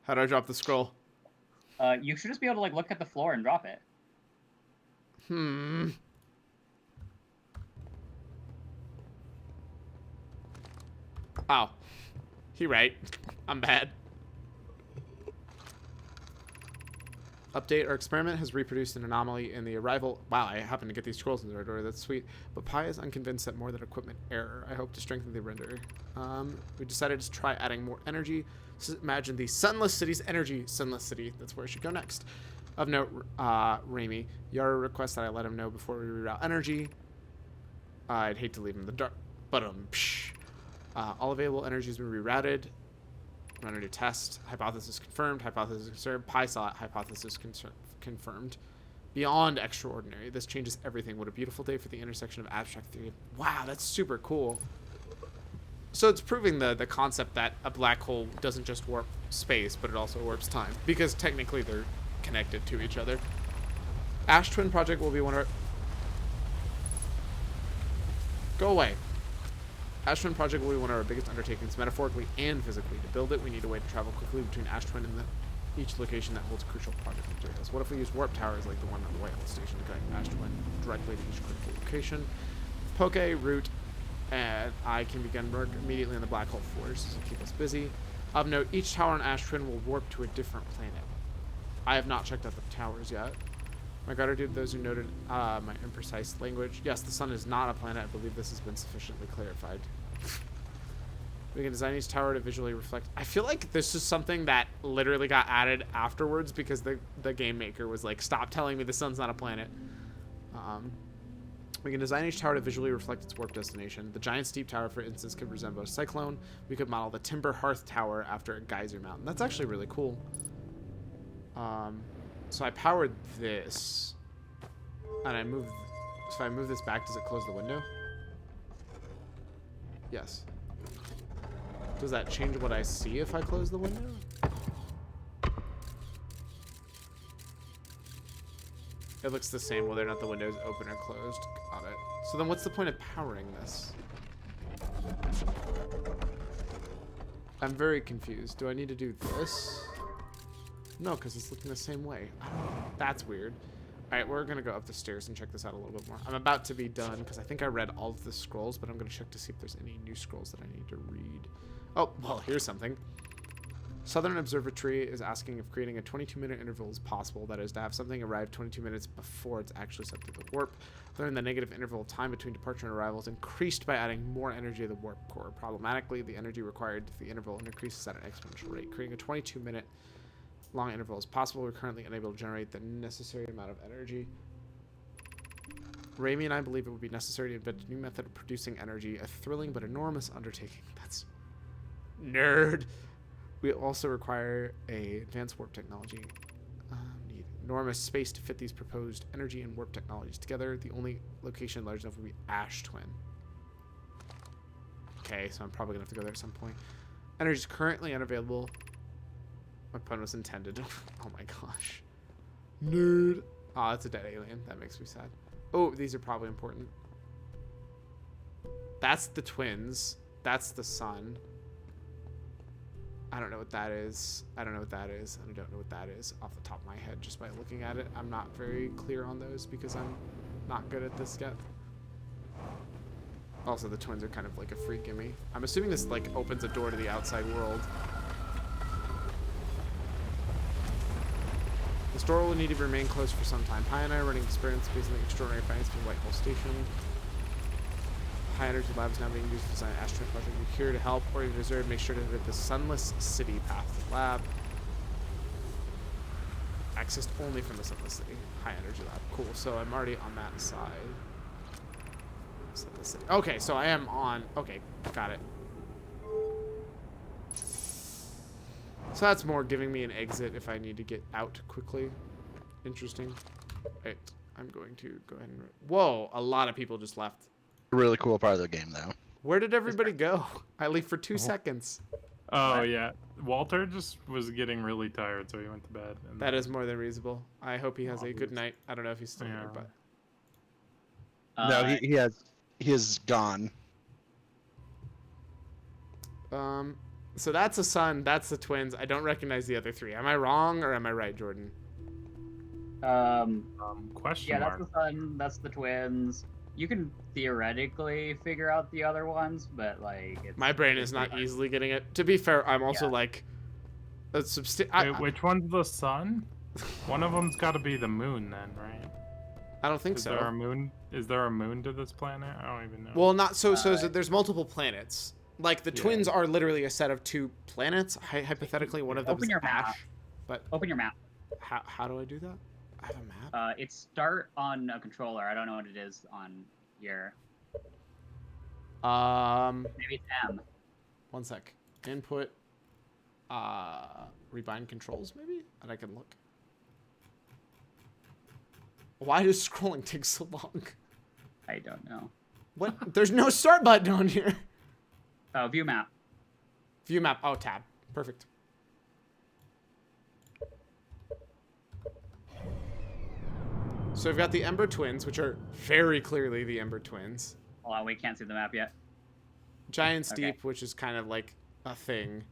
How do I drop the scroll? You should just be able to like look at the floor and drop it. Oh. He right. I'm bad. Update: our experiment has reproduced an anomaly in the arrival. Wow, I happen to get these scrolls in the right order. That's sweet. But Pi is unconvinced that more than equipment error. I hope to strengthen the render. We decided to try adding more energy. So imagine the Sunless City's energy. Sunless City, that's where I should go next. Of note, Raimi, Yara requests that I let him know before we reroute energy. I'd hate to leave him in the dark, but all available energy has been rerouted. Run a new test. Hypothesis confirmed. Hypothesis confirmed. Pi saw it. Hypothesis confirmed. Beyond extraordinary. This changes everything. What a beautiful day for the intersection of abstract theory. Wow, that's super cool. So it's proving the concept that a black hole doesn't just warp space, but it also warps time. Because technically they're connected to each other. Ash Twin Project will be one of our... Go away. Ash Twin Project will be one of our biggest undertakings, metaphorically and physically. To build it, we need a way to travel quickly between Ash Twin and each location that holds crucial project materials. What if we use warp towers like the one on the White Hole Station to connect Ash Twin directly to each critical location? Poke, Root, and I can begin work immediately on the black hole floors. This will keep us busy. Of note, each tower on Ash Twin will warp to a different planet. I have not checked out the towers yet. My gratitude to those who noted my imprecise language. Yes, the sun is not a planet. I believe this has been sufficiently clarified. We can design each tower to visually reflect. I feel like this is something that literally got added afterwards because the game maker was like, stop telling me the sun's not a planet. We can design each tower to visually reflect its warp destination. The giant steep tower, for instance, could resemble a cyclone. We could model the Timber Hearth Tower after a geyser mountain. That's actually really cool. So I powered this, and I moved. So if I move this back, does it close the window? Yes. Does that change what I see if I close the window? It looks the same whether or not the window is open or closed. Got it. So then what's the point of powering this? I'm very confused. Do I need to do this? No, because it's looking the same way. I don't know. That's weird. All right, we're going to go up the stairs and check this out a little bit more. I'm about to be done because I think I read all of the scrolls, but I'm going to check to see if there's any new scrolls that I need to read. Oh, well, here's something. Southern Observatory is asking if creating a 22-minute interval is possible. That is, to have something arrive 22 minutes before it's actually set through the warp. Learn the negative interval of time between departure and arrival is increased by adding more energy to the warp core. Problematically, the energy required to the interval increases at an exponential rate. Creating a 22-minute long interval is possible. We're currently unable to generate the necessary amount of energy. Raimi and I believe it would be necessary to invent a new method of producing energy, a thrilling but enormous undertaking. That's nerd. We also require a advanced warp technology. Need enormous space to fit these proposed energy and warp technologies together. The only location large enough would be Ash Twin. Okay, so I'm probably gonna have to go there at some point. Energy is currently unavailable. My pun was intended. Oh my gosh. Nerd. Oh, that's a dead alien. That makes me sad. Oh, these are probably important. That's the twins. That's the sun. I don't know what that is. I don't know what that is. I don't know what that is off the top of my head just by looking at it. I'm not very clear on those because I'm not good at this yet. Also, the twins are kind of like a free gimme. I'm assuming this like opens a door to the outside world. The store will need to remain closed for some time. Pi and I are running experiments based on the extraordinary findings from Whitehall Station. High energy lab is now being used to design an astronaut project. You're here to help or you deserve. Make sure to visit the Sunless City path to the lab. Accessed only from the Sunless City. High energy lab. Cool. So I'm already on that side. Sunless City. Okay, so I am on. Okay, got it. So that's more giving me an exit if I need to get out quickly. Interesting. Right. I'm going to go ahead and. Whoa, a lot of people just left. Really cool part of the game, though. Where did everybody go? I leave for 2 seconds. Oh, yeah. Walter just was getting really tired, so he went to bed. And That is more than reasonable. I hope he has a good night. I don't know if he's still here, but. No, he has gone. So that's a sun. That's the twins. I don't recognize the other three. Am I wrong or am I right, Jordan? Question Yeah, mark. that's the sun. That's the twins. You can theoretically figure out the other ones, but like it's, My brain is not easily getting it. To be fair, I'm also like a Wait, which one's the sun? One of them's got to be the moon, then, right? I don't think Is so. there a moon? Is there a moon to this planet? I don't even know. Well, not so. There's multiple planets. Like the twins are literally a set of 2 planets. Hypothetically, one of them Open is your map. Ash. But Open your map. how do I do that? I have a map. It's start on a controller. I don't know what it is on here. Maybe it's M. One sec. Input. Rebind controls maybe, and I can look. Why does scrolling take so long? I don't know. What? There's no start button on here. Oh, view map. View map. Oh, tab. Perfect. So we've got the Ember Twins, which are very clearly the Ember Twins. Hold on, we can't see the map yet. Giant's Okay. Deep, which is kind of like a thing.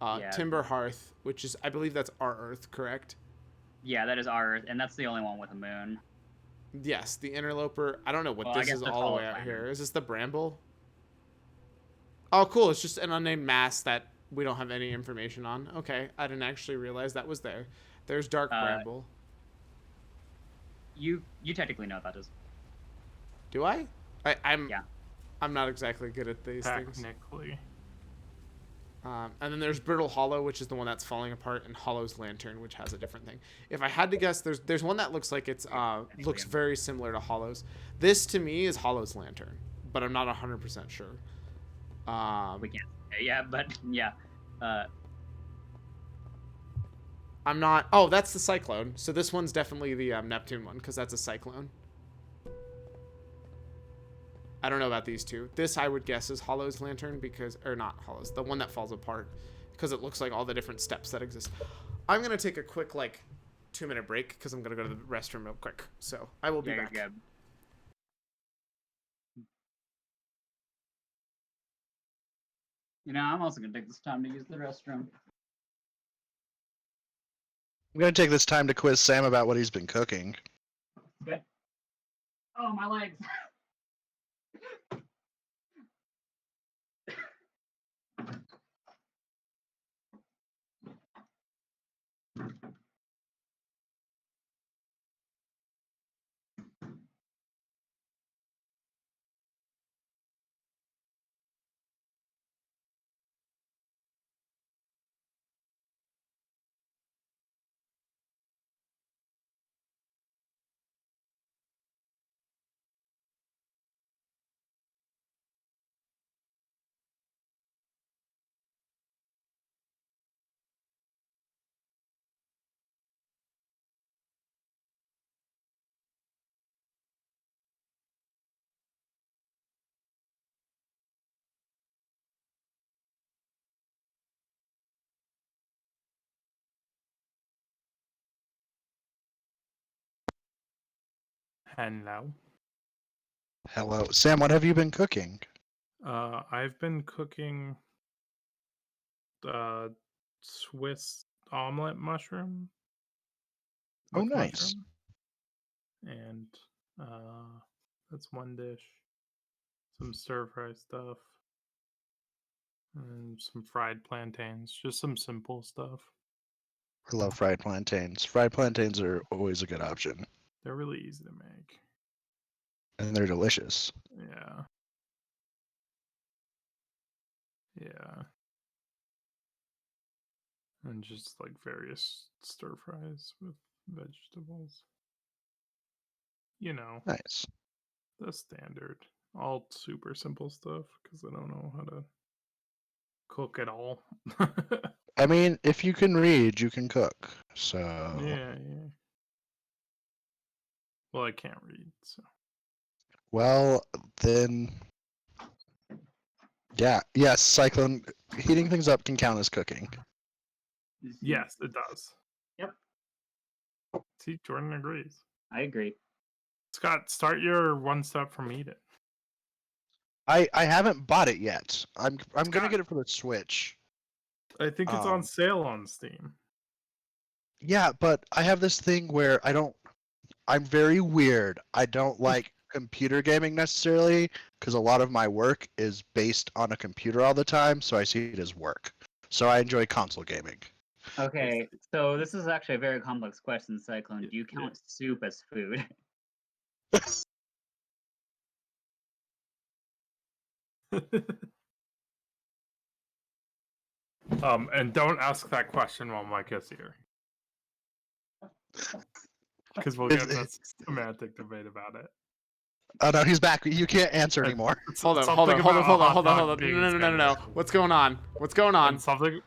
Yeah. Timber Hearth, which is, I believe that's our Earth, correct? Yeah, that is our Earth, and that's the only one with a moon. Yes, the Interloper. I don't know what Well, I this guess is that's all the all way out planned. here. Is this the Bramble? Oh, cool. It's just an unnamed mass that we don't have any information on. Okay, I didn't actually realize that was there. There's Dark Bramble. You technically know what that is. Do I? I'm. Yeah. I'm not exactly good at these things. Technically. And then there's Brittle Hollow, which is the one that's falling apart, and Hollow's Lantern, which has a different thing. If I had to guess, there's one that looks like it's looks very similar to Hollow's. This to me is Hollow's Lantern, but I'm not 100% sure. We can't. Yeah, but yeah. I'm not. Oh, that's the Cyclone. So this one's definitely the Neptune one because that's a Cyclone. I don't know about these two. This I would guess is Hollow's Lantern because, or not Hollow's, the one that falls apart because it looks like all the different steps that exist. I'm gonna take a quick 2-minute break because I'm gonna go to the restroom real quick. So I will be back. Good. You know, I'm also gonna take this time to use the restroom. I'm gonna take this time to quiz Sam about what he's been cooking. Okay. Oh, my legs. Hello. Hello, Sam. What have you been cooking? I've been cooking Swiss omelet mushroom. Oh, with nice. mushroom. And that's one dish. Some stir fry stuff. And some fried plantains. Just some simple stuff. I love fried plantains. Fried plantains are always a good option, They're really easy to make. and they're delicious. Yeah. Yeah. And just like various stir fries with vegetables. You know, Nice. the standard. All super simple stuff because I don't know how to cook at all. I mean, if you can read, you can cook. So Yeah. Well, I can't read, so. well then, yeah, yes, Cyclone. Heating things up can count as cooking. Yes, it does. Yep. See, Jordan agrees. I agree. Scott, start your one step from Eden. I haven't bought it yet. I'm gonna Scott. get it for the Switch. I think it's on sale on Steam. Yeah, but I have this thing where I'm very weird. I don't like computer gaming necessarily because a lot of my work is based on a computer all the time, so I see it as work. So I enjoy console gaming. Okay, so this is actually a very complex question, Cyclone. Do you count soup as food? And don't ask that question while Mike is here. Because we'll get in a semantic debate about it. Oh no, he's back. You can't answer anymore. Hold on. Something about hot dog being No. sandwiches. What's going on? What's going on? And something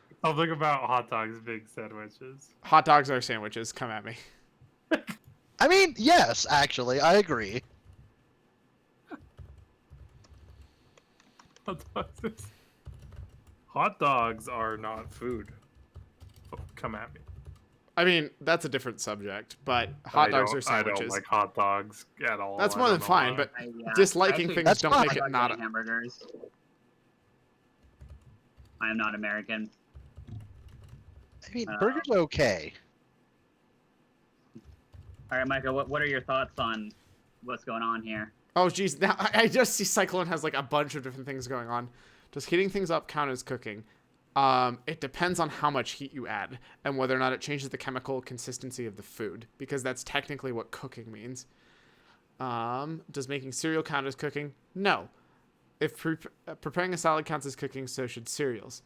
about hot dogs being sandwiches. Hot dogs are sandwiches. Come at me. I mean, yes, actually, I agree. Hot dogs are not food. Oh, come at me. I mean, that's a different subject, but hot dogs are sandwiches. I don't like hot dogs at all. That's more than fine, but disliking things That's don't fine. make it not a... hamburgers. I am not American. I mean, burgers are okay. All right, Micah, what are your thoughts on what's going on here? Oh, geez. Now, I just see Cyclone has like a bunch of different things going on. Does heating things up count as cooking? It depends on how much heat you add and whether or not it changes the chemical consistency of the food, because that's technically what cooking means. Does making cereal count as cooking? No. If preparing a salad counts as cooking, so should cereals.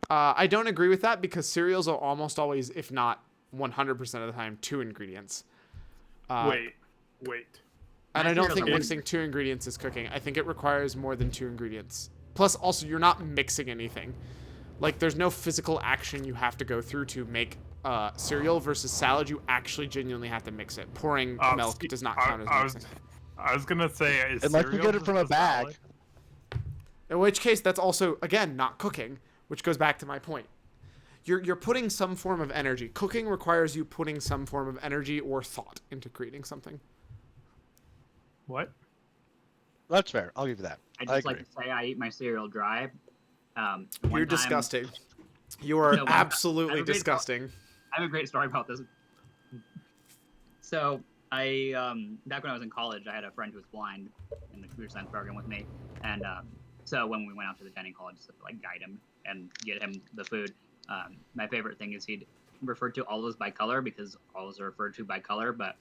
I don't agree with that because cereals are almost always, if not 100% of the time, 2 ingredients. Wait. And I don't think Cereals are mixing 2 ingredients is cooking. I think it requires more than 2 ingredients. Plus, also, you're not mixing anything. Like, there's no physical action you have to go through to make cereal versus salad. You actually genuinely have to mix it. Pouring milk does not count as mixing. I was gonna say, Unless you get it from a bag. Salad? In which case, that's also, again, not cooking, which goes back to my point. You're putting some form of energy. Cooking requires you putting some form of energy or thought into creating something. What? That's fair. I'll give you that. I I just agree. like to say I eat my cereal dry. One You're time- disgusting. You are No, one time- absolutely I'm a big- disgusting. I have a great story about this. So I, back when I was in college, I had a friend who was blind in the computer science program with me, and so when we went out to the dining hall, I just like guide him and get him the food. My favorite thing is he'd refer to olives by color because olives are referred to by color, but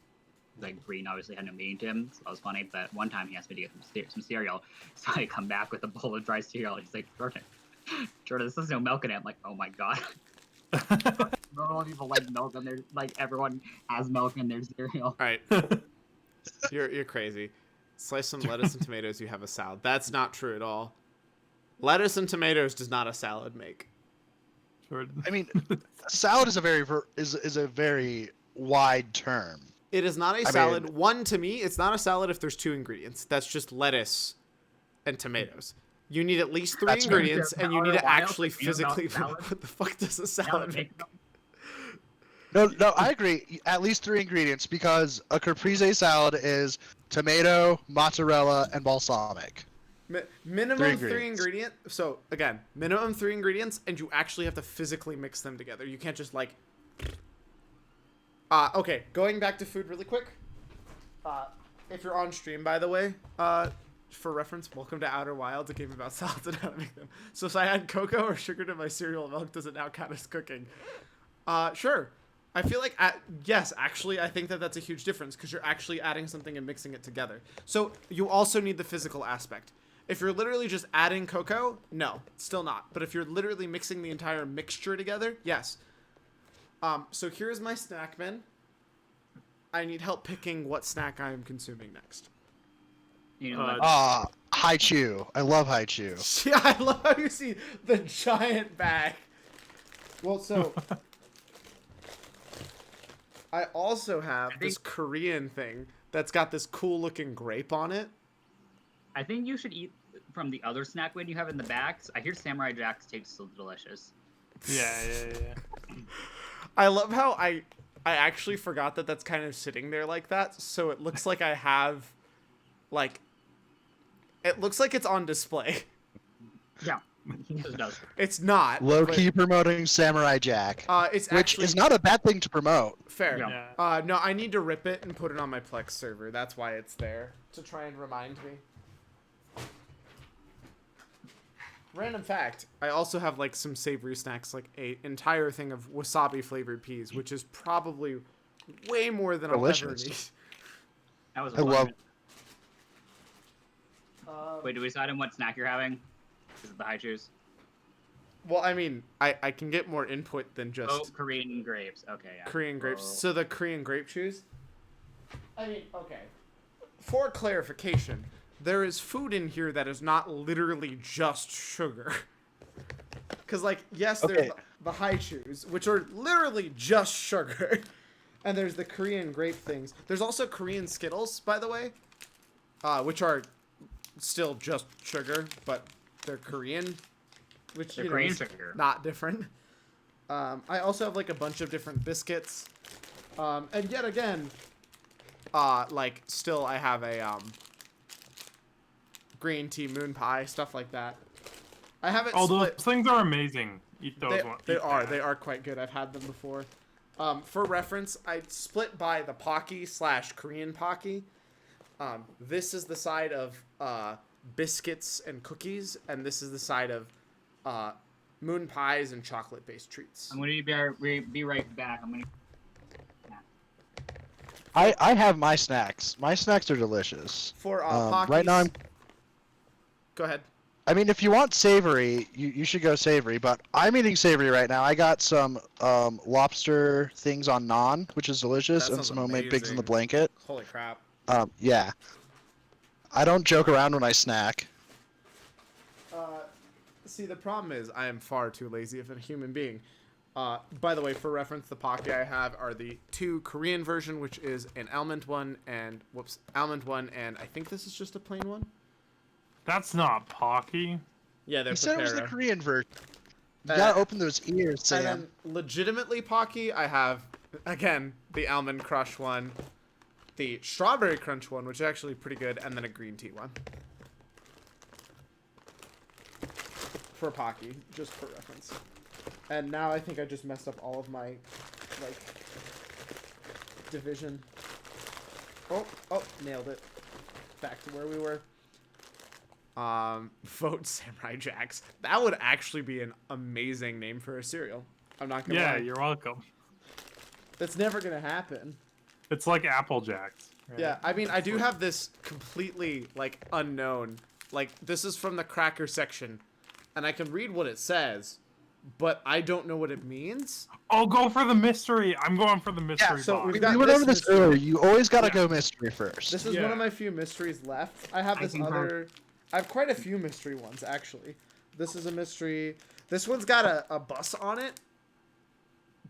like green obviously had no meaning to him, so that was funny. But one time he asked me to get some cereal, so I come back with a bowl of dry cereal. He's like, Jordan, this has no milk in it. I'm like, oh my god. Normal people like milk, and there's like everyone has milk in their cereal. All right. You're crazy. Slice some lettuce and tomatoes, you have a salad. That's not true at all. Lettuce and tomatoes does not a salad make. Jordan. I mean, salad is a very wide term. It is not a salad. One, to me, it's not a salad if there's 2 ingredients. That's just lettuce and tomatoes. You need at least 3 That's right. ingredients, and you need to actually Wild, you know, physically. salad. What the fuck does a salad make? No, I agree. At least 3 ingredients because a caprese salad is tomato, mozzarella, and balsamic. Minimum 3 ingredients. So again, minimum 3 ingredients, and you actually have to physically mix them together. You can't just like. Okay, going back to food really quick. If you're on stream, by the way, for reference, welcome to Outer Wilds, a game about salads and how to make them. So if I add cocoa or sugar to my cereal and milk, does it now count as cooking? Sure. I feel like, yes, actually, I think that that's a huge difference because you're actually adding something and mixing it together. So you also need the physical aspect. If you're literally just adding cocoa, no, still not. But if you're literally mixing the entire mixture together, yes. So here's my snack bin. I need help picking what snack I am consuming next. You know, like, Haichu. I love Haichu. Yeah, I love how you see the giant bag. Well, so I also have this Korean thing that's got this cool looking grape on it. I think you should eat from the other snack bin you have in the back. I hear Samurai Jack's tastes so delicious. Yeah. I love how I actually forgot that that's kind of sitting there like that, so it looks like I have, like, it looks like it's on display. Yeah, it does. It's not. Low key promoting Samurai Jack, It's which actually is not a bad thing to promote. fair. Yeah. No, I need to rip it and put it on my Plex server. That's why it's there, to try and remind me. Random fact, I also have like some savory snacks, like a entire thing of wasabi flavored peas, which is probably way more than I'll ever need. That was I love. Wait, do we decide on what snack you're having? Is it the high chews? Well, I mean, I can get more input than just Oh, Korean grapes. Okay, yeah. Korean grapes. Oh. So the Korean grape chews. I mean, okay. For clarification, there is food in here that is not literally just sugar. Because, like, yes, there's the high chews, which are literally just sugar. And there's the Korean grape things. There's also Korean Skittles, by the way, which are still just sugar, but they're Korean, which They're you know, Korean is sugar. not different. I also have like a bunch of different biscuits, and yet again, like still I have a green tea moon pie, stuff like that. I haven't Oh, split. those things are amazing. Eat those ones. They are quite good. I've had them before. For reference, I split by the Pocky / Korean Pocky. This is the side of biscuits and cookies, and this is the side of moon pies and chocolate-based treats. I'm gonna be right back. I'm gonna. I have my snacks. My snacks are delicious. For Pockies, right now, Go ahead. I mean, if you want savory, you should go savory. But I'm eating savory right now. I got some lobster things on naan, which is delicious, That and sounds some homemade pigs in the amazing. blanket. Holy crap. Yeah. I don't joke around when I snack. See, the problem is I am far too lazy of a human being. By the way, for reference, the Pocky I have are the 2 Korean version, which is an almond one and I think this is just a plain one. That's not Pocky. Yeah, they're You said it was the Prepara. Korean version. You gotta open those ears, Sam. And then legitimately Pocky, I have, again, the Almond Crush one, the Strawberry Crunch one, which is actually pretty good, and then a green tea one. for Pocky, just for reference. And now I think I just messed up all of my, like, division. Oh, nailed it. Back to where we were. Vote Samurai Jacks. That would actually be an amazing name for a cereal. I'm not gonna lie. Yeah, you're welcome. That's never gonna happen. It's like Apple Jacks. Right? Yeah, I mean, I do have this completely, like, unknown. Like, this is from the cracker section, and I can read what it says, but I don't know what it means. Oh, go for the mystery. I'm going for the mystery so box. we've We got went this over this mystery. earlier. You always gotta go mystery first. This is one of my few mysteries left. I have this other... I have quite a few mystery ones, actually. This is a mystery. This one's got a bus on it.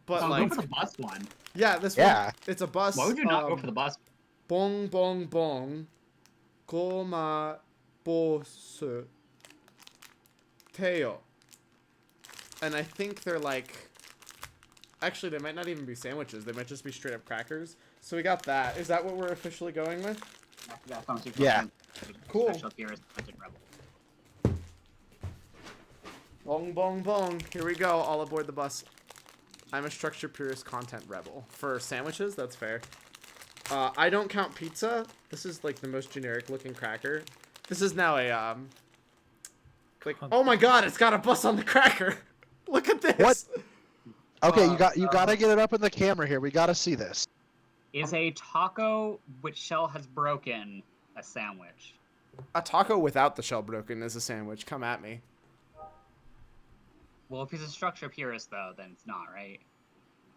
But, Oh, like... go for the bus one. Yeah, this Yeah. one, it's a bus. Why would you not go for the bus? Bong, bong, bong. Goma, bosu. Teo. And I think they're like... Actually, they might not even be sandwiches. They might just be straight up crackers. So we got that. Is that what we're officially going with? Yeah. Cool. Special Purist Content Rebel. Bong, bong, bong. Here we go. All aboard the bus. I'm a structure purist content rebel. For sandwiches, that's fair. I don't count pizza. This is like the most generic looking cracker. This is now a, like, oh my god, it's got a bus on the cracker. Look at this. What? Okay, you gotta get it up in the camera here. We gotta see this. Is a taco which shell has broken a sandwich? A taco without the shell broken is a sandwich. Come at me. Well, if he's a structure purist, though, then it's not, right?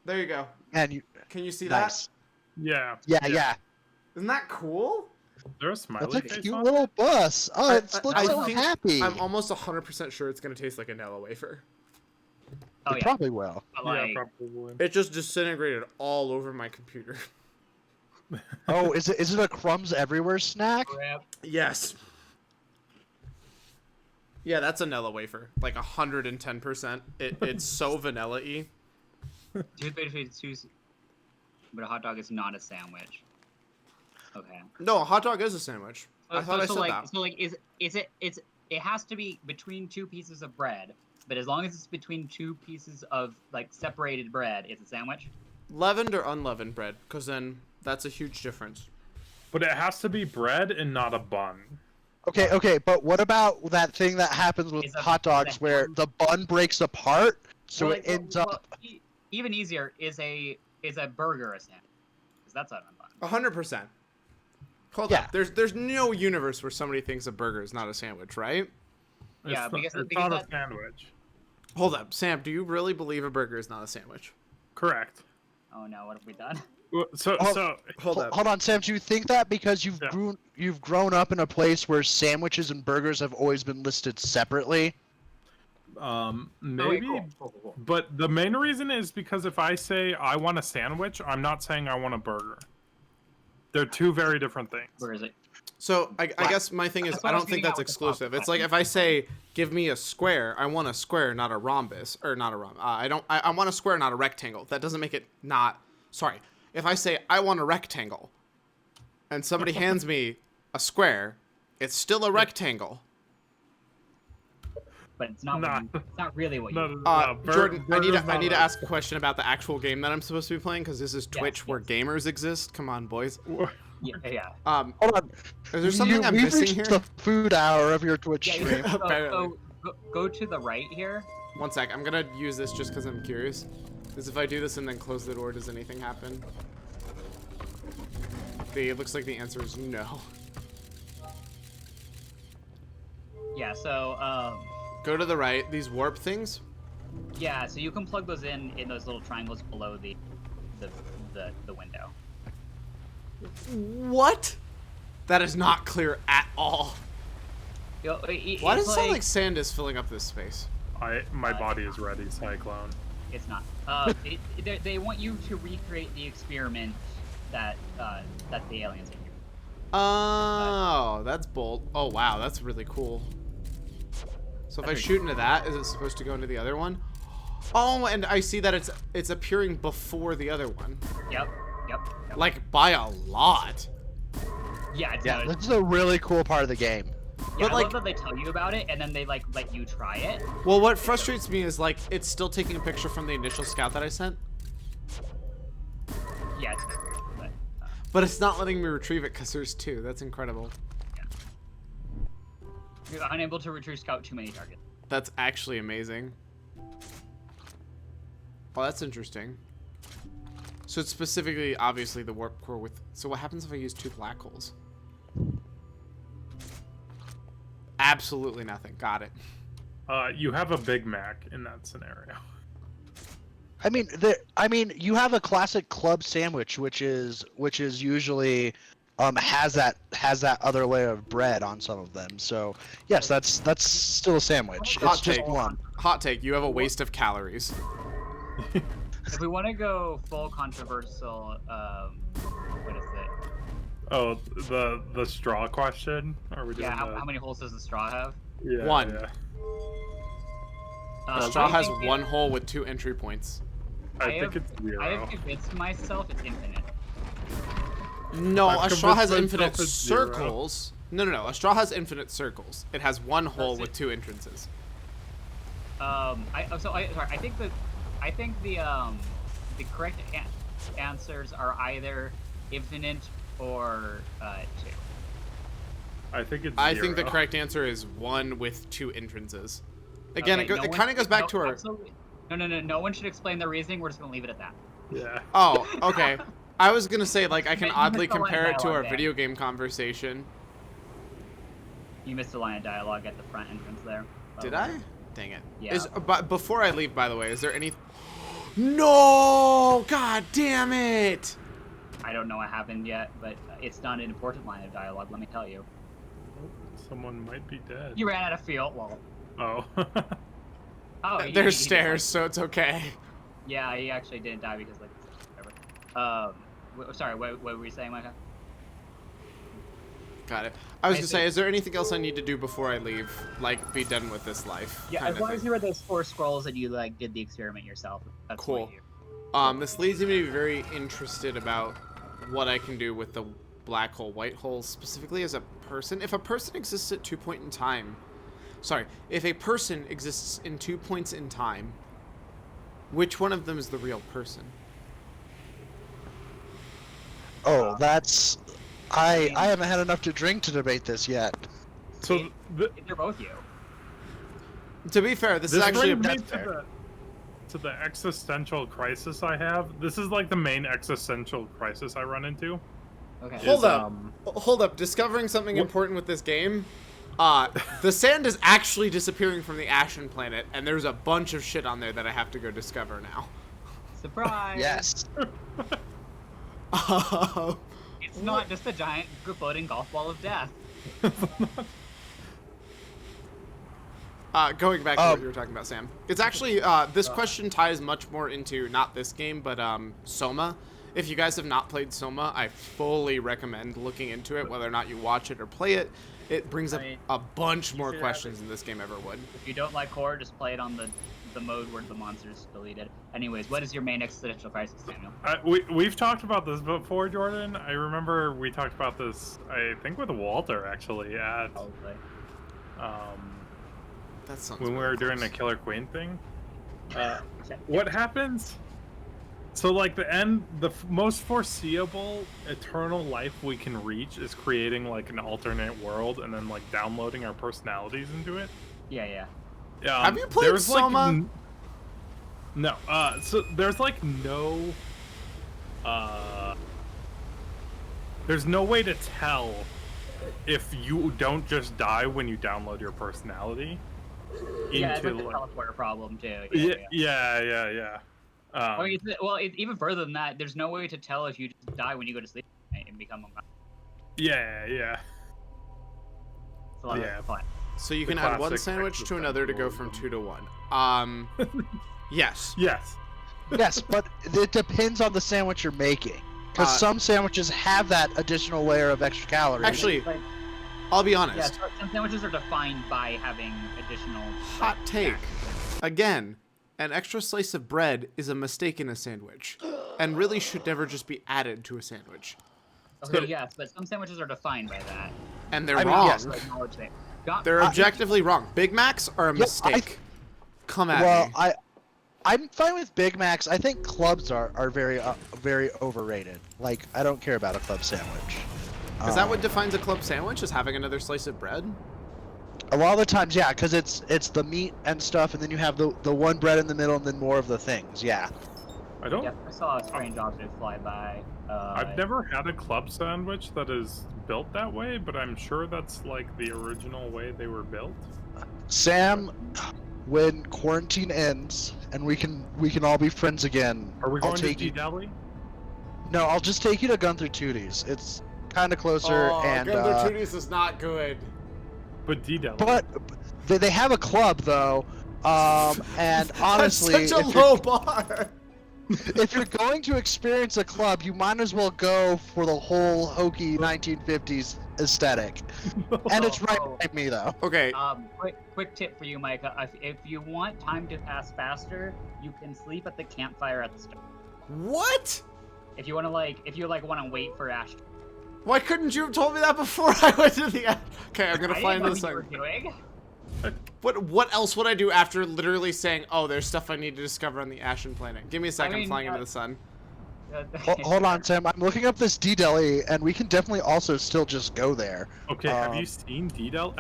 There you go. And you. Can you see Nice. Yeah. Yeah. Isn't that cool? Is there a smiley That's a face cute on little bus. Oh, I- it looks I so think happy. I'm almost 100% sure it's going to taste like a Nella wafer. Oh, It yeah. probably will. But, it? like, Yeah, probably. It just disintegrated all over my computer. Oh, is it a crumbs everywhere snack? rip. Yes. Yeah, that's a Nella wafer. Like 110%. It's so vanilla-y. But a hot dog is not a sandwich. Okay. No, a hot dog is a sandwich. I thought I said like, that. So like, it has to be between two pieces of bread, but as long as it's between two pieces of like separated bread, it's a sandwich. Leavened or unleavened bread, because then that's a huge difference. But it has to be bread and not a bun. Okay, but what about that thing that happens with Is a- hot dogs is a where ham- the bun breaks apart, so Well, it ends up? Even easier is a burger a sandwich? Because that's not a bun. 100%. Hold Yeah. up. There's no universe where somebody thinks a burger is not a sandwich, right? Yeah, It's because- not, it's because not a that- sandwich. Hold up. Sam, do you really believe a burger is not a sandwich? Correct. Oh no, what have we done? So, Oh, so Hold up. Hold on, Sam. Do you think that because Yeah. you've grown up in a place where sandwiches and burgers have always been listed separately? maybe. Cool. But the main reason is because if I say I want a sandwich, I'm not saying I want a burger. They're two very different things. Where is it? So I guess my thing is That's what I I was don't think getting that's at with the top exclusive. of It's that. like if I say give me a square, I want a square, not a rhombus, or not a rhombus. I want a square, not a rectangle. That doesn't make it not. Sorry. If I say I want a rectangle, and somebody hands me a square, it's still a rectangle. But it's not. Nah. It's not really what you. No, no, no, Jordan, I need burger's to not a- ask a question about the actual game that I'm supposed to be playing because this is Yes, Twitch where yes. gamers exist. Come on, boys. Yeah. Hold on. Is there something I'm We've missing reached here? the food hour of your Twitch Yeah. stream. So, Apparently. go to the right here. One sec. I'm gonna use this just because I'm curious. Because if I do this and then close the door, does anything happen? It looks like the answer is no. Yeah. So Go to the right. These warp things. yeah. So you can plug those in those little triangles below the window. What? That is not clear at all. Why does it sound like sand is filling up this space? My body is ready, Cyclone. It's not. They want you to recreate the experiment that the aliens did. Oh, that's bold. Oh, wow. That's really cool. So if I shoot into that, is it supposed to go into the other one? Oh, and I see that it's appearing before the other one. Yep. Like, by a lot. Yeah. It's Yeah, this is a really cool part of the game. Yeah, But, I like- love that they tell you about it and then they like let you try it. Well, what frustrates me is like it's still taking a picture from the initial scout that I sent, Yeah, but it's not letting me retrieve it because there's 2. That's incredible. you're unable to retrieve scout too many targets. That's actually amazing. Well, that's interesting. So it's specifically, obviously, the warp core with... So what happens if I use 2 black holes? Absolutely nothing. Got it. You have a Big Mac in that scenario. I mean, you have a classic club sandwich, which is usually has that other layer of bread on some of them. So yes, that's still a sandwich. It's Hot just take. one. Hot take. You have a waste of calories. If we want to go full controversial, what is it? Oh, the straw question? Are we doing Yeah, the... how many holes does the straw have? Yeah, 1. yeah. A straw has I think 1 hole with 2 entry points. I think it's 0. I have convinced myself it's infinite. No, I've a straw has convinced infinite myself it's 0. circles. No. A straw has infinite circles. It has 1 hole with 2 entrances. Sorry. I think the correct answers are either infinite or 2. I think it's 0. I think the correct answer is 1 with 2 entrances. Again, Okay, it kind of goes back to our... absolutely- No. No one should explain their reasoning. We're just gonna leave it at that. Yeah. Oh, okay. I was gonna say, like, I can You oddly missed the line of compare it to dialogue our there. video game conversation. You missed a line of dialogue at the front entrance there. by Did the way. I? Dang it. Yeah. But before I leave, by the way, is there any... No! God damn it! I don't know what happened yet, but it's not an important line of dialogue. Let me tell you. Someone might be dead. You ran out of fuel. Well, Oh. oh, There's he stairs, so it's okay. Yeah, he actually didn't die because like whatever. Sorry, what were you saying, Micah? Got it. I was I gonna say, think- is there anything else I need to do before I leave? Like, be done with this life? Yeah, kind as of long thing? as you read those 4 scrolls and you like did the experiment yourself. That's Cool. what you- This leads me to be very interested about what I can do with the black hole, white hole, specifically as a person. If a person exists at 2 point in time, if a person exists in 2 points in time, which one of them is the real person? Oh, that's. I haven't had enough to drink to debate this yet. So They're both you. To be fair, this is this actually brings me that's fair. to the existential crisis I have. This is like the main existential crisis I run into. Okay. Is, Hold up. Discovering something What- important with this game. The sand is actually disappearing from the Ashen planet, and there's a bunch of shit on there that I have to go discover now. Surprise! Yes. It's not just a giant floating golf ball of death. Going back to what you were talking about, Sam. It's actually, this question ties much more into, not this game, but Soma. If you guys have not played Soma, I fully recommend looking into it, whether or not you watch it or play it. It brings up a bunch more should questions than this game ever would. If you don't like horror, just play it on the mode where the monster's deleted. Anyways, what is your main existential crisis, Samuel? We've talked about this before, Jordan. I remember we talked about this, I think, with Walter, actually, at Probably. That sounds when we really were doing close. the Killer Queen thing. What happens? So, like, the most foreseeable eternal life we can reach is creating, like, an alternate world and then, like, downloading our personalities into it. Yeah. Have you played there's, like, Soma? No. So there's, like, no... there's no way to tell if you don't just die when you download your personality Yeah, it's into, like the like... teleporter problem, too. Yeah. Even further than that, there's no way to tell if you just die when you go to sleep and become a... Yeah. It's a lot of fun. So you The can add one classic sandwich to another to go from 2 to 1. Yes. Yes. Yes, but it depends on the sandwich you're making. Because some sandwiches have that additional layer of extra calories. Actually, Like, I'll be yeah, honest. some sandwiches are defined by having additional... Hot take. Again, an extra slice of bread is a mistake in a sandwich, and really should never just be added to a sandwich. Okay, yes, but some sandwiches are defined by that. And they're I mean, wrong. yes, So acknowledge that. They're objectively wrong. Big Macs are a mistake. Come at me. Well, I'm fine with Big Macs. I think clubs are very very overrated. Like, I don't care about a club sandwich. Is that what defines a club sandwich? Is having another slice of bread? A lot of the times, yeah, because it's the meat and stuff, and then you have the one bread in the middle, and then more of the things. Yeah. I don't. Yeah, I saw a strange object fly by. I've never had a club sandwich that is built that way, but I'm sure that's like the original way they were built. Sam, when quarantine ends and we can all be friends again, Are we I'll going to take D you. Deli? No, I'll just take you to Gunther Tootie's. It's kind of closer, and Gunther Tootie's is not good. But D Deli. but they have a club though, and honestly, That's such a low bar. if you're going to experience a club, you might as well go for the whole hokey 1950s aesthetic. And it's right by me though. Okay. Quick tip for you, Micah. If you want time to pass faster, you can sleep at the campfire at the start. What? If you want to want to wait for Ash. Why couldn't you have told me that before I went to the... Okay, I'm gonna find this. What you were doing. What else would I do after literally saying, oh, there's stuff I need to discover on the Ashen planet? Give me a second. I'm flying into the sun. Hold on, Sam. I'm looking up this D-Deli, and we can definitely also still just go there. Okay, have you seen D Deli?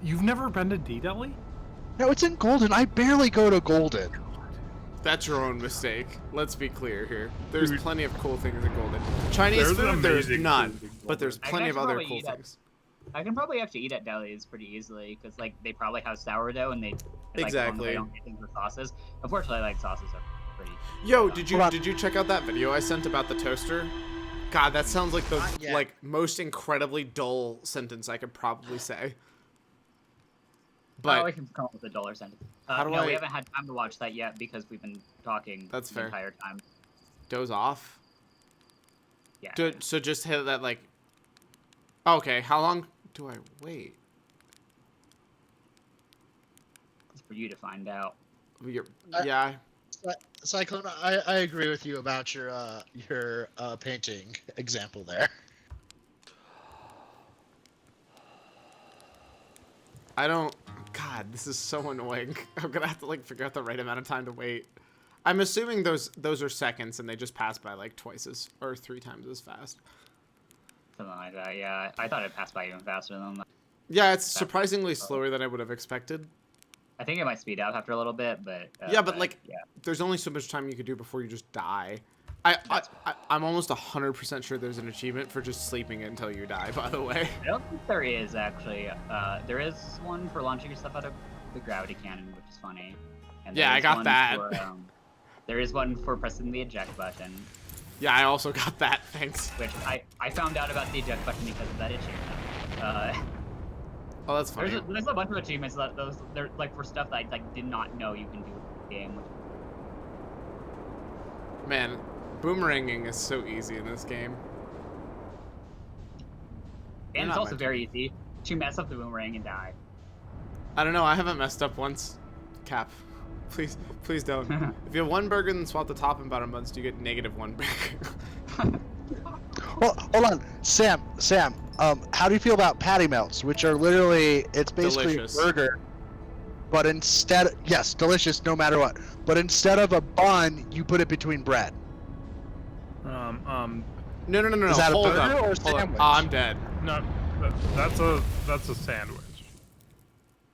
You've never been to D Deli? No, it's in Golden. I barely go to Golden. That's your own mistake. Let's be clear here. There's Dude. plenty of cool things in Golden. Chinese food, there's amazing none. food in But there's I plenty of can other probably cool eat at- things. I can probably actually eat at delis pretty easily because like they probably have sourdough and they Exactly. They don't get things with sauces. Unfortunately, like sauces are pretty. Yo, did you check out that video I sent about the toaster? God, that sounds like the Not yet. like most incredibly dull sentence I could probably say. But we But can come up with a dollar sentence. How do no, I- we haven't had time to watch that yet because we've been talking That's the fair. entire time. doze off. Yeah. So just hit that like. Okay, how long do I wait? It's for you to find out. Yeah. Cyclone, I agree with you about your painting example there. I don't. God, this is so annoying. I'm gonna have to like figure out the right amount of time to wait. I'm assuming those are seconds and they just pass by like twice as or 3 times as fast. Something like that. Yeah, I thought it passed by even faster than that. Yeah, it's surprisingly slower than I would have expected. I think it might speed up after a little bit, but Yeah, but like, yeah. there's only so much time you could do before you just die. I'm almost 100% sure there's an achievement for just sleeping until you die. By the way. I don't think there is actually. There is one for launching yourself out of the gravity cannon, which is funny. And Yeah, there I is got one that. For, there is one for pressing the eject button, Yeah, I also got that. Thanks. which I found out about the eject button because of that achievement. Oh, that's funny. There's a bunch of achievements that they're like for stuff that I like did not know you can do in the game. Which, Man, boomeranging is so easy in this game. and not it's also meant to very easy to mess up the boomerang and die. I don't know. I haven't messed up once. Cap, please don't. If you have 1 burger and then swap the top in about a month, you get -1 burger. Well, hold on, Sam. How do you feel about patty melts, which are literally it's basically Delicious. a burger, but yes, delicious no matter what. But instead of a bun, you put it between bread. No. Is that a Hold burger up. or a Hold up. sandwich? I'm dead. No, that's a sandwich.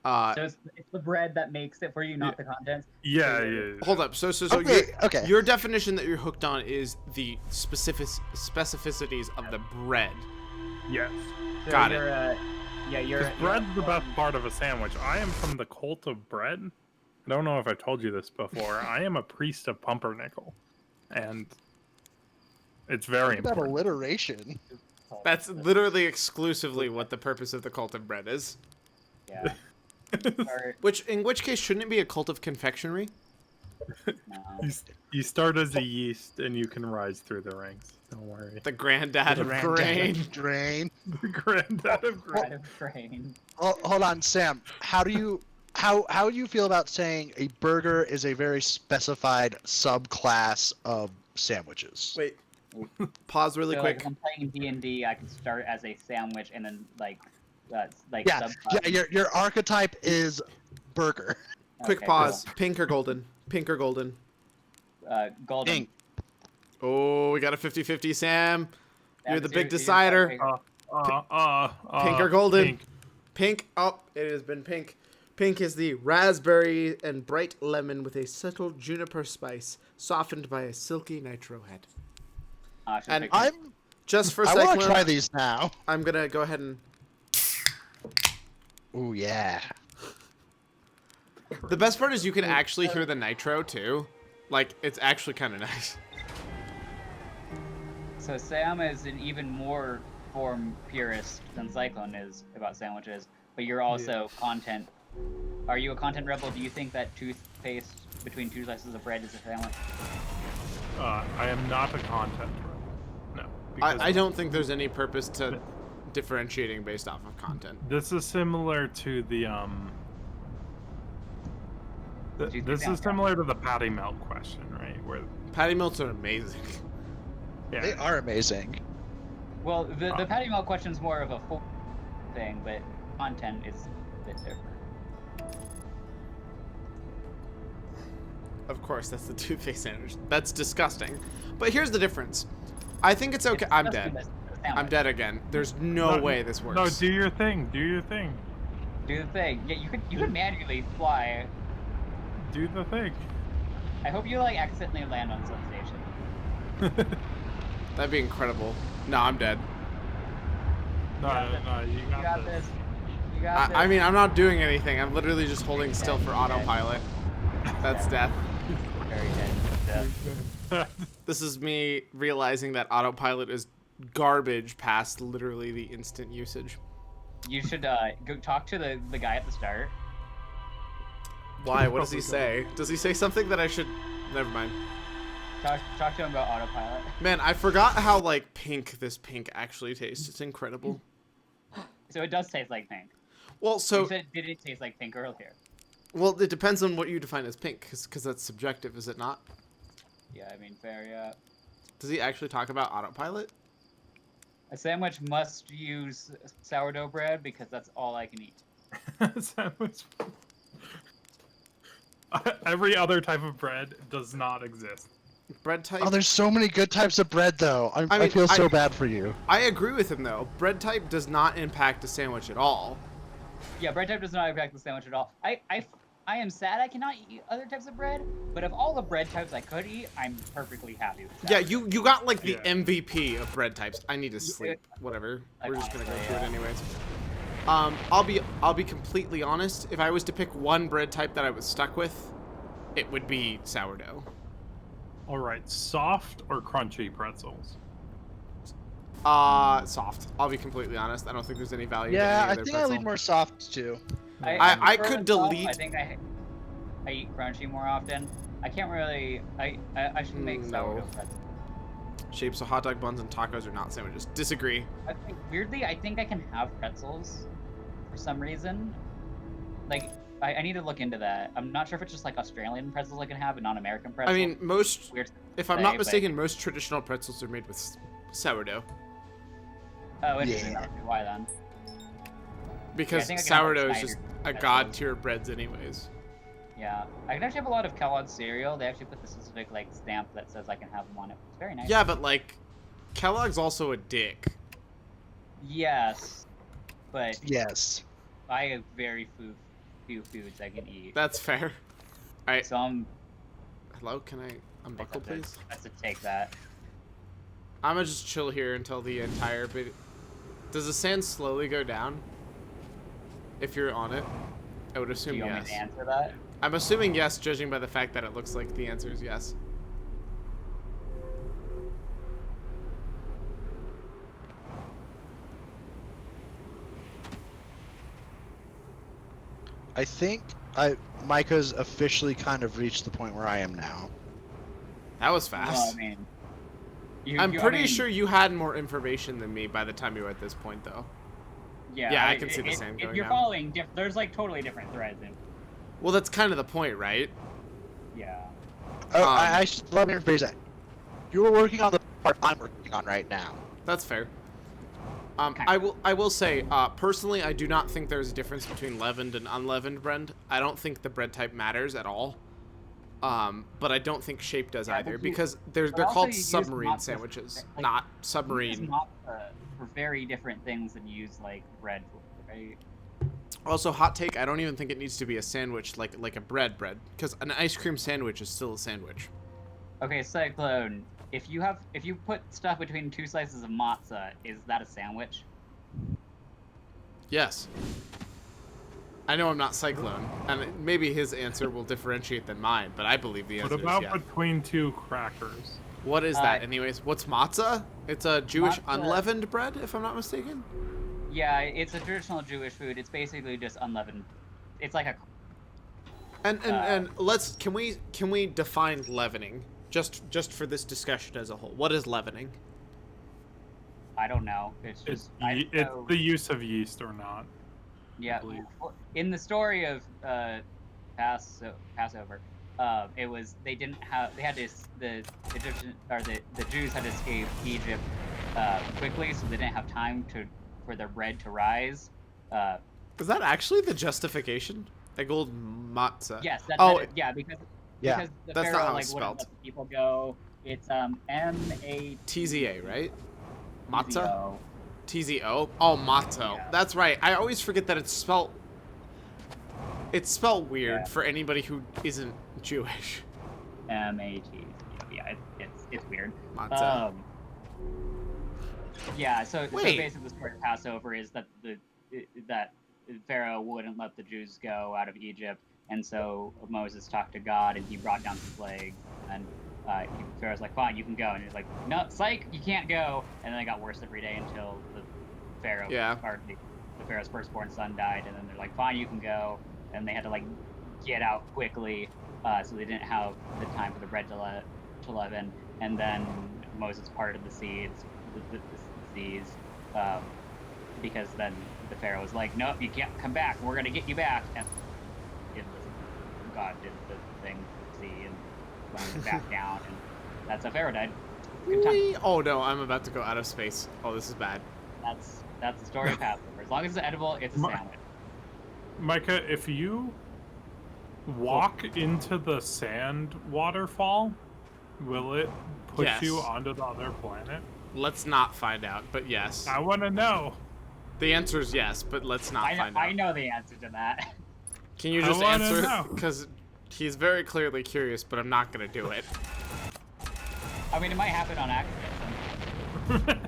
So it's the bread that makes it for you, not the contents. Yeah. Hold up. So Okay. your definition that you're hooked on is the specificities of the bread. Yes. So Got it. You're Because bread's the best part of a sandwich. I am from the cult of bread. I don't know if I told you this before. I am a priest of pumpernickel, and it's very That important. alliteration. That's literally exclusively what the purpose of the cult of bread is. Yeah. In which case, shouldn't it be a cult of confectionery? No. You start as a yeast, and you can rise through the ranks. Don't worry. The granddad of grain. Drain. The granddad of grain. Bread of grain. Hold on, Sam. How do you feel about saying a burger is a very specified subclass of sandwiches? Wait. Pause really So, quick. Like, if I'm playing D&D, I can start as a sandwich and then like like Yeah, sub. your archetype is burger. Quick Okay, pause. Pink or golden? Pink or golden? Cool. Golden. Pink. Oh, we got a 50-50, Sam. You're That the is big your decider. tiebreaker. Pink or golden? Pink. Pink. Oh, it has been pink. Pink is the raspberry and bright lemon with a subtle juniper spice, softened by a silky nitro head. Should've And picked I'm. Just for I want to Cyclone, try these now. I'm gonna go ahead and. Ooh yeah. The best part is you can actually hear the nitro too. Like, it's actually kind of nice. So Sam is an even more form purist than Cyclone is about sandwiches, but you're also content. Are you a content rebel? Do you think that toothpaste between two slices of bread is a sandwich? I am not a content rebel. No. because I don't think there's any purpose to differentiating based off of content. This is similar to the This is similar to the patty melt question, right? Where Patty melts are amazing. yeah, They are amazing. Well, the patty melt question is more of a full thing, but content is a bit different. Of course, that's the toothpaste sandwich. That's disgusting. But here's the difference. I think it's okay. I'm dead. I'm dead again. There's no way this works. No, do your thing. Do your thing. Do the thing. Yeah, you could manually fly. Do the thing. I hope you like accidentally land on some station. That'd be incredible. No, I'm dead. No, you You got this. You got this. I mean, I'm not doing anything. I'm literally just holding still for autopilot. That's death. Very dead. This is me realizing that autopilot is garbage past literally the instant usage. You should go talk to the guy at the start. Why? What does he say? Does he say something that I should... Never mind. Talk to him about autopilot. Man, I forgot how, like, pink this pink actually tastes. It's incredible. So it does taste like pink. Well, so... You said, did it taste like pink earlier? Well, it depends on what you define as pink, because that's subjective, is it not? Yeah, I mean, fair, yeah. Does he actually talk about autopilot? A sandwich must use sourdough bread because that's all I can eat. Sandwich. Every other type of bread does not exist. Bread type? Oh, there's so many good types of bread, though. I mean, feel so bad for you. I agree with him, though. Bread type does not impact a sandwich at all. Yeah, bread type does not impact the sandwich at all. I am sad I cannot eat other types of bread, but of all the bread types I could eat, I'm perfectly happy with that. Yeah, you got, like, the Yeah. MVP of bread types. I need to sleep. Whatever. We're just gonna go honestly, through it yeah. anyways. I'll be completely honest. If I was to pick one bread type that I was stuck with, it would be sourdough. All right, soft or crunchy pretzels? Soft. I'll be completely honest. I don't think there's any value in Yeah, any I other think I pretzel. lean more soft too. I prefer could the soft. delete- I think I eat crunchy more often. I can't really. I should make No. sourdough pretzels. Shapes of hot dog buns and tacos are not sandwiches. Disagree. Weirdly, I think I can have pretzels for some reason. Like, I need to look into that. I'm not sure if it's just like Australian pretzels I can have and not American I pretzels. mean, most, Weird to if I'm say, not but- mistaken, most traditional pretzels are made with sourdough. Oh, interesting. Yeah. Why then? Because think I can have, like, sourdough is Snyder just a pretzels. god tier of breads anyways. Yeah, I can actually have a lot of Kellogg's cereal. They actually put the specific like stamp that says I can have them on it. It's very nice. Yeah, but like, Kellogg's also a dick. Yes, but Yes. I have very few foods I can eat. That's fair. Alright, So I'm hello, can I unbuckle please? That's to take that. I'm gonna just chill here until the entire bit. Does the sand slowly go down? If you're on it? I would Do assume you want yes. me to answer that? I'm assuming yes, judging by the fact that it looks like the answer is yes. I think Micah's officially kind of reached the point where I am now. That was Well, fast. I mean, I'm pretty sure you had more information than me by the time you were at this point, though. Yeah, I can see the sand going You're down. following. There's like totally different threads in. Well, that's kind of the point, right? Yeah. Oh, I should let me rephrase that. You were working on the part I'm working on right now. That's fair. I will say, personally, I do not think there's a difference between leavened and unleavened bread. I don't think the bread type matters at all. But I don't think shape does either, because they're also called you use submarine matzo, sandwiches, like, not You use submarine. matzo for very different things than you use like bread for, right? Also, hot take, I don't even think it needs to be a sandwich like a bread, because an ice cream sandwich is still a sandwich. Okay, Cyclone. If you put stuff between 2 slices of matzah, is that a sandwich? Yes. I know I'm not Cyclone, and maybe his answer will differentiate than mine, but I believe the answer What about is yeah. between 2 crackers? What is that, anyways? What's matzah? It's a Jewish Matzah. unleavened bread, if I'm not mistaken. Yeah, it's a traditional Jewish food. It's basically just unleavened. It's like a. And let's can we define leavening just for this discussion as a whole? What is leavening? I don't know. It's just. It's the use of yeast or not. Yeah. believe. In the story of Passover, it was they had to the Egyptian or the Jews had to escape Egypt quickly, so they didn't have time for their bread to rise. Is that actually the justification? Eggled matzah. Yes. Yeah. Because Yeah. the That's not Pharaoh how like it's wouldn't let spelled. the people go. It's M-A TZA, right? Matzah? T-Z-O. TZO? Oh, matzo. Yeah. That's right. I always forget that it's spelled weird Yeah. for anybody who isn't Jewish. M-A-T. Yeah, it's weird. Matzah. Yeah, so Wait. basically the story of Passover is that that Pharaoh wouldn't let the Jews go out of Egypt, and so Moses talked to God, and he brought down some plagues, and Pharaoh's like, fine, you can go, and he's like, no, psych, you can't go, and then it got worse every day until the Pharaoh, or the Pharaoh's firstborn son died, and then they're like, fine, you can go, and they had to like get out quickly, so they didn't have the time for the bread to leaven, and then Moses parted the seas, because then the Pharaoh was like, nope, you can't come back, we're gonna get you back, and God did the thing to the sea and wound it back down, and that's how Pharaoh died. Good time. Oh no, I'm about to go out of space. Oh, this is bad. That's the story of Passover. As long as it's edible, it's a sandwich. Micah, if you walk into the sand waterfall, will it push Yes. you onto the other planet? Let's not find out, but yes. I want to know. The answer is yes, but let's not find out. I know the answer to that. Can you I just wanna answer know. it? Because he's very clearly curious, but I'm not going to do it. I mean, it might happen on accident.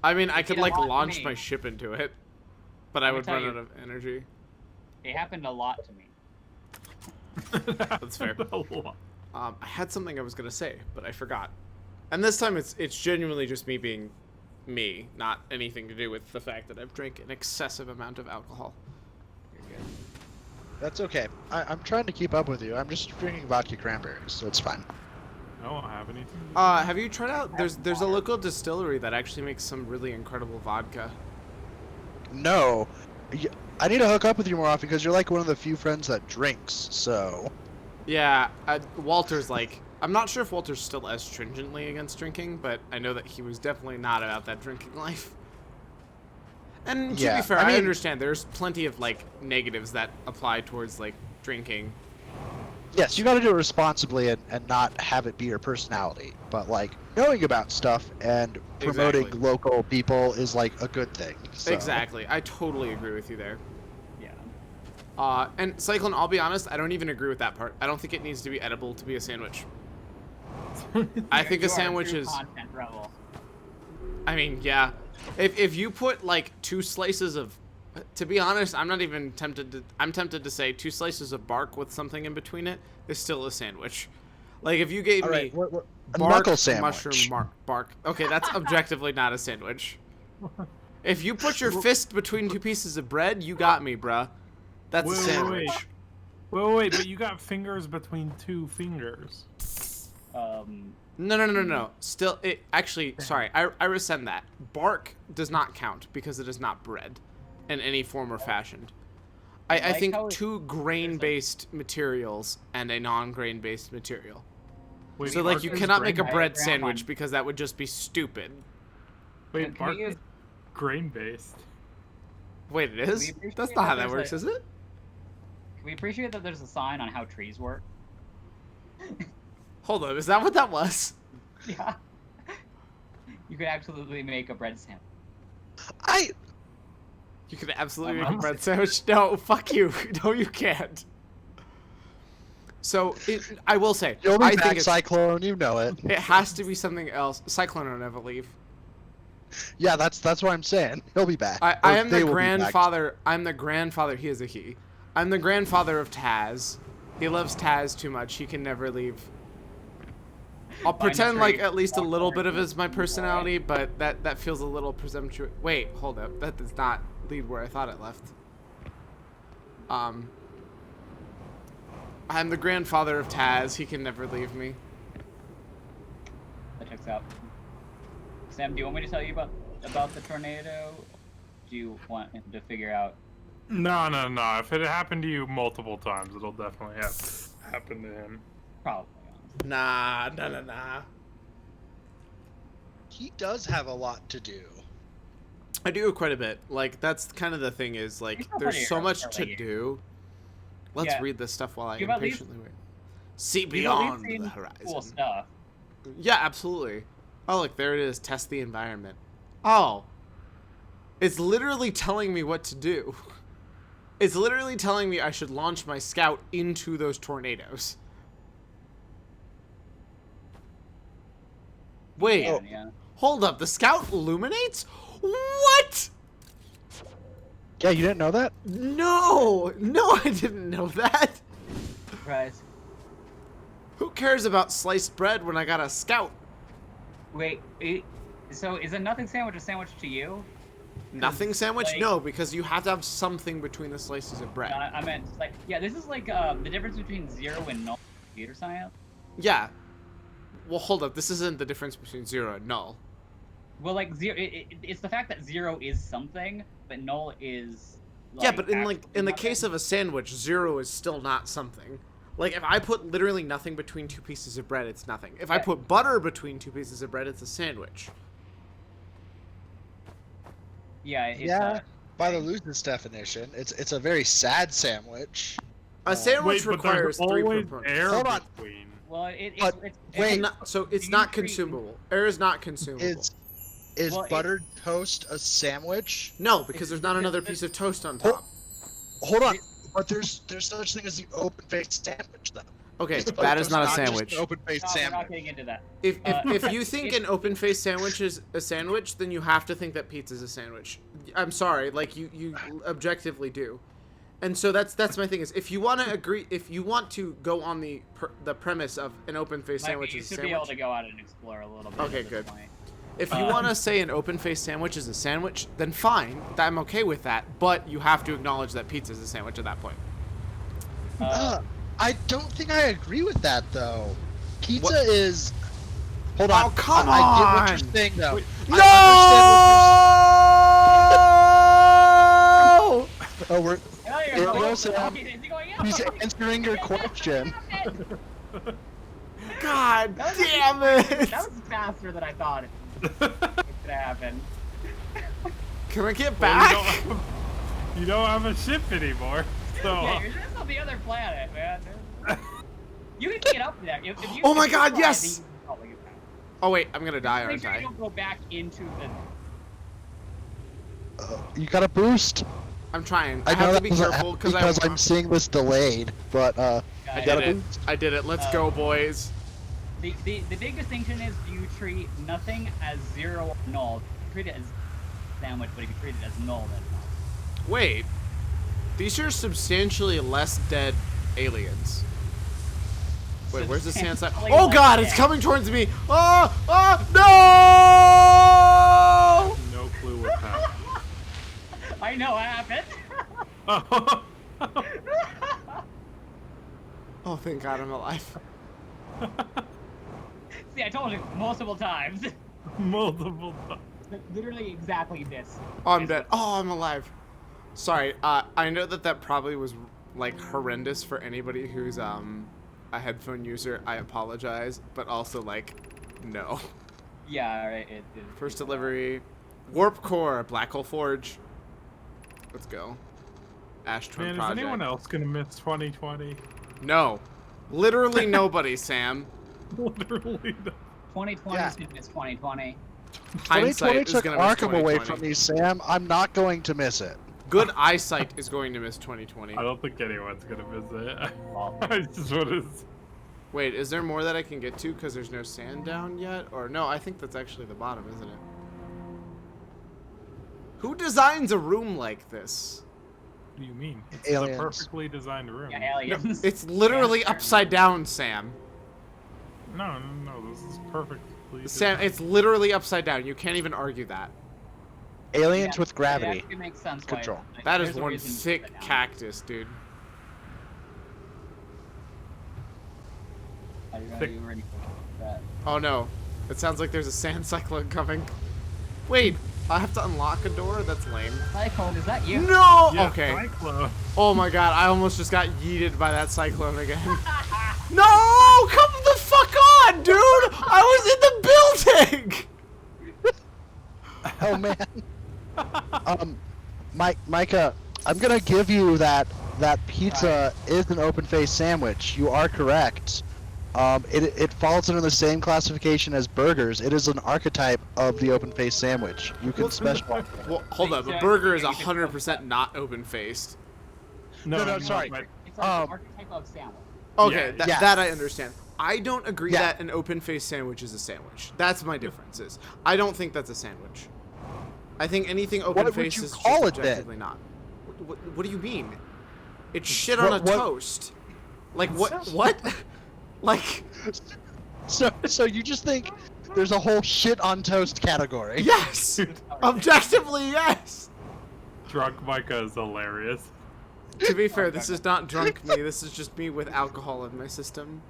I mean, I It could did a like lot to launch me. my ship into it, but I Let me would tell run you. out of energy. It happened a lot to me. That's fair. A lot. I had something I was going to say, but I forgot. And this time it's genuinely just me being me, not anything to do with the fact that I've drank an excessive amount of alcohol. That's okay. I'm trying to keep up with you. I'm just drinking vodka cranberries, so it's fine. I don't have anything. Have you tried out? There's a local distillery that actually makes some really incredible vodka. No. I need to hook up with you more often because you're like one of the few friends that drinks, so... Yeah, Walter's like... I'm not sure if Walter's still as stringently against drinking, but I know that he was definitely not about that drinking life. And to Yeah, be fair, I I mean- understand there's plenty of like negatives that apply towards like drinking. Yes, you gotta do it responsibly and not have it be your personality. But, like, knowing about stuff and promoting Exactly. local people is, like, a good thing. So. Exactly. I totally agree with you there. Yeah. And Cyclone, I'll be honest, I don't even agree with that part. I don't think it needs to be edible to be a sandwich. I think You a are sandwich true is... content rebel. I mean, yeah. If you put like 2 slices of... To be honest, I'm not even tempted to... I'm tempted to say 2 slices of bark with something in between it is still a sandwich. Like if you gave All me right, what, a bark, knuckle sandwich. mushroom, bark. Okay, that's objectively not a sandwich. If you put your fist between 2 pieces of bread, you got me, bruh. That's a Wait, sandwich. Wait, but you got fingers between 2 fingers. No. Still, actually, sorry, I rescind that. Bark does not count because it is not bread in any form or fashion. I like think how 2 grain-based materials and a non-grain-based material. Wait, So, like, bark you is cannot make a grain? bread Diagram sandwich on- because that would just be stupid. Wait, Can we use grain based. Wait, it is? appreciate That's not how that there's works, a- is it? Can we appreciate that there's a sign on how trees work? Hold on, is that what that was? Yeah. You could absolutely make a bread sandwich. You could absolutely My make a mom bread sandwich. No, fuck you. No, you can't. So, I will say, You'll I be think back, it's, Cyclone. You know it. it has to be something else. Cyclone will never leave. Yeah, that's what I'm saying. He'll be back. I Or am they the will be back. grandfather. I'm the grandfather. He is a he. I'm the grandfather of Taz. He loves Taz too much. He can never leave. I'll pretend like at least a little bit of it is my personality, but that feels a little presumptuous. Wait, hold up. That does not lead where I thought it left. I'm the grandfather of Taz. He can never leave me. That checks out. Sam, do you want me to tell you about the tornado? Do you want him to figure out? No. If it happened to you multiple times, it'll definitely happen to him. Probably. Nah. He does have a lot to do. I do quite a bit. Like, that's kind of the thing is, like, He's not there's funny so or much to something. do. Let's Yeah. read this stuff while I You've at least- impatiently wait. See You've at beyond least seen the horizon. Cool stuff. Yeah, absolutely. Oh, look, there it is. Test the environment. Oh. It's literally telling me what to do. It's literally telling me I should launch my scout into those tornadoes. Wait. Yeah. Hold up. The scout illuminates? What? Yeah, you didn't know that? No, I didn't know that. Surprise. Who cares about sliced bread when I got a scout? Wait, so is a nothing sandwich a sandwich to you? Nothing sandwich? like- No, because you have to have something between the slices of bread. I meant like, yeah, this is like the difference between 0 and null computer science. Yeah. Well, hold up. This isn't the difference between 0 and null. Well, like 0, it's the fact that 0 is something, but null is. Yeah, but in the actually case nothing. of a sandwich, 0 is still not something. Like, if I put literally nothing between two pieces of bread, it's nothing. If I Yeah. put butter between two pieces of bread, it's a sandwich. Yeah, it's, Yeah. By the Lucis definition, it's a very sad sandwich. A sandwich Wait, but requires there's 3 always components. air Hold on. between. well, But it's wait, So it's you not treat- consumable. Air is not consumable. Is Well, buttered toast a sandwich? No, because there's not another piece of toast on top. Hold on, but there's such thing as the open-faced sandwich, though. Okay, It's that is toast, not a just sandwich. an open-faced no, we're not sandwich. getting into that. If you think an open-faced sandwich is a sandwich, then you have to think that pizza's a sandwich. I'm sorry, like you objectively do. And so that's my thing is if you want to go on the premise of an open-faced sandwich You is a should be able sandwich. to go out and explore a little bit. Okay, at this good. point. If you want to say an open-faced sandwich is a sandwich, then fine, I'm okay with that. But you have to acknowledge that pizza is a sandwich at that point. I don't think I agree with that, though. Pizza What? is. Hold on. Oh, come I get what on! you're saying, though. No! Oh, we're. Oh, It you're goes, going, Sam. is he going up? He's answering your question. God That was- damn it! That was faster than I thought it was gonna happen. Can I get Well, back? you don't have a ship anymore. So Yeah, you're just on the other planet, man. You can get up there. If you, Oh my if you God, fly, yes! then you can probably get back. Oh wait, I'm gonna die, Make aren't sure you I? don't go back into the. You got a boost? I'm trying. I I know have to that be doesn't careful happen because I'm seeing this delayed, but I Guys, did it. I did it. Let's go, boys. The big distinction is do you treat nothing as 0 or null? You treat it as sandwich, but if you treat it as null, then null. Wait, these are substantially less dead aliens. Wait, where's the sand side? Substantially Oh less God, it's dead. coming towards me! Oh, no! no clue what happened. I know what happened. Oh, thank God I'm alive. See, I told you multiple times. Multiple times. Literally exactly this. Oh, I'm dead. Oh, I'm alive. Sorry. I know that probably was like horrendous for anybody who's a headphone user. I apologize, but also like, no. Yeah, right. It First delivery. Warp Core, Black Hole Forge. Let's go. Ash Twin Man, Project. is anyone else gonna miss 2020? No. Literally nobody, Sam. Literally. 2020 Yeah. is gonna miss 2020. 2020 Hindsight is took gonna miss Arkham away 2020. from me, Sam. I'm not going to miss it. Good eyesight is going to miss 2020. I don't think anyone's gonna miss it. Well, I just want to. Wait, is there more that I can get to because there's no sand down yet? Or no, I think that's actually the bottom, isn't it? Who designs a room like this? What do you mean? It's Aliens. a perfectly designed room. yeah, No, aliens. it's literally Yeah, upside down, Sam. No, this is perfectly. Sam, designed. it's literally upside down. You can't even argue that. Aliens with It gravity. actually makes sense. why- Control. like, That is there's a one reason to thick put it down. cactus, dude. I don't know Thick- you were ready for that. Oh no. It sounds like there's a sand cyclone coming. Wait, I have to unlock a door? That's lame. Cyclone, is that you? No! Yeah, Okay. Cyclone. Oh my god, I almost just got yeeted by that cyclone again. No! Come the fuck on, dude! I was in the building! Oh man. Micah, I'm gonna give you that pizza is an open face sandwich. You are correct. It falls under the same classification as burgers. It is an archetype of the open face sandwich. You can specialize. Well, hold up. A burger is 100% not open-faced. No, sorry. but- It's like the archetype of sandwich. Okay, Yeah. Yes. that I understand. I don't agree Yeah. that an open-faced sandwich is a sandwich. That's my differences. I don't think that's a sandwich. I think anything would open-faced you is call just it then? objectively not. What do you mean? It's shit on a What- toast. Like what? What? Like So you just think there's a whole shit on toast category? yes, objectively yes. Drunk Micah is hilarious. To be fair, this is not drunk me. This is just me with alcohol in my system.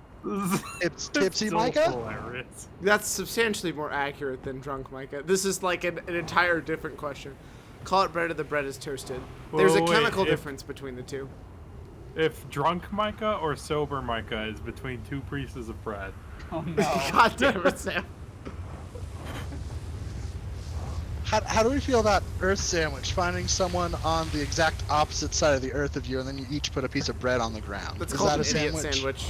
It's tipsy, so Micah? hilarious. That's substantially more accurate than drunk Micah. This is like an entire different question. Call it bread or the bread is toasted. There's a Wait, chemical if- difference between the two. If drunk Micah or sober Micah is between two pieces of bread. Oh no. God damn it, Sam. How do we feel about Earth Sandwich? Finding someone on the exact opposite side of the Earth of you, and then you each put a piece of bread on the ground. That's Is called that an a idiot sandwich.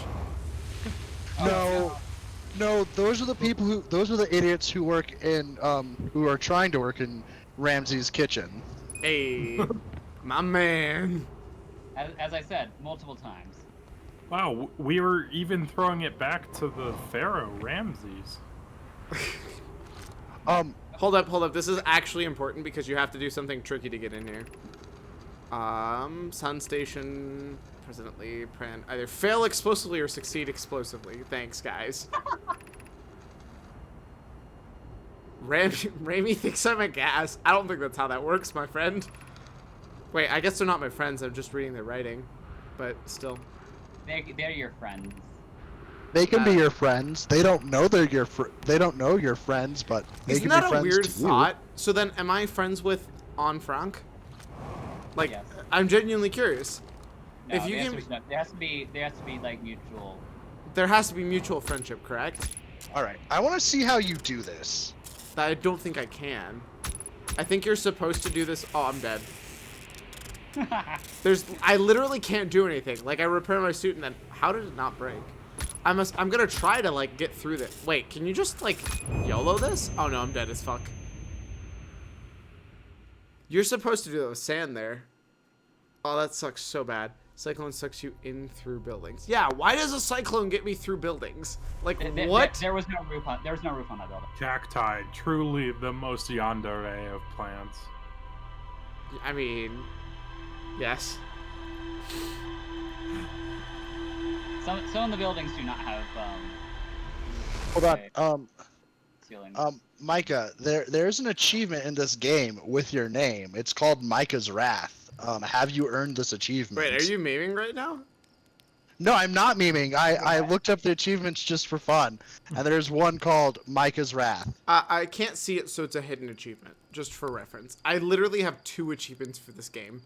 No, those are the people who. Those are the idiots who work in, who are trying to work in Ramsey's kitchen. Hey, my man. As I said multiple times. Wow, we were even throwing it back to the Pharaoh Ramses. Hold up. This is actually important because you have to do something tricky to get in here. Sun Station, presently, either fail explosively or succeed explosively. Thanks, guys. Ramy thinks I'm a gas. I don't think that's how that works, my friend. Wait, I guess they're not my friends. I'm just reading their writing. But still. They're your friends. They can be your friends. They don't know they're your they don't know your friends, but they Isn't can that be a friends weird to thought? So then, am I friends with Anne Frank? Like, Yes. I'm genuinely curious. No, If you the can- answer is no. There has to be like mutual. There has to be mutual friendship, correct? you. All right, I want to see how you do this. I don't think I can. I think you're supposed to do this. Oh, I'm dead. I literally can't do anything. Like, I repair my suit and then, how did it not break? I'm gonna try to, like, get through this. Wait, can you just, like, YOLO this? Oh no, I'm dead as fuck. You're supposed to do that with sand there. Oh, that sucks so bad. Cyclone sucks you in through buildings. Yeah, why does a cyclone get me through buildings? Like, what? There was no roof on. There was no roof on that building. Cacti, truly the most yandere of plants. I mean, yes. Some of the buildings do not have Hold okay, on. ceilings. Micah, there's an achievement in this game with your name. It's called Micah's Wrath. Have you earned this achievement? Wait, are you memeing right now? No, I'm not memeing. I looked up the achievements just for fun, and there's one called Micah's Wrath. I can't see it, so it's a hidden achievement, just for reference. I literally have 2 achievements for this game.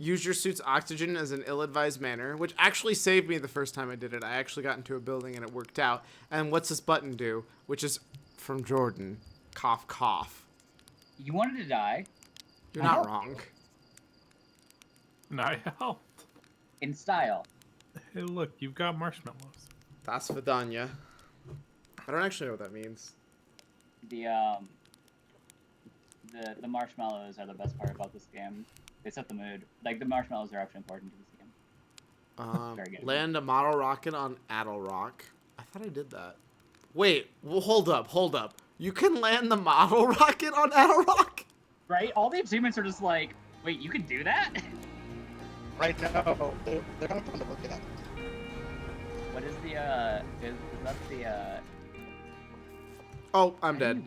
Use your suit's oxygen as an ill-advised manner, which actually saved me the first time I did it. I actually got into a building and it worked out. And what's this button do? Which is from Jordan. Cough, cough. You wanted to die You're I not helped wrong. And I helped. in style. Hey, look, you've got marshmallows. Das Vidanya. I don't actually know what that means. The marshmallows are the best part about this game. They set the mood. Like the marshmallows are actually important to this game. Very good. Land a model rocket on Addle Rock. I thought I did that. Wait, well, hold up. You can land the model rocket on Addle Rock? Right? All the achievements are just like, wait, you can do that? Right now, they're kind of fun to look at. What is the is that the Oh, I'm dead.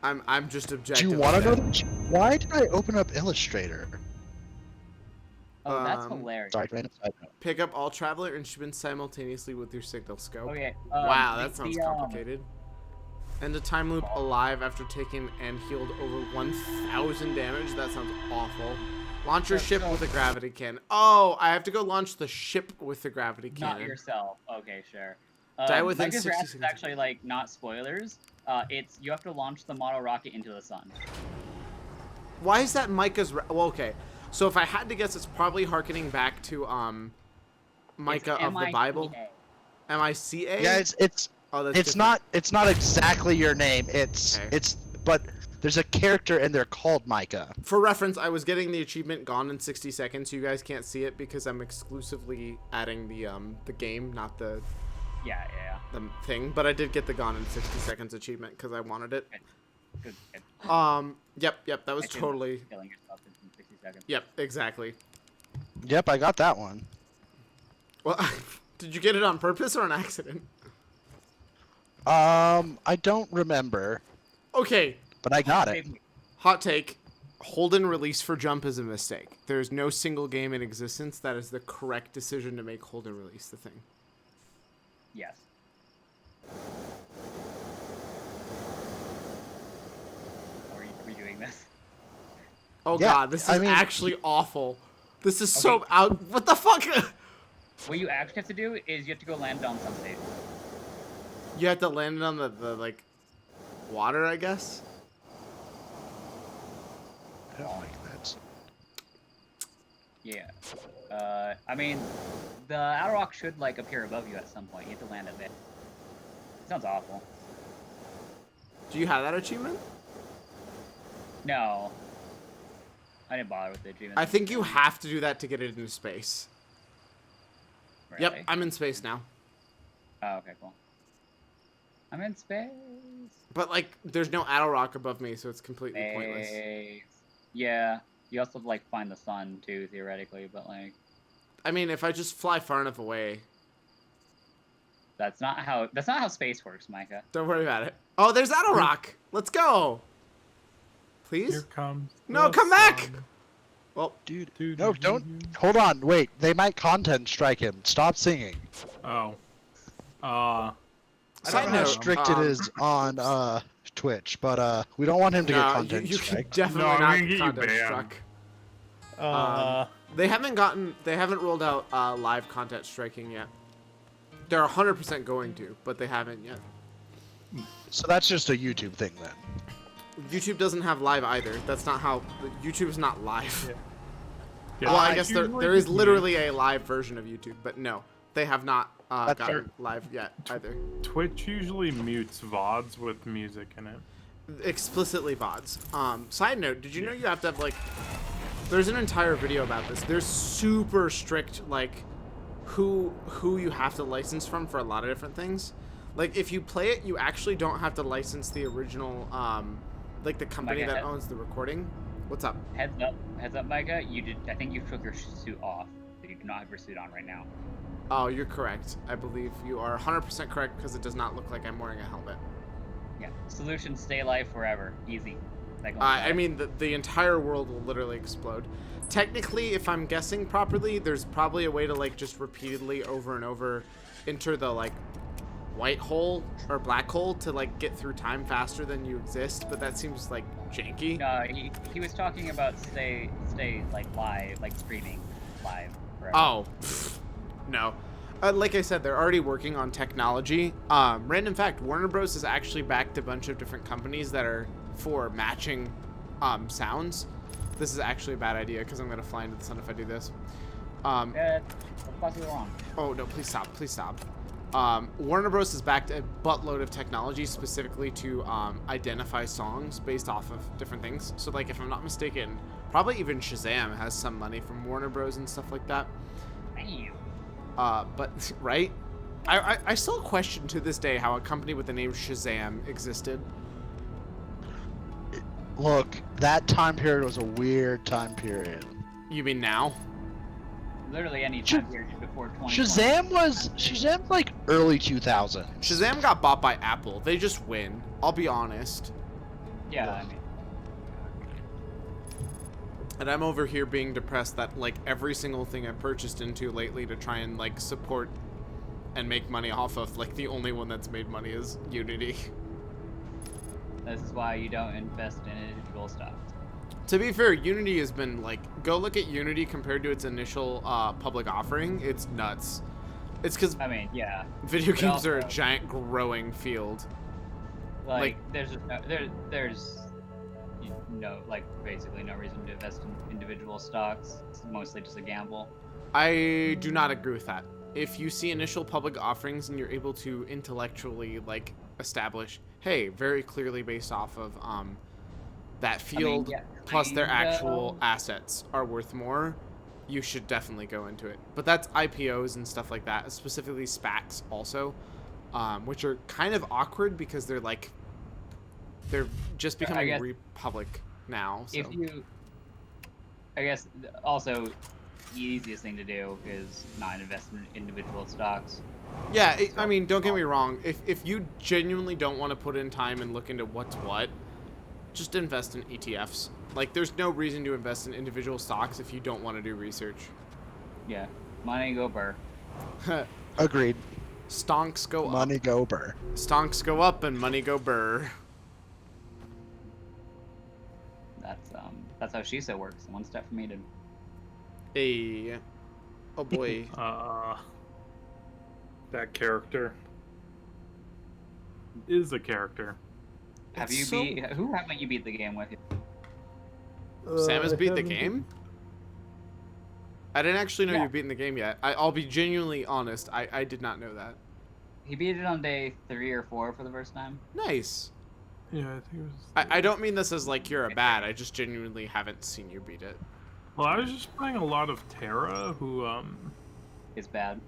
I'm just Do objectively you want to know? dead. Why did I open up Illustrator? Oh, that's Um, hilarious. Sorry, random side note. Pick up all traveler instruments simultaneously with your signal scope. Okay. Wow, that sounds complicated. End a time loop alive after taking and healed over 1,000 damage. That sounds awful. Launch your ship with a gravity cannon. Oh, I have to go launch the ship with the gravity cannon. Not yourself. Okay, sure. Die within Micah's 60 Wrath is seconds. actually like not spoilers. It's you have to launch the model rocket into the sun. Why is that Micah's? Well, okay. So if I had to guess, it's probably harkening back to Micah of the Bible. M-I-C-A. Yeah, it's Oh, that's it's different. not exactly your name. It's Okay. but there's a character and they're called Micah. For reference, I was getting the achievement gone in 60 seconds. You guys can't see it because I'm exclusively adding the game, not the Yeah. thing. But I did get the gone in 60 seconds achievement because I wanted it. Good. Yep. That was I should- totally. Killing yourself in 60 seconds. Yep, exactly. Yep, I got that one. Well, did you get it on purpose or an accident? I don't remember, Okay, but I got it. hot take. Hold and release for jump is a mistake. There's no single game in existence that is the correct decision to make hold and release the thing. Yes. Are you redoing this? Oh Yeah, god, this I is mean- actually awful. This is so Okay. out. What the fuck? What you actually have to do is you have to go land on some stage. You have to land it on the like water, I guess. I don't like that. Yeah. I mean, the outer rock should like appear above you at some point. You have to land it there. Sounds awful. Do you have that achievement? No. I didn't bother with the achievement. I think you have to do that to get it into space. Really? Yep, I'm in space now. Oh, okay, cool. I'm in space. But like, there's no Addle Rock above me, so it's completely pointless. Space. Yeah. You also have to, like, find the sun, too, theoretically, but, like, I mean, if I just fly far enough away, that's not how space works, Micah. don't worry about it. Oh, there's Addle Rock. Let's go. Please? Here comes. No, the come back! sun. Well, Dude, Dude, no, don't. Hold on, wait. They might content strike him. Stop singing. Oh. I side don't know how note, strict it is on Twitch, but we don't want him to get no, content you can strike. definitely No, I'm not gonna get you content banned. struck. They haven't rolled out live content striking yet. They're 100% going to, but they haven't yet. So that's just a YouTube thing then. YouTube doesn't have live either. That's not how YouTube's not live. Yeah. Yeah, Well, I it's guess usually there is just literally a live version of YouTube, but no, they have not That's gotten fair. live yet either. Twitch usually mutes VODs with music in it. Explicitly VODs. Side note, did you know you have to have like? There's an entire video about this. There's super strict like who you have to license from for a lot of different things. Like if you play it, you actually don't have to license the original like the company Micah, that owns the recording. What's up? Heads up, Micah. I think you took your suit off. So you do not have your suit on right now. Oh, you're correct. I believe you are 100% correct because it does not look like I'm wearing a helmet. Yeah. Solution: stay alive forever. Easy. Like, I mean, the entire world will literally explode. Technically, if I'm guessing properly, there's probably a way to like just repeatedly over and over enter the like white hole or black hole to like get through time faster than you exist, but that seems like janky. No, he was talking about stay like live, like streaming live forever. Oh, no. Like I said, they're already working on technology. Random fact, Warner Bros. Has actually backed a bunch of different companies that are for matching sounds. This is actually a bad idea because I'm gonna fly into the sun if I do this. That's possibly wrong. Oh no, please stop, please stop. Warner Bros. Has backed a buttload of technology specifically to identify songs based off of different things. So like, if I'm not mistaken, probably even Shazam has some money from Warner Bros. And stuff like that. Damn. But, right? I still question to this day how a company with the name Shazam existed. Look, that time period was a weird time period. You mean now? Literally any time period before 2020. Shazam's like early 2000s. Shazam got bought by Apple. They just win. I'll be honest. Yeah, I mean, And I'm over here being depressed that like every single thing I've purchased into lately to try and like support and make money off of, like the only one that's made money is Unity. this is why you don't invest in individual stocks. To be fair, Unity has been like, go look at Unity compared to its initial public offering. It's nuts. It's because I mean, yeah. video But games are a also- giant growing field. Like, there's just there's like basically no reason to invest in individual stocks. It's mostly just a gamble. I do not agree with that. If you see initial public offerings and you're able to intellectually like establish, hey, very clearly based off of that field yeah, plus their kinda. actual assets are worth more, you should definitely go into it. But that's IPOs and stuff like that, specifically SPACs also, which are kind of awkward because they're just becoming guess- public now. So. If you, I guess, also the easiest thing to do is not invest in individual stocks. Yeah, I mean, don't get me wrong. If you genuinely don't want to put in time and look into what's what, just invest in ETFs. Like, there's no reason to invest in individual stocks if you don't want to do research. Yeah, money go burr. Agreed. Stonks go Money up. go burr. Stonks go up and money go burr. That's how Shisa works. One step from Eden. Hey. Oh boy. That character is a character. Have It's you so- beat? Who haven't you beat the game with? Sam has beat the haven't- game? I didn't actually know Yeah. you've beaten the game yet. I'll be genuinely honest. I did not know that. He beat it on day 3 or 4 for the first time. Nice. Yeah, I think it was. I don't mean this as like you're a bad. I just genuinely haven't seen you beat it. Well, I was just playing a lot of Terra, who It's bad.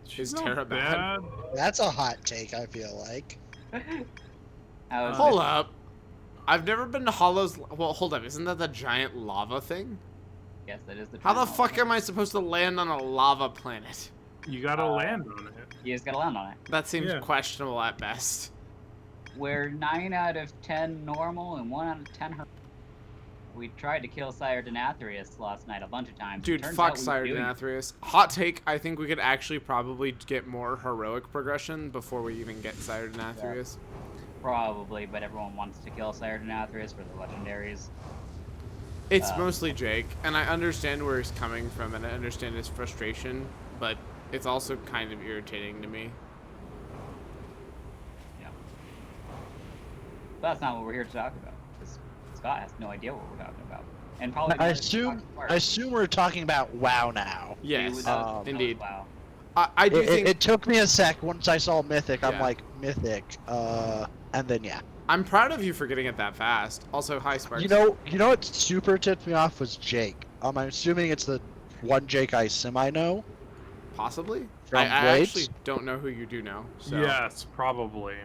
she's Is not Terra bad? That's a hot take, I feel like. How is Hold it? up. I've never been to Hollow's. Well, hold up. Isn't that the giant lava thing? Yes, that is the. How the terminal. fuck am I supposed to land on a lava planet? You gotta land on it. You just gotta land on it. That seems Yeah. questionable at best. We're 9 out of 10 normal and 1 out of 10 her. We tried to kill Sire Denathrius last night a bunch of times. Dude, Turns fuck out we Sire do- Denathrius. Hot take, I think we could actually probably get more heroic progression before we even get Sire Denathrius. Probably, but everyone wants to kill Sire Denathrius for the legendaries. It's mostly Jake, and I understand where he's coming from, and I understand his frustration, but it's also kind of irritating to me. Yeah. But that's not what we're here to talk about. 'Cause Scott has no idea what we're talking about. And probably I not as assume smart. I assume we're talking about WoW now. Yes, That was indeed. Wow. I do It, think it took me a sec once I saw Mythic. Yeah. I'm like Mythic, and then yeah. I'm proud of you for getting it that fast. Also, hi Sparks. You know what super tipped me off was Jake. I'm assuming it's the one Jake I semi know. Possibly. From I Blades? actually don't know who you do know. So. Yes, probably.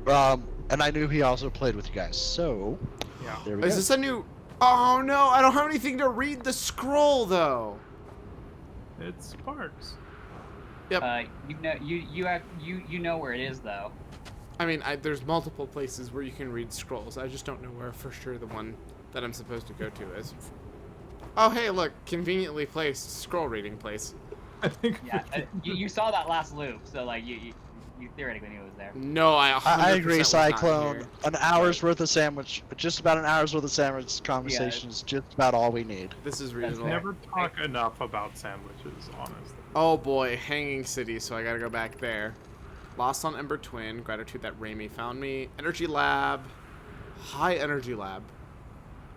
And I knew he also played with you guys. So Yeah. there we Is go. this a new? Oh no! I don't have anything to read the scroll though. It's Sparks. Yep. You know where it is though. I mean, there's multiple places where you can read scrolls. I just don't know where for sure the one that I'm supposed to go to is. Oh hey, look! Conveniently placed scroll reading place. I think. Yeah, you saw that last loop, so like you theoretically knew it was there. No, I 100% I agree, was not Cyclone. here. An hour's worth of sandwich, just about an hour's worth of sandwich conversation is just about all we need. This is That's reasonable. fair. Never talk enough about sandwiches, honestly. Oh boy, Hanging City, so I gotta go back there. Lost on Ember Twin, gratitude that Raimi found me. Energy Lab, High energy lab.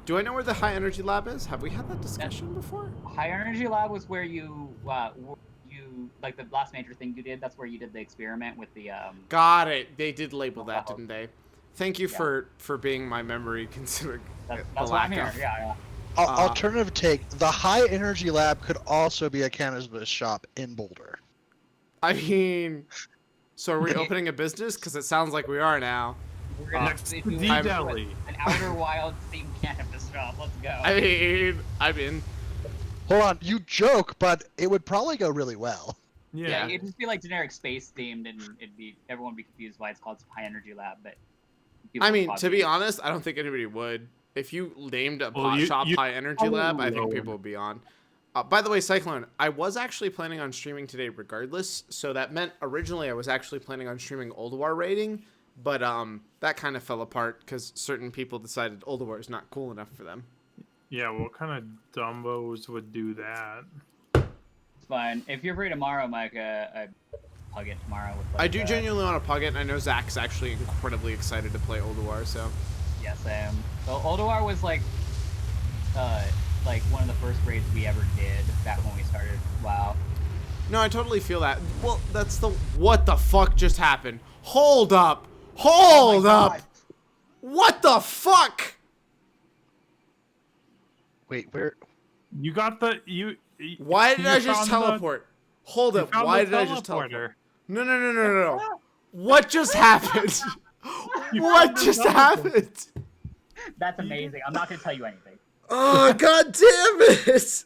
Do I know where the high energy lab is? Have we had that discussion before? High energy lab was where you like the last major thing you did. That's where you did the experiment with the Got it. They did label that, Wow. didn't they? Thank you Yeah. for being my memory, considering That's the why I'm lack here. of. Yeah. Alternative take: the high energy lab could also be a cannabis shop in Boulder. I mean, so are we opening a business? Because it sounds like we are now. We're gonna Next to if you D want to Deli. do an outer wild themed cannabis shop. Let's go. I'm in. Hold on, you joke, but it would probably go really well. Yeah, Yeah. it'd just be like generic space themed, and everyone would be confused why it's called high energy lab. But people I would mean, probably to be honest, I don't think anybody would. If you named a Well, pot you- shop you- high energy lab, I think Lord. people would be on. By the way, Cyclone, I was actually planning on streaming today regardless, so that meant originally I was actually planning on streaming Old War raiding, but that kind of fell apart because certain people decided Old War is not cool enough for them. Yeah, what kind of dumbos would do that? it's fine. If you're free tomorrow, Mike, I plug it tomorrow. With like, I do genuinely want to pug it, and I know Zach's actually incredibly excited to play Old War, so. Yes, I am. So Oldawar was like one of the first raids we ever did back when we started. WoW. No, I totally feel that. Well, that's the... What the fuck just happened? Hold up! Hold up! God. What the fuck? Wait, where? You got the Why did you I just found the- teleport? Hold you up, found why the did I just teleporter. teleport? No. What just happened? You What found the just teleporter. happened? That's amazing. I'm not gonna tell you anything. Oh, god damn it!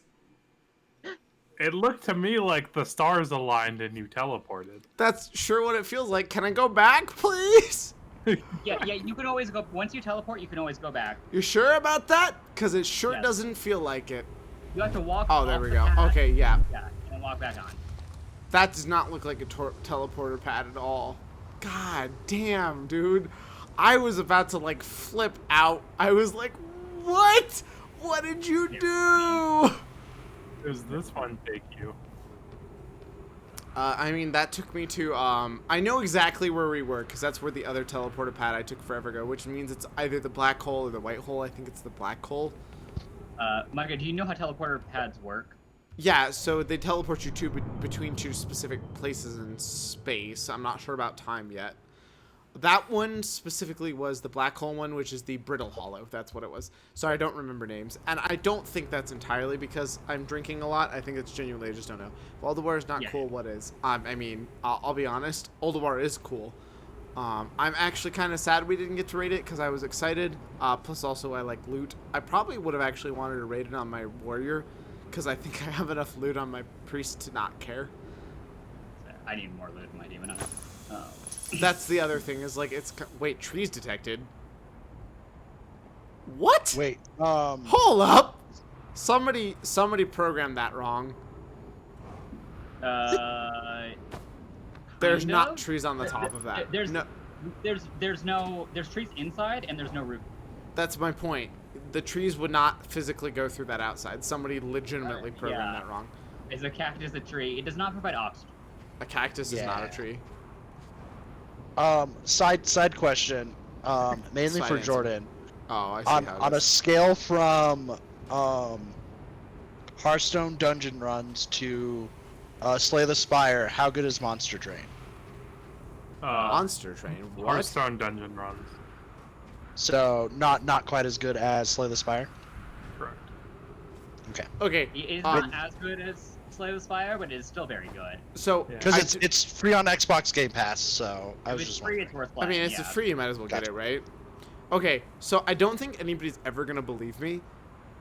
It looked to me like the stars aligned and you teleported. That's sure what it feels like. Can I go back, please? Yeah, you can always go. Once you teleport, you can always go back. You sure about that? Because it sure Yes. doesn't feel like it. You have to walk. Oh, there off we the go. path, Okay, yeah. Yeah, and then walk back on. That does not look like a teleporter pad at all. God damn, dude. I was about to, like, flip out. I was like, what? What did you do? Does this one take you? I mean, that took me to, I know exactly where we were, because that's where the other teleporter pad I took forever ago, which means it's either the black hole or the white hole. I think it's the black hole. Micah, do you know how teleporter pads work? Yeah, so they teleport you between two specific places in space. I'm not sure about time yet. That one specifically was the black hole one, which is the brittle hollow. That's what it was. Sorry, I don't remember names. And I don't think that's entirely because I'm drinking a lot. I think it's genuinely, I just don't know. If Old War is not cool, what is? I mean, I'll be honest. Old War is cool. I'm actually kind of sad we didn't get to raid it because I was excited. Plus also I like loot. I probably would have actually wanted to raid it on my warrior because I think I have enough loot on my priest to not care. I need more loot in my demon. That's the other thing is like wait, trees detected. What? Wait, Hold up. Somebody programmed that wrong. There's Kind not of? trees on the top of that. There's No, there's trees inside and there's no roof. that's my point. The trees would not physically go through that outside. Somebody legitimately programmed yeah. that wrong. Is a cactus a tree? It does not provide oxygen. A cactus is not a Yeah. tree. side question, mainly Side for answer. Jordan. Oh, I see On how it on a is. scale from Hearthstone dungeon runs to Slay the Spire, how good is Monster Train? Monster Train. What? Hearthstone dungeon runs. So not quite as good as Slay the Spire. Correct. Okay, Okay. It is Um, not as good as Slay the Spire, but it is still very good. So Yeah. because it's free on Xbox Game Pass, so I If was it's just free, wondering. it's worth I playing. mean, it's yeah. free. You might as well get Gotcha. it, right? Okay, so I don't think anybody's ever gonna believe me,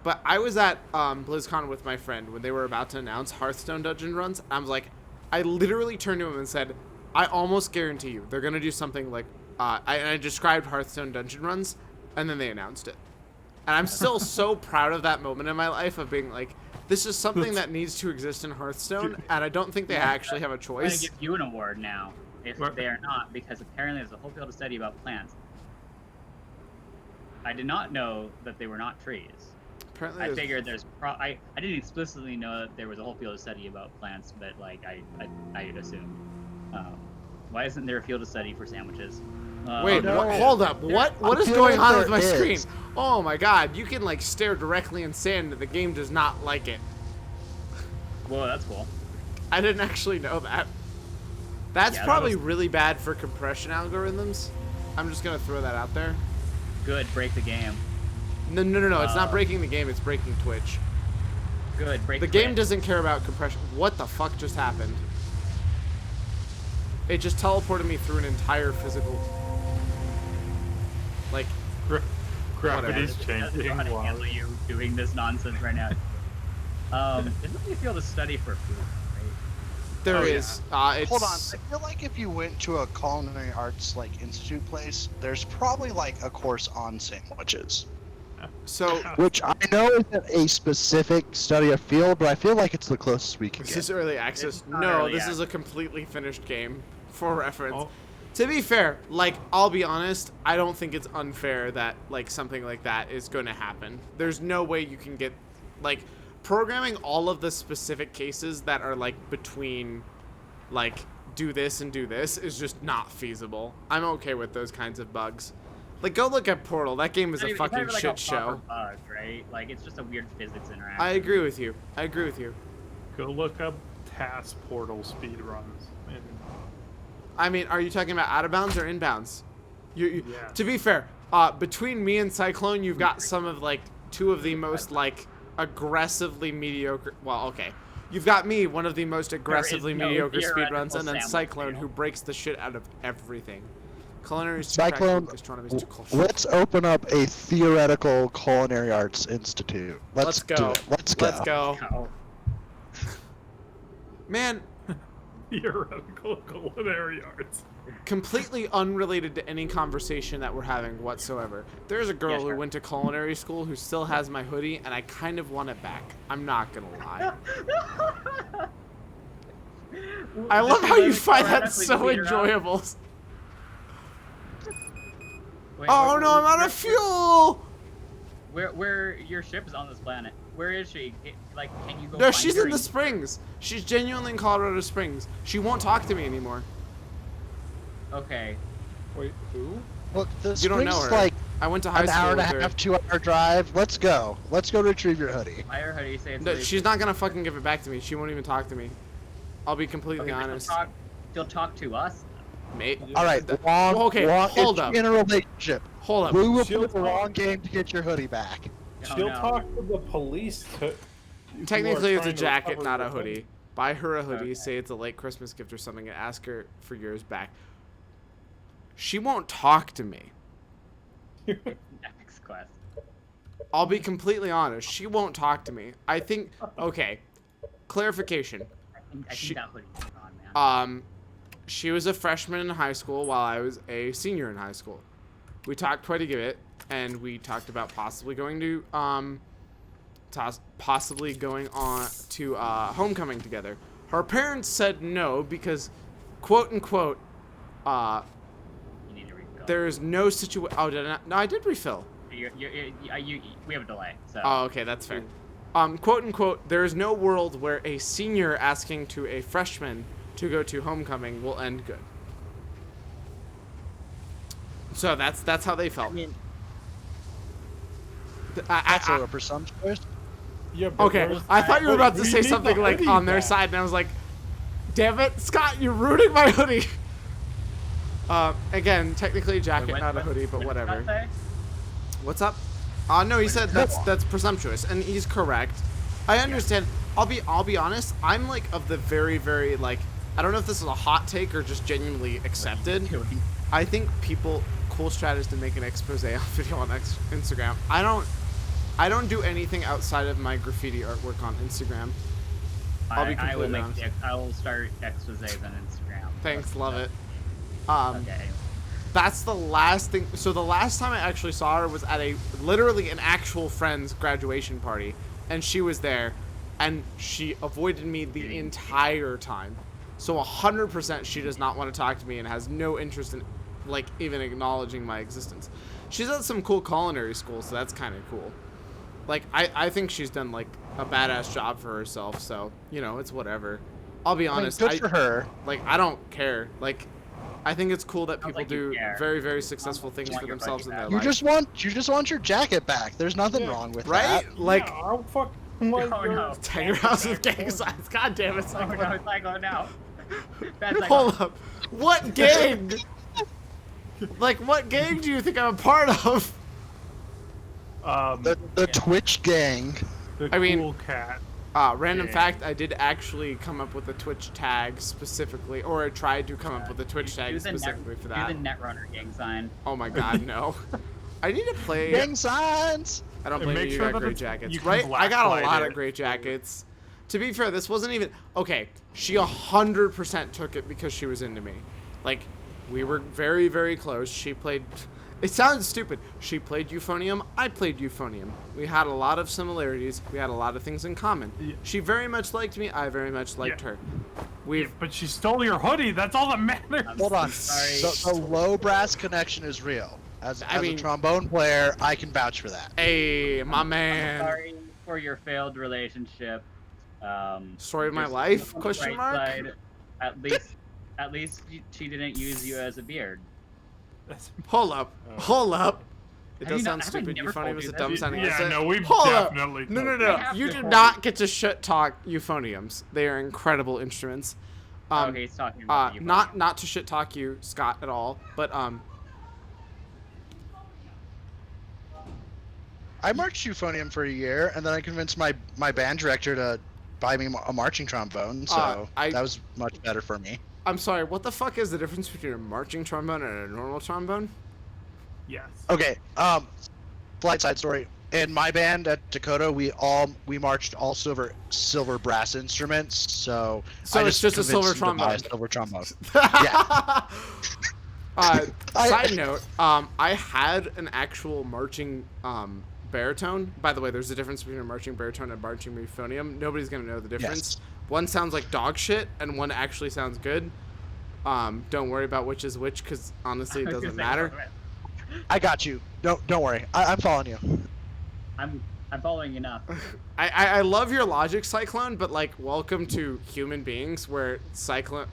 but I was at BlizzCon with my friend when they were about to announce Hearthstone dungeon runs. I was like, I literally turned to him and said, I almost guarantee you they're gonna do something like I described Hearthstone dungeon runs, and then they announced it. And I'm still so proud of that moment in my life of being like, this is something that needs to exist in Hearthstone, and I don't think they actually have a I'm gonna choice. give you an award now if What? they are not, because apparently there's a whole field of study about plants. I did not know that they were not trees. Apparently, I there's- figured there's I didn't explicitly know that there was a whole field of study about plants, but like I had assumed. Why isn't there a field of study for sandwiches? Wait, no. hold up. What I is feel going like on with there my screen? is. Oh my god, you can like stare directly in sand and the game does not like it. Whoa, that's cool. I didn't actually know that. That's Yeah, that probably was- really bad for compression algorithms. I'm just gonna throw that out there. Good, break the game. No, it's not breaking the game, it's breaking Twitch. Good, break The game Twitch. doesn't care about compression. What the fuck just happened? It just teleported me through an entire physical... Like, Gravity's I changing. don't know how to Wow. handle you doing this nonsense right now. It makes me feel to study for food, right? there Oh, yeah. is. It's... Hold on. I feel like if you went to a culinary arts like institute place, there's probably like a course on sandwiches, So, which I know isn't a specific study of field, but I feel like it's the closest we can is get. this early access? It's not No, early this is a access. completely finished game, for reference. Oh. To be fair, like, I'll be honest, I don't think it's unfair that, like, something like that is going to happen. There's no way you can get, like, programming all of the specific cases that are, like, between, like, do this and do this is just not feasible. I'm okay with those kinds of bugs. Like, go look at Portal. That game is a It's not fucking even, like, shit a proper show. bug, right? Like, it's just a weird physics interaction. I agree with you. I agree with you. Go look up Task Portal speedruns. And I mean, are you talking about out of bounds or inbounds? You Yeah. To be fair, between me and Cyclone, you've got some of like two of the most like aggressively mediocre. Well, okay, you've got me, one of the most aggressively no mediocre theoretical speedruns, and then sandwich Cyclone, fail. who breaks the shit out of everything. Culinary Cyclone, Gastronomy is too close. let's open up a theoretical culinary arts institute. Let's do go. it. Let's go. Let's go, Oh, man. theoretical culinary arts. Completely unrelated to any conversation that we're having whatsoever. There's a girl Yeah, who sure. went to culinary school who still has my hoodie, and I kind of want it back. I'm not gonna lie. I love how you find that so enjoyable. Oh no, I'm out of fuel! Where your ship is on this planet? Where is she? Like, can you go? No, find she's her in the and- Springs. She's genuinely in Colorado Springs. She won't talk to me anymore. Okay. Wait, who? Look, the You don't know Springs her. like I went to high an school hour and a with her. half, 2 hour drive. Let's go. Let's go retrieve your hoodie. Fire hoodie, say it's No, Elise. she's not gonna fucking give it back to me. She won't even talk to me. I'll be completely Okay, but honest. She'll talk to us. Mate. All right, Th- wrong. okay, wrong, hold it's up. in a relationship. Hold up. We will She'll play the talk- wrong game to get your hoodie back. Oh, She'll no. talk to the police to. Technically, it's a trying to jacket, recover not a your hoodie. Buy her a hoodie, Okay. say it's a late Christmas gift or something, and ask her for yours back. She won't talk to me. Next quest. I'll be completely honest. She won't talk to me. I think. Okay. Clarification. I She- think that hoodie is on, man. She was a freshman in high school while I was a senior in high school. We talked quite a bit, and we talked about possibly going to homecoming together. Her parents said no because, quote unquote, You need to refill. there is no situation. Oh, did I not? No, I did refill. We have a delay, so. Oh, okay, that's fair. Quote unquote, there is no world where a senior asking to a freshman to go to homecoming will end good. So that's how they felt. I mean, I- that's a I- little presumptuous. Yeah, but okay, what is- I thought you were about to We say need the something like hoodie on their back. side, and I was like, "Damn it, Scott, you're ruining my hoodie." Again, technically a jacket, not a hoodie, but what did whatever. Scott say? What's up? No, he said that's presumptuous, and he's correct. I understand. I'll be honest. I'm like of the very, very like. I don't know if this is a hot take or just genuinely accepted. Doing. I think cool strat is to make an expose on video on Instagram. I don't do anything outside of my graffiti artwork on Instagram. I'll be I will completely make. honest. I will start exposés on Instagram. Thanks, love it. Okay. That's the last thing. So the last time I actually saw her was at literally an actual friend's graduation party, and she was there, and she avoided me the entire time. So 100% she does not want to talk to me and has no interest in, like, even acknowledging my existence. She's at some cool culinary school, so that's kind of cool. Like, I think she's done, like, a badass job for herself, so, you know, it's whatever. I'll be honest. Good for her. Like, I don't care. Like, I think it's cool that Sounds people like you do care. very, very successful things want for your themselves in budget their back. You life. just want your jacket back. There's nothing wrong with Right? that. Like, Yeah, I'll fuck like Oh, your no. Tiger House with gang signs. God damn it, Oh Cyclone. no, Cyclone now. Bad Cyclone. Hold up. What gang? Like, what gang do you think I'm a part of? The Twitch gang. the I mean- cool cat. Random Yeah. fact, I did actually come up with a Twitch tag specifically, or I tried to come up with a Twitch Do tag the specifically for Do that. the Netrunner gang sign. Oh my god, no. I need to play. Gang signs. I don't And blame make you, you sure got that great it's- jackets, you can right? I got a blacklight lot it. of great jackets. To be fair, this wasn't even... Okay, she 100% took it because she was into me. Like, we were very, very close. She played... It sounds stupid. She played Euphonium, I played Euphonium. We had a lot of similarities. We had a lot of things in common. Yeah. She very much liked me, I very much liked Yeah. her. We've... But she stole your hoodie. That's all that matters. Hold on. Sorry. The low brass connection is real. As I mean- a trombone player, I can vouch for that. Hey, my man. Sorry for your failed relationship. Story of my just life? on the Question bright mark? side, at least she didn't use you as a beard. Hold up. Hold up. It Have does you sound not- have I stupid. never Euphonium told is you a this? dumb sounding Yeah, accent. no, we've Hold up. definitely No, no, told no. you. I have You to do hold not get to shit talk euphoniums. They are incredible instruments. Okay, he's talking about you. Not to shit talk you, Scott, at all, but I marched euphonium for a year, and then I convinced my band director to buy me a marching trombone. So that was much better for me. I'm sorry. What the fuck is the difference between a marching trombone and a normal trombone? Yes. Okay. Flight side story. In my band at Dakota, we marched all silver brass instruments. So So I it's just a convinced silver him to buy trombone. a silver trombone. Side note, I had an actual marching baritone. By the way, there's a difference between a marching baritone and a marching euphonium. Nobody's gonna know the difference. Yes. One sounds like dog shit, and one actually sounds good. Don't worry about which is which, because honestly, it doesn't matter. I got you. Don't worry. I'm following you. I'm following you now. I love your logic, Cyclone, but like, welcome to human beings, where cyclone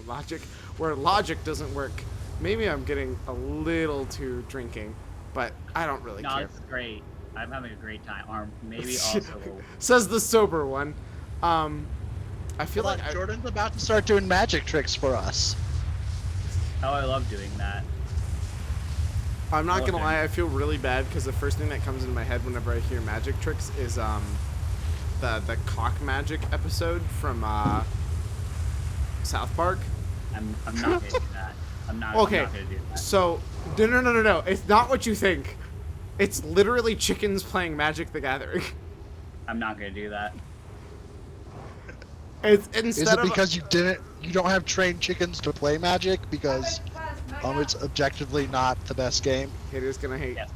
logic, where logic doesn't work. Maybe I'm getting a little too drinking, but I don't really No, care. it's great. I'm having a great time. Or maybe also. Says the sober one. I feel Hold like on, Jordan's about to start doing magic tricks for us. Oh, I love doing that. I'm not gonna Okay. lie, I feel really bad because the first thing that comes into my head whenever I hear magic tricks is the cock magic episode from South Park. I'm not gonna do that. I'm not Okay, gonna do that. so no, it's not what you think. It's literally chickens playing Magic the Gathering. I'm not gonna do that. It's Is instead it of because you don't have trained chickens to play magic? Because it's objectively not the best game. haters gonna hate. Yes.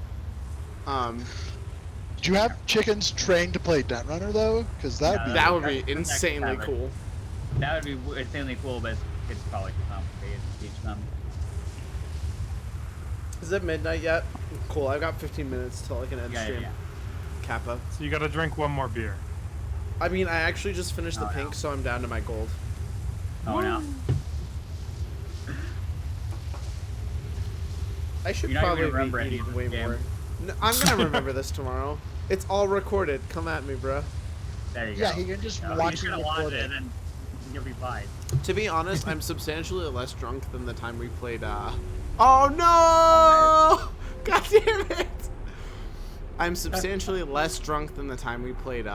Do you have chickens trained to play Netrunner though? Because that'd be That would be That's actually insanely clever. cool. That would be insanely cool, but it's probably too complicated to teach them. Is it midnight yet? Cool. I've got 15 minutes till I can end Yeah, yeah, yeah. Kappa. So you gotta drink one more beer. I mean, I actually just finished the Oh, pink, no. so I'm down to my gold. Oh no. I should You're not probably gonna remember be any eating of way this game. more. No, I'm gonna remember this tomorrow. It's all recorded. Come at me, bro. There you Yeah, go. he can just No, watch you're it gonna watch record it it. and you'll be fine. To be honest, I'm substantially less drunk than the time we played. Oh no! God damn it! I'm substantially less drunk than the time we played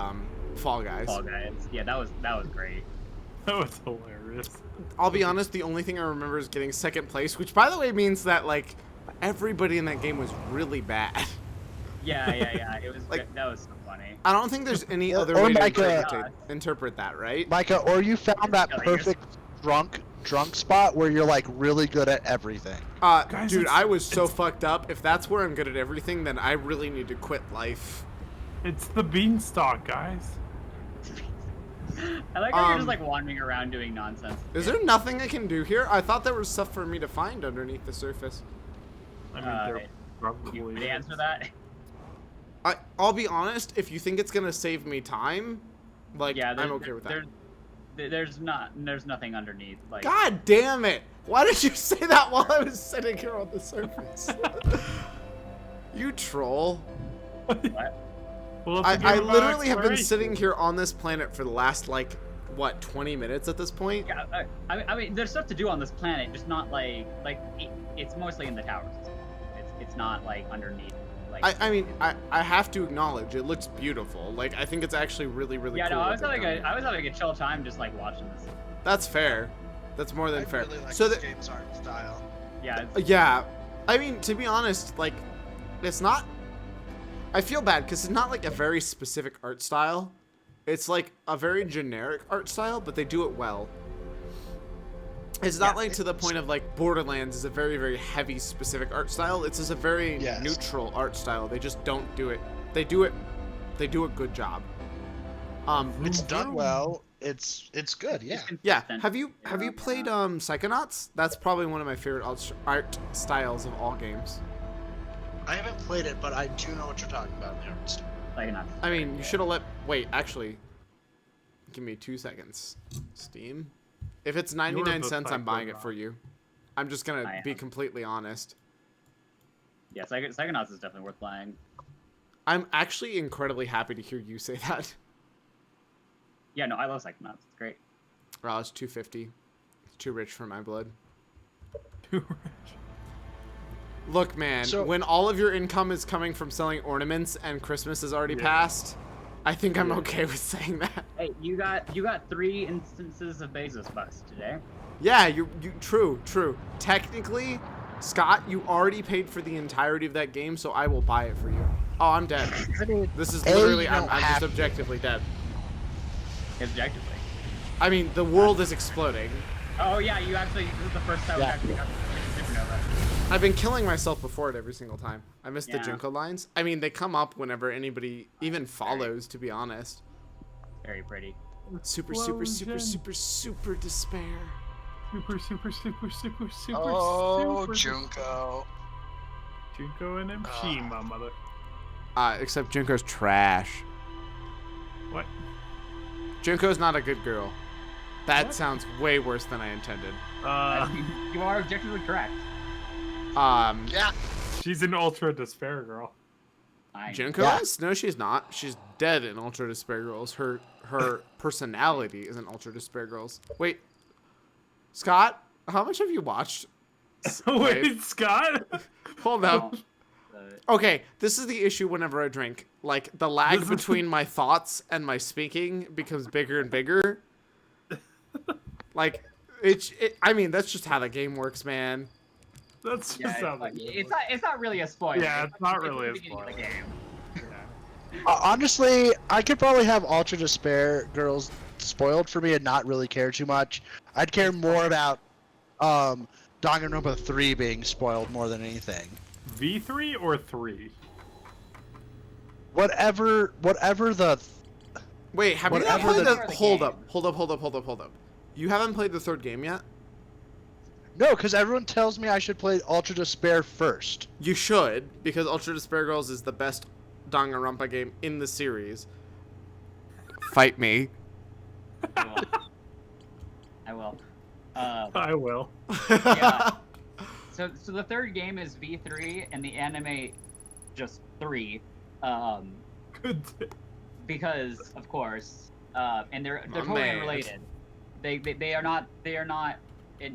Fall Guys. Fall Guys. Yeah, that was great. That was hilarious. I'll be honest, the only thing I remember is getting second place, which by the way means that like everybody in that game was really bad. Yeah. It was Like- that was so funny. I don't think there's any Or- other or way to Micah- interpret that, right? Micah, or you found that Yeah, perfect drunk spot where you're like really good at everything. Guys, Dude, it's- I was so it's- fucked up. If that's where I'm good at everything, then I really need to quit life. It's the beanstalk, guys. I like how you're Um, just like wandering around doing nonsense. Is there nothing I can do here? I thought there was stuff for me to find underneath the surface. I mean, there probably You would is. answer that? I'll be honest, if you think it's gonna save me time, like, Yeah, I'm okay with that. There's nothing underneath. Like God damn it! Why did you say that while I was sitting here on the surface? You troll. Well, I literally have been sitting here on this planet for the last, like, what, 20 minutes at this point? Yeah, I mean, there's stuff to do on this planet, just not it's mostly in the towers. It's not like underneath. Like, I mean, I have to acknowledge it looks beautiful. Like, I think it's actually really, really yeah, cool. no, I what was they've having done. I was having a chill time just like watching this. That's fair. That's more than I fair. really like So this the, game's art style. Yeah. yeah, I mean, to be honest, like, it's not. I feel bad because it's not like a very specific art style. It's like a very generic art style, but they do it well. It's not like to the point of like Borderlands is a very, very heavy specific art style. It's just a very neutral art style. They just don't do it. They do it. They do a good job. It's done well. It's good. Yeah. Yeah. Have you played Psychonauts? That's probably one of my favorite art styles of all games. I haven't played it, but I do know what you're talking about in the art style. I mean, you should have let. Wait, actually, give me 2 seconds. Steam. If it's 99 cents, I'm buying it for you. I'm just gonna be completely honest. Yeah, Psychonauts is definitely worth playing. I'm actually incredibly happy to hear you say that. Yeah, no, I love Psychonauts. It's great. Oh, it's $2.50. It's too rich for my blood. Too rich. Look, man, So- when all of your income is coming from selling ornaments and Christmas is already passed, I think I'm okay with saying that. Hey, you got 3 instances of Bezos bust today. Yeah, you true. Technically, Scott, you already paid for the entirety of that game, so I will buy it for you. Oh, I'm dead. I mean, This is A, literally, you I'm don't just have to. objectively dead. Objectively. I mean, the world is exploding. Oh yeah, you actually. This is the first time we actually got to supernova. I've been killing myself before it every single time. I miss the Yeah. Junko lines. I mean, they come up whenever anybody even follows, to be honest. Very pretty. Super Explosion. despair. Super. Oh, Junko. Junko and Mshima, mother. Except Junko's trash. What? Junko's not a good girl. That What? sounds way worse than I intended. You are objectively correct. Yeah. She's an ultra despair girl. Junko Yeah. is? No, she's not. She's dead in Ultra Despair Girls. Her personality is in Ultra Despair Girls. Wait, Scott, how much have you watched? Wait, Scott? Hold up. Okay, this is the issue whenever I drink. Like, the lag between my thoughts and my speaking becomes bigger and bigger. Like, I mean, that's just how the game works, man. That's just Yeah, how it's not really a spoiler. Yeah, it's not really a the beginning of the spoiler. game. Honestly, I could probably have Ultra Despair Girls spoiled for me and not really care too much. I'd care more about Danganronpa 3 being spoiled more than anything. V3 or 3? Whatever the Wait, have you not Whatever played the- Hold up. You haven't played the third game yet? No, because everyone tells me I should play Ultra Despair first. You should, because Ultra Despair Girls is the best Danganronpa game in the series. Fight me. I will. I will. Yeah. So the third game is V3 and the anime just 3. Good. Because of course, and they're My totally man. unrelated. They are not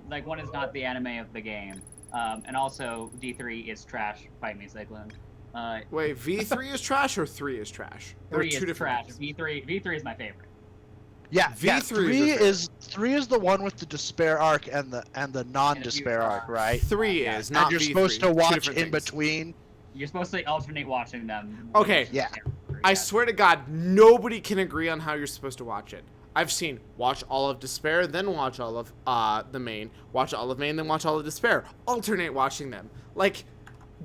like one is not the anime of the game. And also D3 is trash. Fight me, Cyclone. Wait, V3 is trash or 3 is trash? There are 3 two is different trash. things. V3 is my favorite. Yeah, V3 is three is the one with the despair arc and the non-despair arc, right? 3 Yeah. is, not And you're V3. supposed to Two watch different in things. between. You're supposed to alternate watching them. Okay. Yeah. I swear to God, nobody can agree on how you're supposed to watch it. I've seen watch all of Despair, then watch all of the main, watch all of main, then watch all of Despair. Alternate watching them. Like,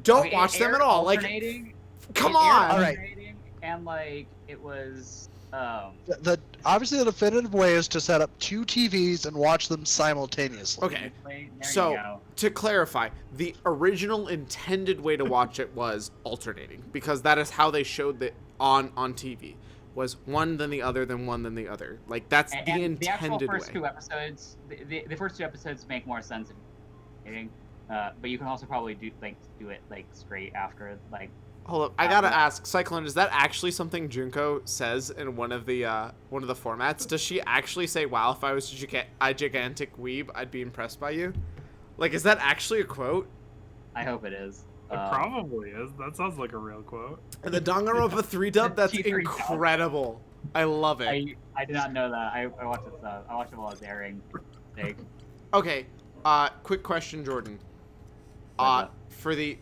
don't watch them at all. Like, come on. All right. And like it was. The obviously the definitive way is to set up 2 TVs and watch them simultaneously. Okay. There you So, go. to clarify, the original intended way to watch it was alternating, because that is how they showed it on TV. Was one, then the other, then one, then the other. Like, that's the And the actual intended first way. 2 episodes, the first 2 episodes make more sense fascinating. But you can also probably do it like straight after like. Hold up, I gotta ask, Cyclone, is that actually something Junko says in one of the formats? Does she actually say, "Wow, if I was a gigantic weeb, I'd be impressed by you"? Like, is that actually a quote? I hope it is. It probably is. That sounds like a real quote. And the Danganronpa 3 dub, that's T3 dub. incredible. I love it. I did not know that. I watched it. I watched it while I was airing. Okay. Quick question, Jordan. For the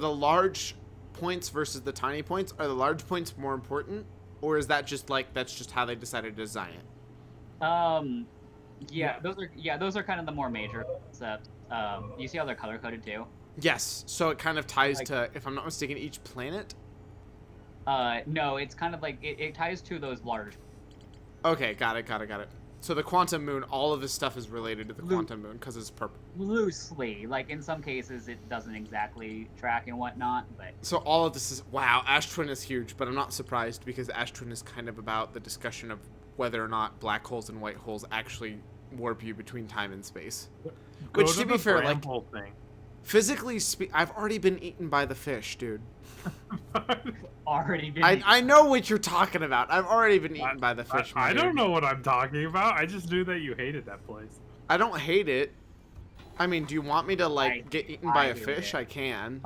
large points versus the tiny points, are the large points more important, or is that just like that's just how they decided to design it? Yeah, those are kind of the more major concepts. You see how they're color coded too? Yes. So it kind of ties to, if I'm not mistaken, each planet. No, it's kind of like it ties to those large. Okay, got it. So the Quantum Moon, all of this stuff is related to the Quantum Moon because it's purple. Loosely, like in some cases it doesn't exactly track and whatnot, but. So all of this is, wow, Ash Twin is huge, but I'm not surprised because Ash Twin is kind of about the discussion of whether or not black holes and white holes actually warp you between time and space. Which, to be fair, like, physically I've already been eaten by the fish, dude. Already been I know what you're talking about. I've already been eaten by the fish. I don't know what I'm talking about. I just knew that you hated that place. I don't hate it. I mean, do you want me to like get eaten by a fish? it. I can.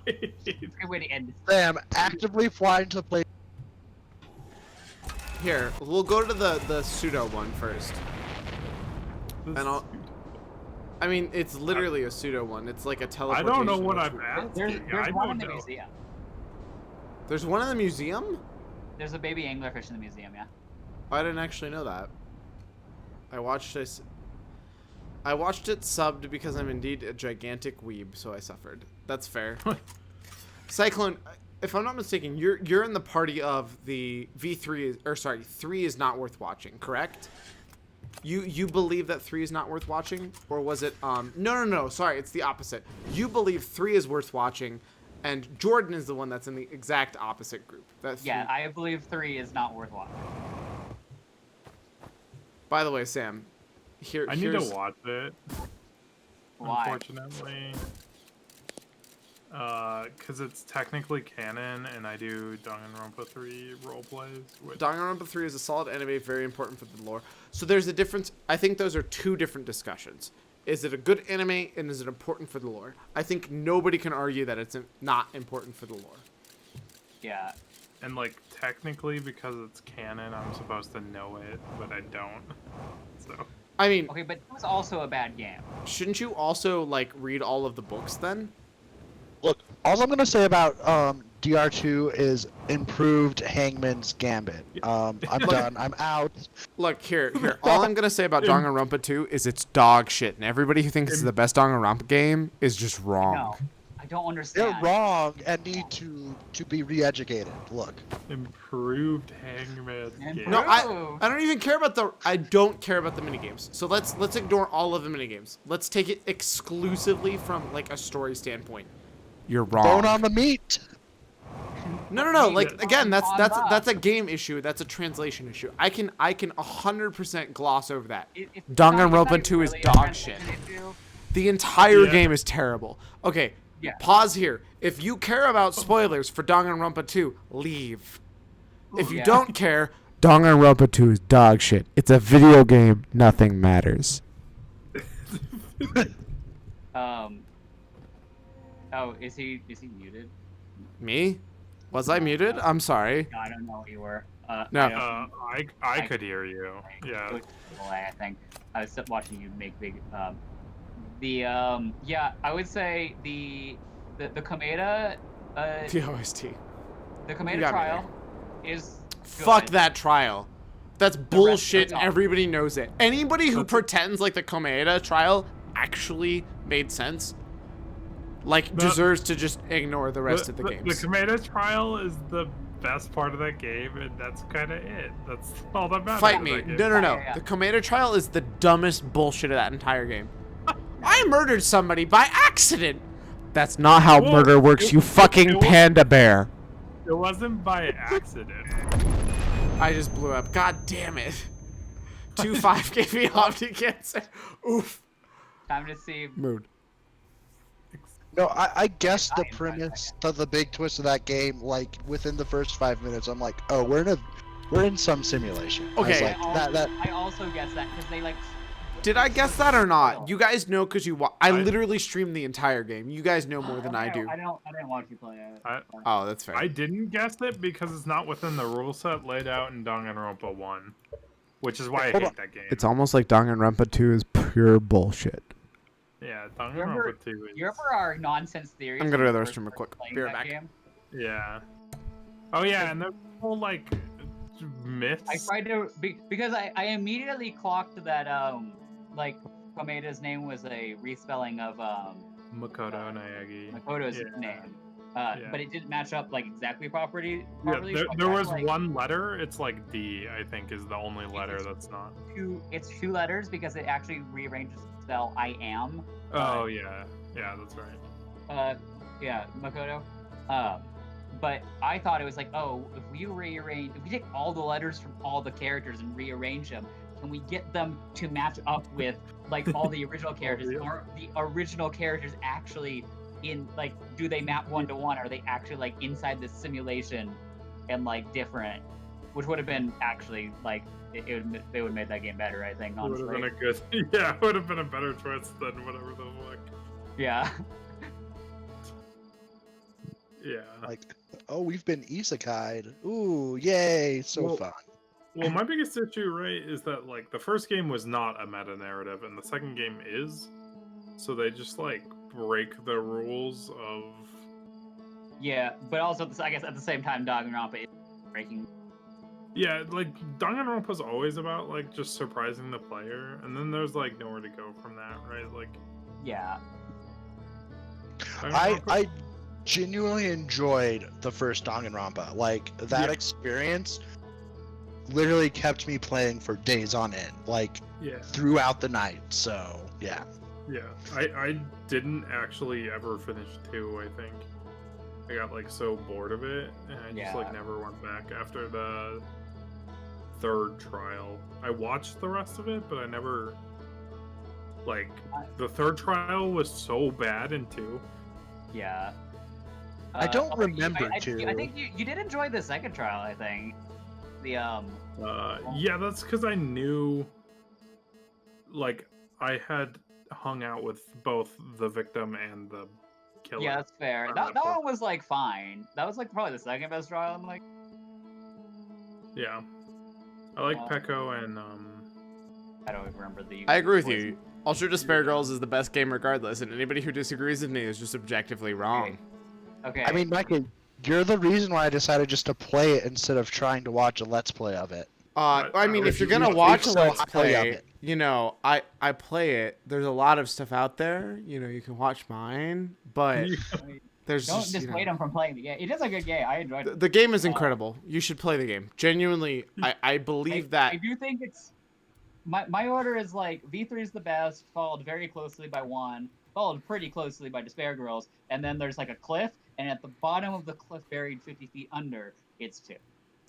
Good way to end. Sam, actively flying to the place. Here, we'll go to the pseudo one first. And I mean, it's literally a pseudo one. It's like a I teleportation. don't know what I'm at. There's one in the museum. There's one in the museum? There's a baby anglerfish in the museum, yeah. I didn't actually know that. I watched it subbed because I'm indeed a gigantic weeb, so I suffered. That's fair. Cyclone, if I'm not mistaken, you're in the party of the V3 or sorry, 3 is not worth watching, correct? You believe that 3 is not worth watching, or was it no, sorry, it's the opposite. You believe 3 is worth watching, and Jordan is the one that's in the exact opposite group. Yeah, I believe 3 is not worth watching. By the way, Sam, I need to watch it. Why? Unfortunately. Because it's technically canon, and I do Danganronpa 3 roleplays. Danganronpa 3 is a solid anime, very important for the lore. So there's a difference. I think those are two different discussions. Is it a good anime, and is it important for the lore? I think nobody can argue that it's not important for the lore. Yeah. And, like, technically, because it's canon, I'm supposed to know it, but I don't. So. I mean... Okay, but it was also a bad game. Shouldn't you also, like, read all of the books, then? Look, all I'm gonna say about DR2 is improved Hangman's Gambit. I'm done. I'm out. Look, here. All I'm gonna say about Danganronpa 2 is it's dog shit, and everybody who thinks it's the best Danganronpa game is just wrong. No, I don't understand. They're wrong and need to be re-educated. Look. Improved Hangman's Gambit. No, I don't even care about I don't care about the minigames. So let's ignore all of the minigames. Let's take it exclusively from like a story standpoint. You're wrong. Bone on the meat. No. Like again, that's a game issue. That's a translation issue. I can 100% gloss over that. Danganronpa 2 is dog shit. The entire game is terrible. Okay, pause here. If you care about spoilers for Danganronpa 2, leave. If you don't care, Danganronpa 2 is dog shit. It's a video game. Nothing matters. Oh, is he muted? Me? Was I muted? I'm sorry. No, I don't know what you were. No. I could hear you. Yeah. I think I was watching you make big. I would say the Komeda. The OST. The Komeda trial is. Fuck good. that trial. That's bullshit. And everybody knows it. Anybody who pretends like the Komeda trial actually made sense, deserves to just ignore the rest of the games. The Komeda trial is the best part of that game, and that's kind of it. That's all that matters. Fight me. No. Yeah. The Komeda trial is the dumbest bullshit of that entire game. I murdered somebody by accident. That's not how murder works, you fucking panda bear. It wasn't by accident. I just blew up. God damn it. 2-5 gave me optic cancer. Oof. Time to see Mood. No, I guessed the I enjoyed that premise, the big twist of that game, like within the first 5 minutes. I'm like, oh, we're in some simulation. I was Okay. like, that. I also guess that because they like. Did I guess that or not? You guys know because I I- literally streamed the entire game. You guys know more than I do. I didn't watch you play it. Oh, that's fair. I didn't guess it because it's not within the rule set laid out in Danganronpa 1, which is why I Hold hate on. that game. It's almost like Danganronpa 2 is pure bullshit. Yeah, Remember- Danganronpa 2 is... You remember our nonsense theories? I'm gonna go to the when we restroom real first quick. playing Be right that back. game? Yeah. Oh yeah, and the whole like myths. I tried to because I immediately clocked that like Komeda's name was a respelling of Makoto Naegi. Makoto's Yeah. name. Yeah. But it didn't match up like exactly properly. Yeah, so I there tried was to, like, one letter. It's like D, I think, is the only letter that's not. It's two letters because it actually rearranges to spell I am. Oh yeah, that's right. Yeah, Makoto. But I thought it was like, oh, if we take all the letters from all the characters and rearrange them, can we get them to match up with like all the original characters? yeah. Are the original characters actually in like, do they map 1-to-1? Are they actually like inside this simulation and like different? Which would have been actually like they would have made that game better, I think. It would Honestly, have been a good. Yeah, it would have been a better choice than whatever the fuck. yeah. Yeah. Like, oh, we've been isekai'd. Ooh, yay, so Well, fun. Well, my biggest issue, right, is that like the first game was not a meta narrative, and the second game is. So they just like break the rules of. Yeah, but also I guess at the same time, Danganronpa is breaking. Yeah, like Danganronpa's always about like just surprising the player, and then there's like nowhere to go from that, right? Like. Yeah. I genuinely enjoyed the first Danganronpa. Like that Yeah. experience literally kept me playing for days on end, like Yeah. throughout the night. So yeah. Yeah, I didn't actually ever finish 2, I think. I got like so bored of it, and I just like Yeah. never went back after the third trial. I watched the rest of it, but I never like the third trial was so bad in 2. Yeah. I don't although remember I two. think you did enjoy the second trial. I think the Yeah, that's because I knew like I had hung out with both the victim and the killer. yeah, that's fair. Or That the one was like fine. That was like probably the second best trial. I'm like, Yeah. I like Well, Peko and I don't even remember the. I agree with voice. you. Ultra Despair Girls is the best game regardless, and anybody who disagrees with me is just objectively wrong. Okay. I mean, Micah, you're the reason why I decided just to play it instead of trying to watch a Let's Play of it. I mean, I if you're would gonna speak watch a so Let's highly of Play, it. you know, I play it. There's a lot of stuff out there. You know, you can watch mine, but there's don't just, you know, dissuade him from playing the game. It is a good game. I enjoyed it. the game is incredible. You should play the game. Genuinely, I believe that. I do think it's my order is like V3 is the best, followed very closely by 1, followed pretty closely by Despair Girls, and then there's like a cliff, and at the bottom of the cliff, buried 50 feet under, it's 2.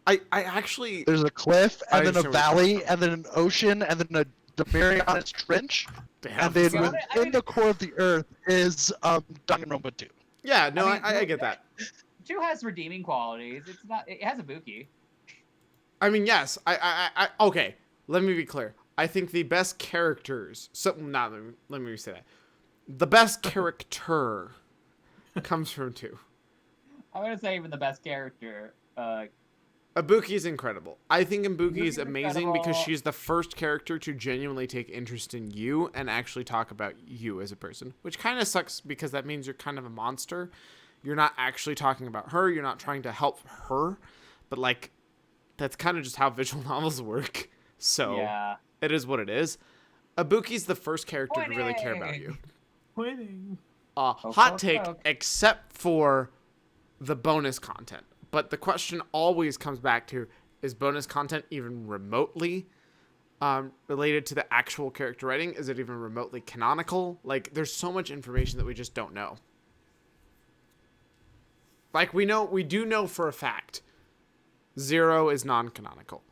I actually. There's a cliff, I and then a understand where you're valley, and then an ocean, and then the Marianas Trench, Damn. and then Yeah, within I mean- the core of the earth is Danganronpa 2. Yeah, no, I mean, I get that. 2 has redeeming qualities. It's not. It has a Buki. I mean, yes. I okay. Let me be clear. I think the best characters. So, not let me say that. The best character comes from 2. I'm gonna say even the best character. Ibuki is incredible. I think Ibuki is Ibuki's amazing because incredible. she's the first character to genuinely take interest in you and actually talk about you as a person, which kind of sucks because that means you're kind of a monster. You're not actually talking about her. You're not trying to help her, but like, that's kind of just how visual novels work. So Yeah. it is what it is. Ibuki's the first character to really care about you. Winning. Hot take, poke. except for the bonus content. But the question always comes back to, is bonus content even remotely related to the actual character writing? Is it even remotely canonical? Like, there's so much information that we just don't know. Like, we do know for a fact 0 is non-canonical.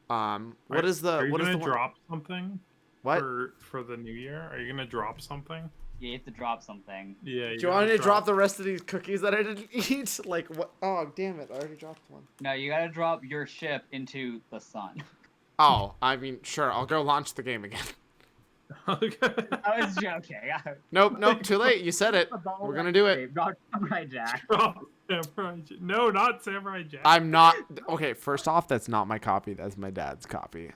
What is the Are you what is gonna the one? drop something What? for the new year? Are you gonna drop something? You have to drop something. Yeah. Do you want me to drop the rest of these cookies that I didn't eat? Like what? Oh, damn it! I already dropped one. No, you gotta drop your ship into the sun. Oh, I mean, sure. I'll go launch the game again. I was joking. Nope. Too late. You said it. We're gonna do it. Not Samurai Jack. No, not Samurai Jack. I'm not. Okay, first off, that's not my copy. That's my dad's copy.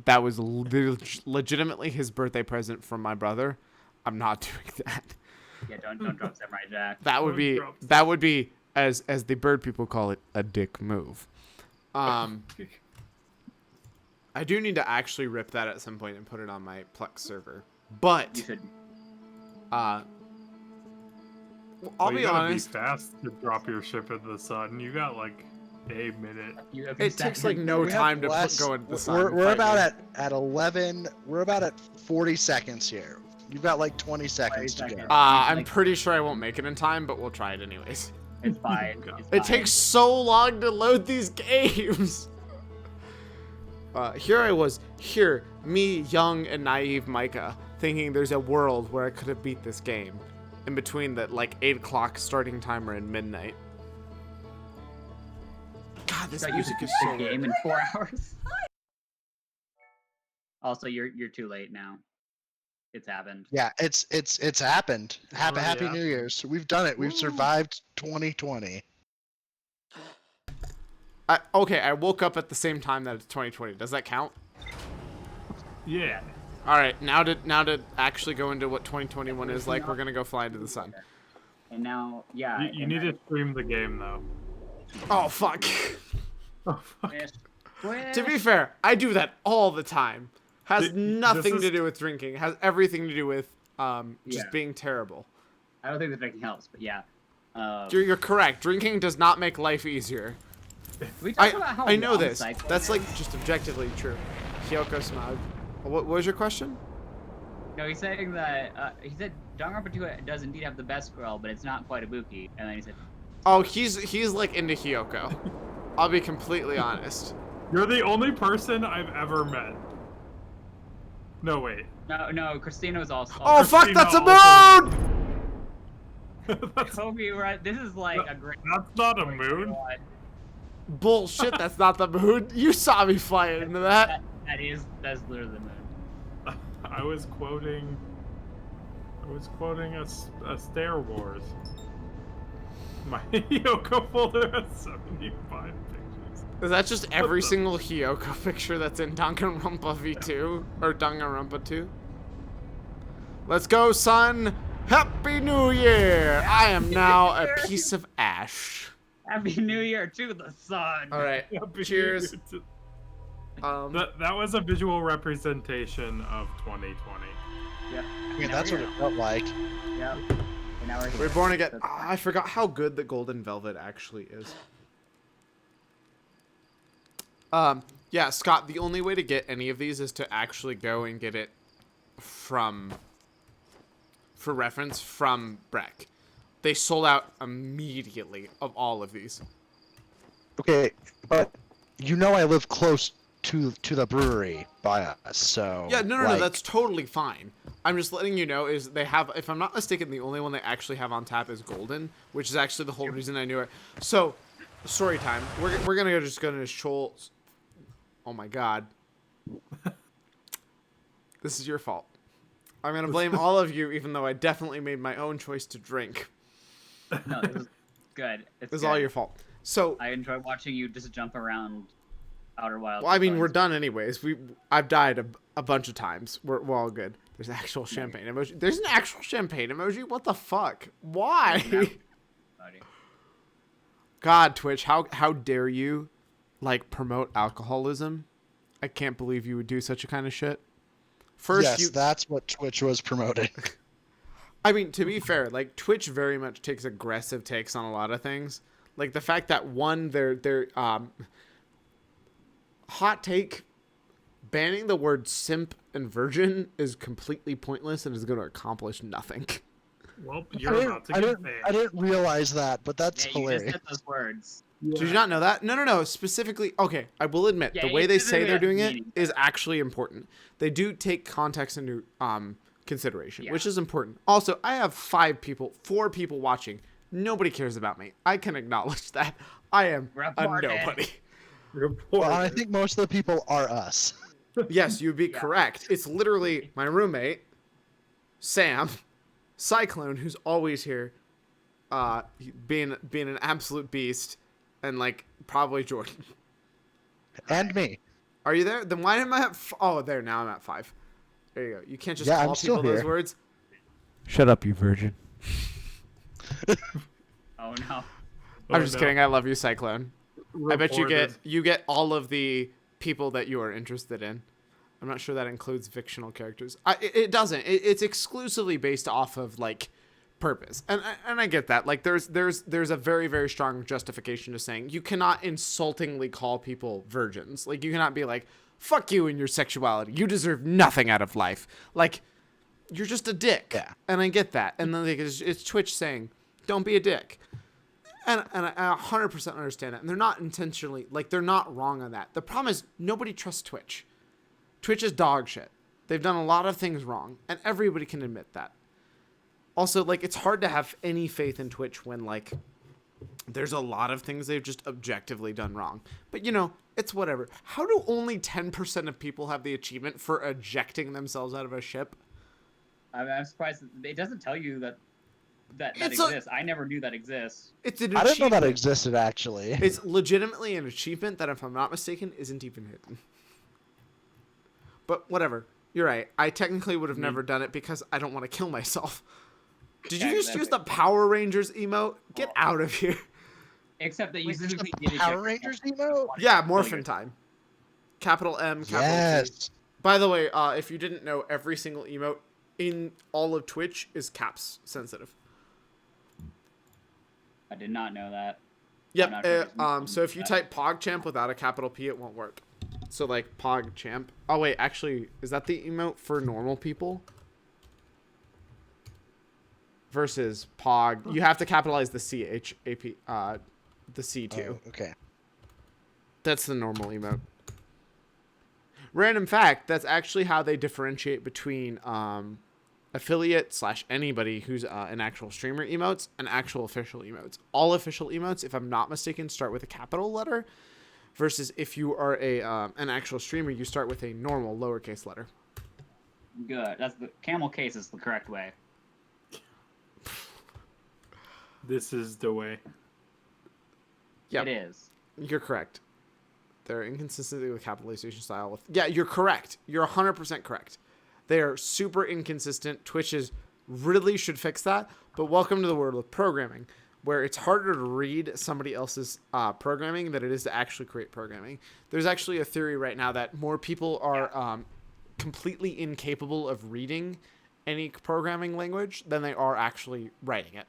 That was legitimately his birthday present from my brother. I'm not doing that. Yeah, don't drop Samurai Jack. That would be as the bird people call it, a dick move. I do need to actually rip that at some point and put it on my Plex server. But You should. I'll Well, be you gotta honest. Be fast to drop your ship into the sun. You got like a minute. It takes like no We have time to less- go into the sun. We're about at 11. We're about at 40 seconds here. You've got like 20 seconds to go. seconds. I'm pretty sure I won't make it in time, but we'll try it anyways. It's fine. It takes so long to load these games. Here I was, me, young and naive Micah, thinking there's a world where I could have beat this game, in between that like 8 o'clock starting timer and midnight. God, this music is so game good. in 4 hours. Also, you're too late now. It's happened. Yeah, it's happened. Happy happened. New Year's. We've done it. We've survived 2020. Okay, I woke up at the same time that it's 2020. Does that count? Yeah. All right, now to actually go into what 2021 is like, we're gonna go fly into the sun. And now, yeah. You need to stream the game though. Oh fuck. Oh, fuck. To be fair, I do that all the time. Has This nothing is- to do with drinking. Has everything to do with just Yeah. being terrible. I don't think the drinking helps, but yeah. You're correct. Drinking does not make life easier. We talked about how I know long this. cycling That's is. like just objectively true. Hyoko Smog. What was your question? No, he's saying that he said Danganronpa 2 does indeed have the best girl, but it's not quite a Buki. And then he said, Oh, he's like into Hyoko. I'll be completely honest. You're the only person I've ever met. No, wait. no, Christina's also. Oh fuck, Christina that's a also- moon! Kobe, right? This is like a great. That's not a moon. Bullshit, that's not the moon. You saw me fly into that. That's literally the moon. I was quoting a Star Wars. My Yoko folder has 75 pictures. Is that just every single Hyoko picture that's in Danganronpa V2? Or Danganronpa 2? Let's go, son! Happy New Year! I am now a piece of ash. Happy New Year to the sun. Alright, cheers. That was a visual representation of 2020. Yep. I mean, that's what it felt like. Yep. And now we're here. We're born again. That's I forgot how good the Golden Velvet actually is. Yeah, Scott, the only way to get any of these is to actually go and get it for reference, from Breck. They sold out immediately of all of these. Okay, but you know I live close to the brewery by us, so Yeah, no, like, that's totally fine. I'm just letting you know is they have, if I'm not mistaken, the only one they actually have on tap is Golden, which is actually the whole reason I knew it. So, story time. We're gonna just go to Shoals. Oh my god. This is your fault. I'm gonna blame all of you, even though I definitely made my own choice to drink. No, this is good. It's all your fault. So, I enjoy watching you just jump around Outer Wilds. well, I mean, we're done anyways. I've died a bunch of times. We're all good. There's actual champagne emoji. There's an actual champagne emoji? What the fuck? Why? God, Twitch, how dare you, like, promote alcoholism? I can't believe you would do such a kind of shit. First, yes, that's what Twitch was promoting. I mean, to be fair, like, Twitch very much takes aggressive takes on a lot of things. Like, the fact that, one, their hot take, banning the word simp and virgin is completely pointless and is going to accomplish nothing. Well, you're about to get banned. I didn't realize that, but that's Yeah, you hilarious. just said those words. Did you not know that? No. Specifically, okay, I will admit, Yeah, the way they say specifically they're has doing it meaning. is actually important. They do take context into consideration, Yeah. which is important. Also, I have 4 people watching. Nobody cares about me. I can acknowledge that. I am a Reported. nobody. Well, and I think most of the people are us. Yes, you'd be Yeah. correct. It's literally my roommate, Sam, Cyclone, who's always here, being an absolute beast, and like probably Jordan. And me. Are you there? Then why am I at? Oh, there. Now I'm at 5. There you go. You can't just Yeah, call I'm still people those here. words. Shut up, you virgin. Oh no. I'm just kidding. I love you, Cyclone. I bet Reported. you get all of the people that you are interested in. I'm not sure that includes fictional characters. It doesn't. It's exclusively based off of like purpose, and I get that. Like there's a very, very strong justification to saying you cannot insultingly call people virgins. Like you cannot be like, fuck you and your sexuality. You deserve nothing out of life. Like you're just a dick. Yeah. And I get that. And then like, it's Twitch saying, don't be a dick. And I 100% understand that. And they're not intentionally, like, they're not wrong on that. The problem is nobody trusts Twitch. Twitch is dog shit. They've done a lot of things wrong. And everybody can admit that. Also, like, it's hard to have any faith in Twitch when, like, there's a lot of things they've just objectively done wrong. But, you know, it's whatever. How do only 10% of people have the achievement for ejecting themselves out of a ship? I'm surprised it doesn't tell you that It's exists. I never knew that exists. It's an I didn't know that achievement. existed, actually. It's legitimately an achievement that, if I'm not mistaken, isn't even hidden. But whatever. You're right. I technically would have never done it because I don't want to kill myself. Did you Yeah, just use the exactly. Power Rangers emote? Get out of here. Except that you Wait, there's specifically the did Power Rangers emote? Yeah, Morphin Time. Capital M, capital T. Yes. By the way, if you didn't know, every single emote in all of Twitch is caps sensitive. I did not know that. Yep. not sure there's So if you that. type PogChamp without a capital P, it won't work. So like PogChamp. Oh wait, actually, is that the emote for normal people? Versus Pog, you have to capitalize the CHAP, the C too. Oh, okay. That's the normal emote. Random fact: that's actually how they differentiate between affiliate / anybody who's an actual streamer emotes and actual official emotes. All official emotes, if I'm not mistaken, start with a capital letter, versus if you are an actual streamer, you start with a normal lowercase letter. Good. That's the camel case is the correct way. This is the way. Yep. It is. You're correct. They're inconsistent with capitalization style. Yeah, you're correct. You're 100% correct. They are super inconsistent. Twitch really should fix that. But welcome to the world of programming, where it's harder to read somebody else's programming than it is to actually create programming. There's actually a theory right now that more people are completely incapable of reading any programming language than they are actually writing it,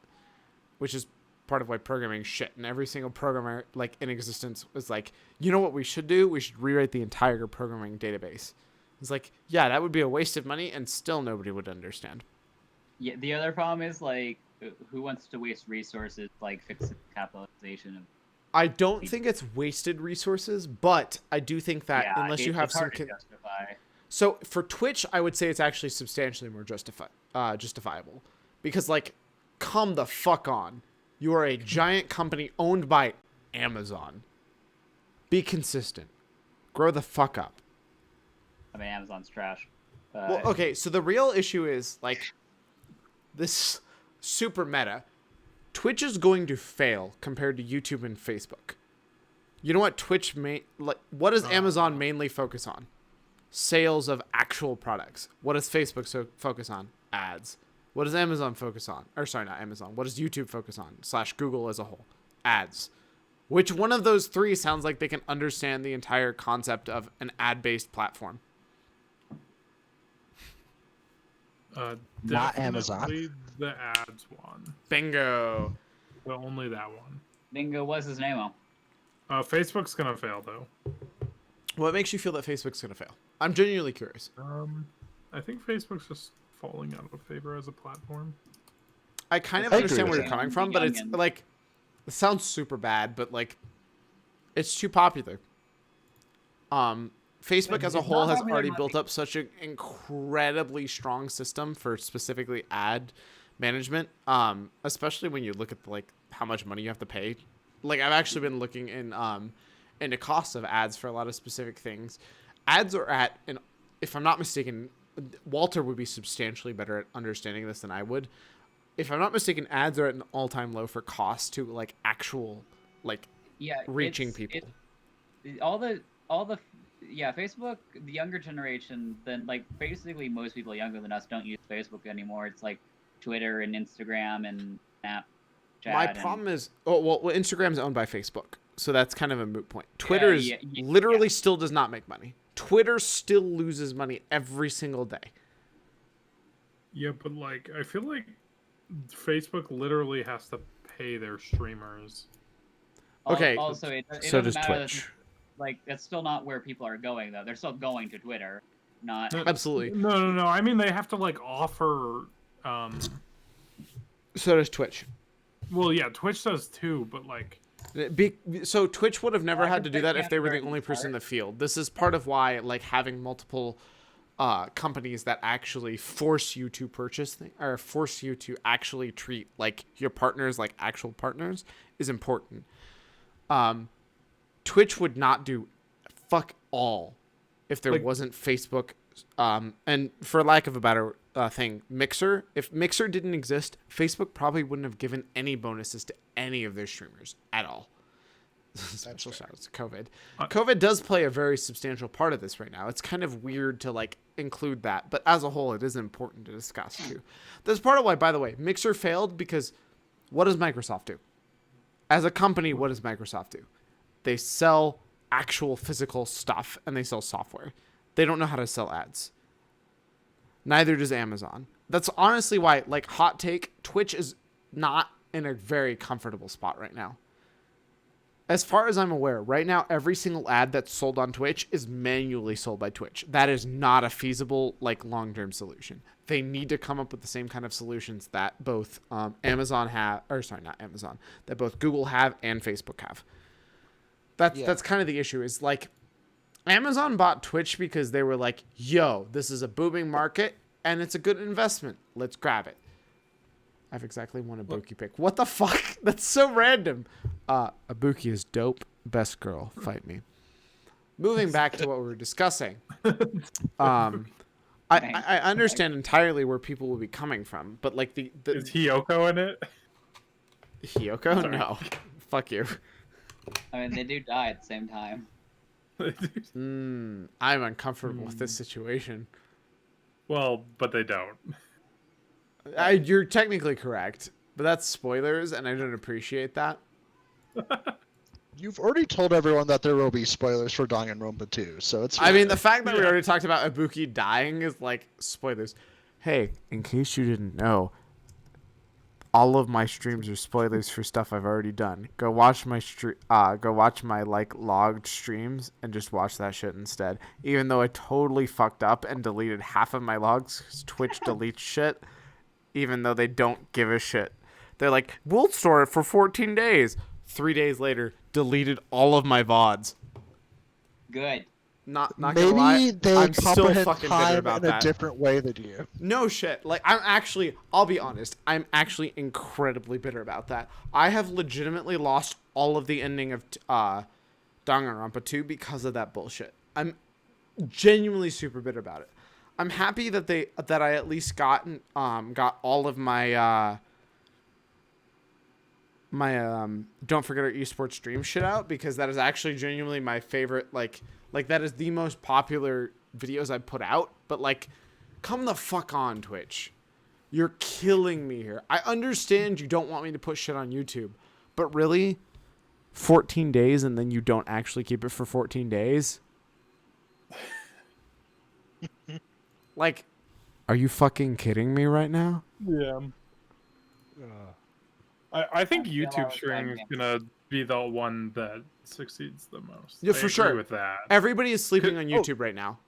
which is part of why programming is shit. And every single programmer like in existence was like, you know what we should do? We should rewrite the entire programming database. It's like, yeah, that would be a waste of money and still nobody would understand. Yeah. The other problem is like, who wants to waste resources like fixing capitalization of? I don't think it's wasted resources, but I do think that Yeah, unless you have it's some... hard to justify. So for Twitch, I would say it's actually substantially more justifiable. Because, like, come the fuck on. You are a giant company owned by Amazon. Be consistent. Grow the fuck up. I mean, Amazon's trash. Well, okay, so the real issue is, like, this super meta. Twitch is going to fail compared to YouTube and Facebook. You know what what does Amazon mainly focus on? Sales of actual products. What does Facebook focus on? Ads. What does Amazon focus on? Or sorry, not Amazon. What does YouTube focus on? / Google as a whole? Ads. Which one of those three sounds like they can understand the entire concept of an ad-based platform? Not Amazon. Definitely the ads one. Bingo. But only that one. Bingo, what's his name? Facebook's gonna fail though. What makes you feel that Facebook's going to fail? I'm genuinely curious. I think Facebook's just falling out of favor as a platform. I kind of I understand agree where with you're that. coming from, but it's Youngin. like, it sounds super bad, but like, it's too popular. Facebook as a It's whole not has probably already not built up such an incredibly strong system for specifically ad management. Especially when you look at like how much money you have to pay. Like I've actually been looking into costs of ads for a lot of specific things. Ads are at, and if I'm not mistaken, Walter would be substantially better at understanding this than I would. If I'm not mistaken, ads are at an all-time low for cost to like actual like Yeah, reaching people. Facebook, the younger generation, then like basically most people younger than us don't use Facebook anymore. It's like Twitter and Instagram and Snapchat. My problem is, Instagram's owned by Facebook, so that's kind of a moot point. Twitter still does not make money. Twitter still loses money every single day. Yeah, but like I feel like Facebook literally has to pay their streamers. Okay. Also, it So doesn't does matter Twitch. like that's still not where people are going though. They're still going to Twitter, not. Absolutely. No. I mean, they have to like offer. So does Twitch. Well, yeah, Twitch does too, but like. So Twitch would have never had to do that if can't they were the very only person in smart. the field. This is part of why like having multiple companies that actually force you to purchase or force you to actually treat like your partners like actual partners is important. Twitch would not do fuck all if there wasn't Facebook. And for lack of a better thing, Mixer. If Mixer didn't exist, Facebook probably wouldn't have given any bonuses to any of their streamers at all. Special shout out to COVID. COVID does play a very substantial part of this right now. It's kind of weird to like include that, but as a whole, it is important to discuss too. That's part of why, by the way, Mixer failed because what does Microsoft do? As a company, what does Microsoft do? They sell actual physical stuff and they sell software. They don't know how to sell ads. Neither does Amazon. That's honestly why, like, hot take, Twitch is not in a very comfortable spot right now. As far as I'm aware, right now, every single ad that's sold on Twitch is manually sold by Twitch. That is not a feasible, like, long-term solution. They need to come up with the same kind of solutions that both that both Google have and Facebook have. That's kind of the issue is, like, Amazon bought Twitch because they were like, yo, this is a booming market and it's a good investment. Let's grab it. I've exactly won a Buki pick. What the fuck? That's so random. Ibuki is dope. Best girl. Fight me. Moving back to what we were discussing. I understand entirely where people will be coming from, but like the Is Hiyoko in it? Hiyoko? No. Fuck you. I mean, they do die at the same time. I'm uncomfortable with this situation. Well, but they don't. You're technically correct, but that's spoilers, and I don't appreciate that. You've already told everyone that there will be spoilers for Danganronpa 2, so it's. I mean, the fact that we already talked about Ibuki dying is like spoilers. Hey, in case you didn't know, all of my streams are spoilers for stuff I've already done. Go watch my like logged streams and just watch that shit instead. Even though I totally fucked up and deleted half of my logs, 'cause Twitch deletes shit, even though they don't give a shit. They're like, we'll store it for 14 days. 3 days later, deleted all of my VODs. Good. Not gonna lie, Maybe they I'm still comprehend fucking bitter time about in a that. different way than you. No shit. Like, I'll be honest, I'm actually incredibly bitter about that. I have legitimately lost all of the ending of Danganronpa 2 because of that bullshit. I'm genuinely super bitter about it. I'm happy that I at least got all of my Don't Forget Our Esports stream shit out, because that is actually genuinely my favorite, like that is the most popular videos I put out. But like, come the fuck on, Twitch. You're killing me here. I understand you don't want me to put shit on YouTube, but really, 14 days and then you don't actually keep it for 14 days? Like, are you fucking kidding me right now? Yeah. I think I feel YouTube like streaming is that gonna be the one that succeeds the most. Yeah, I for agree sure. with that. Everybody is sleeping on YouTube right now.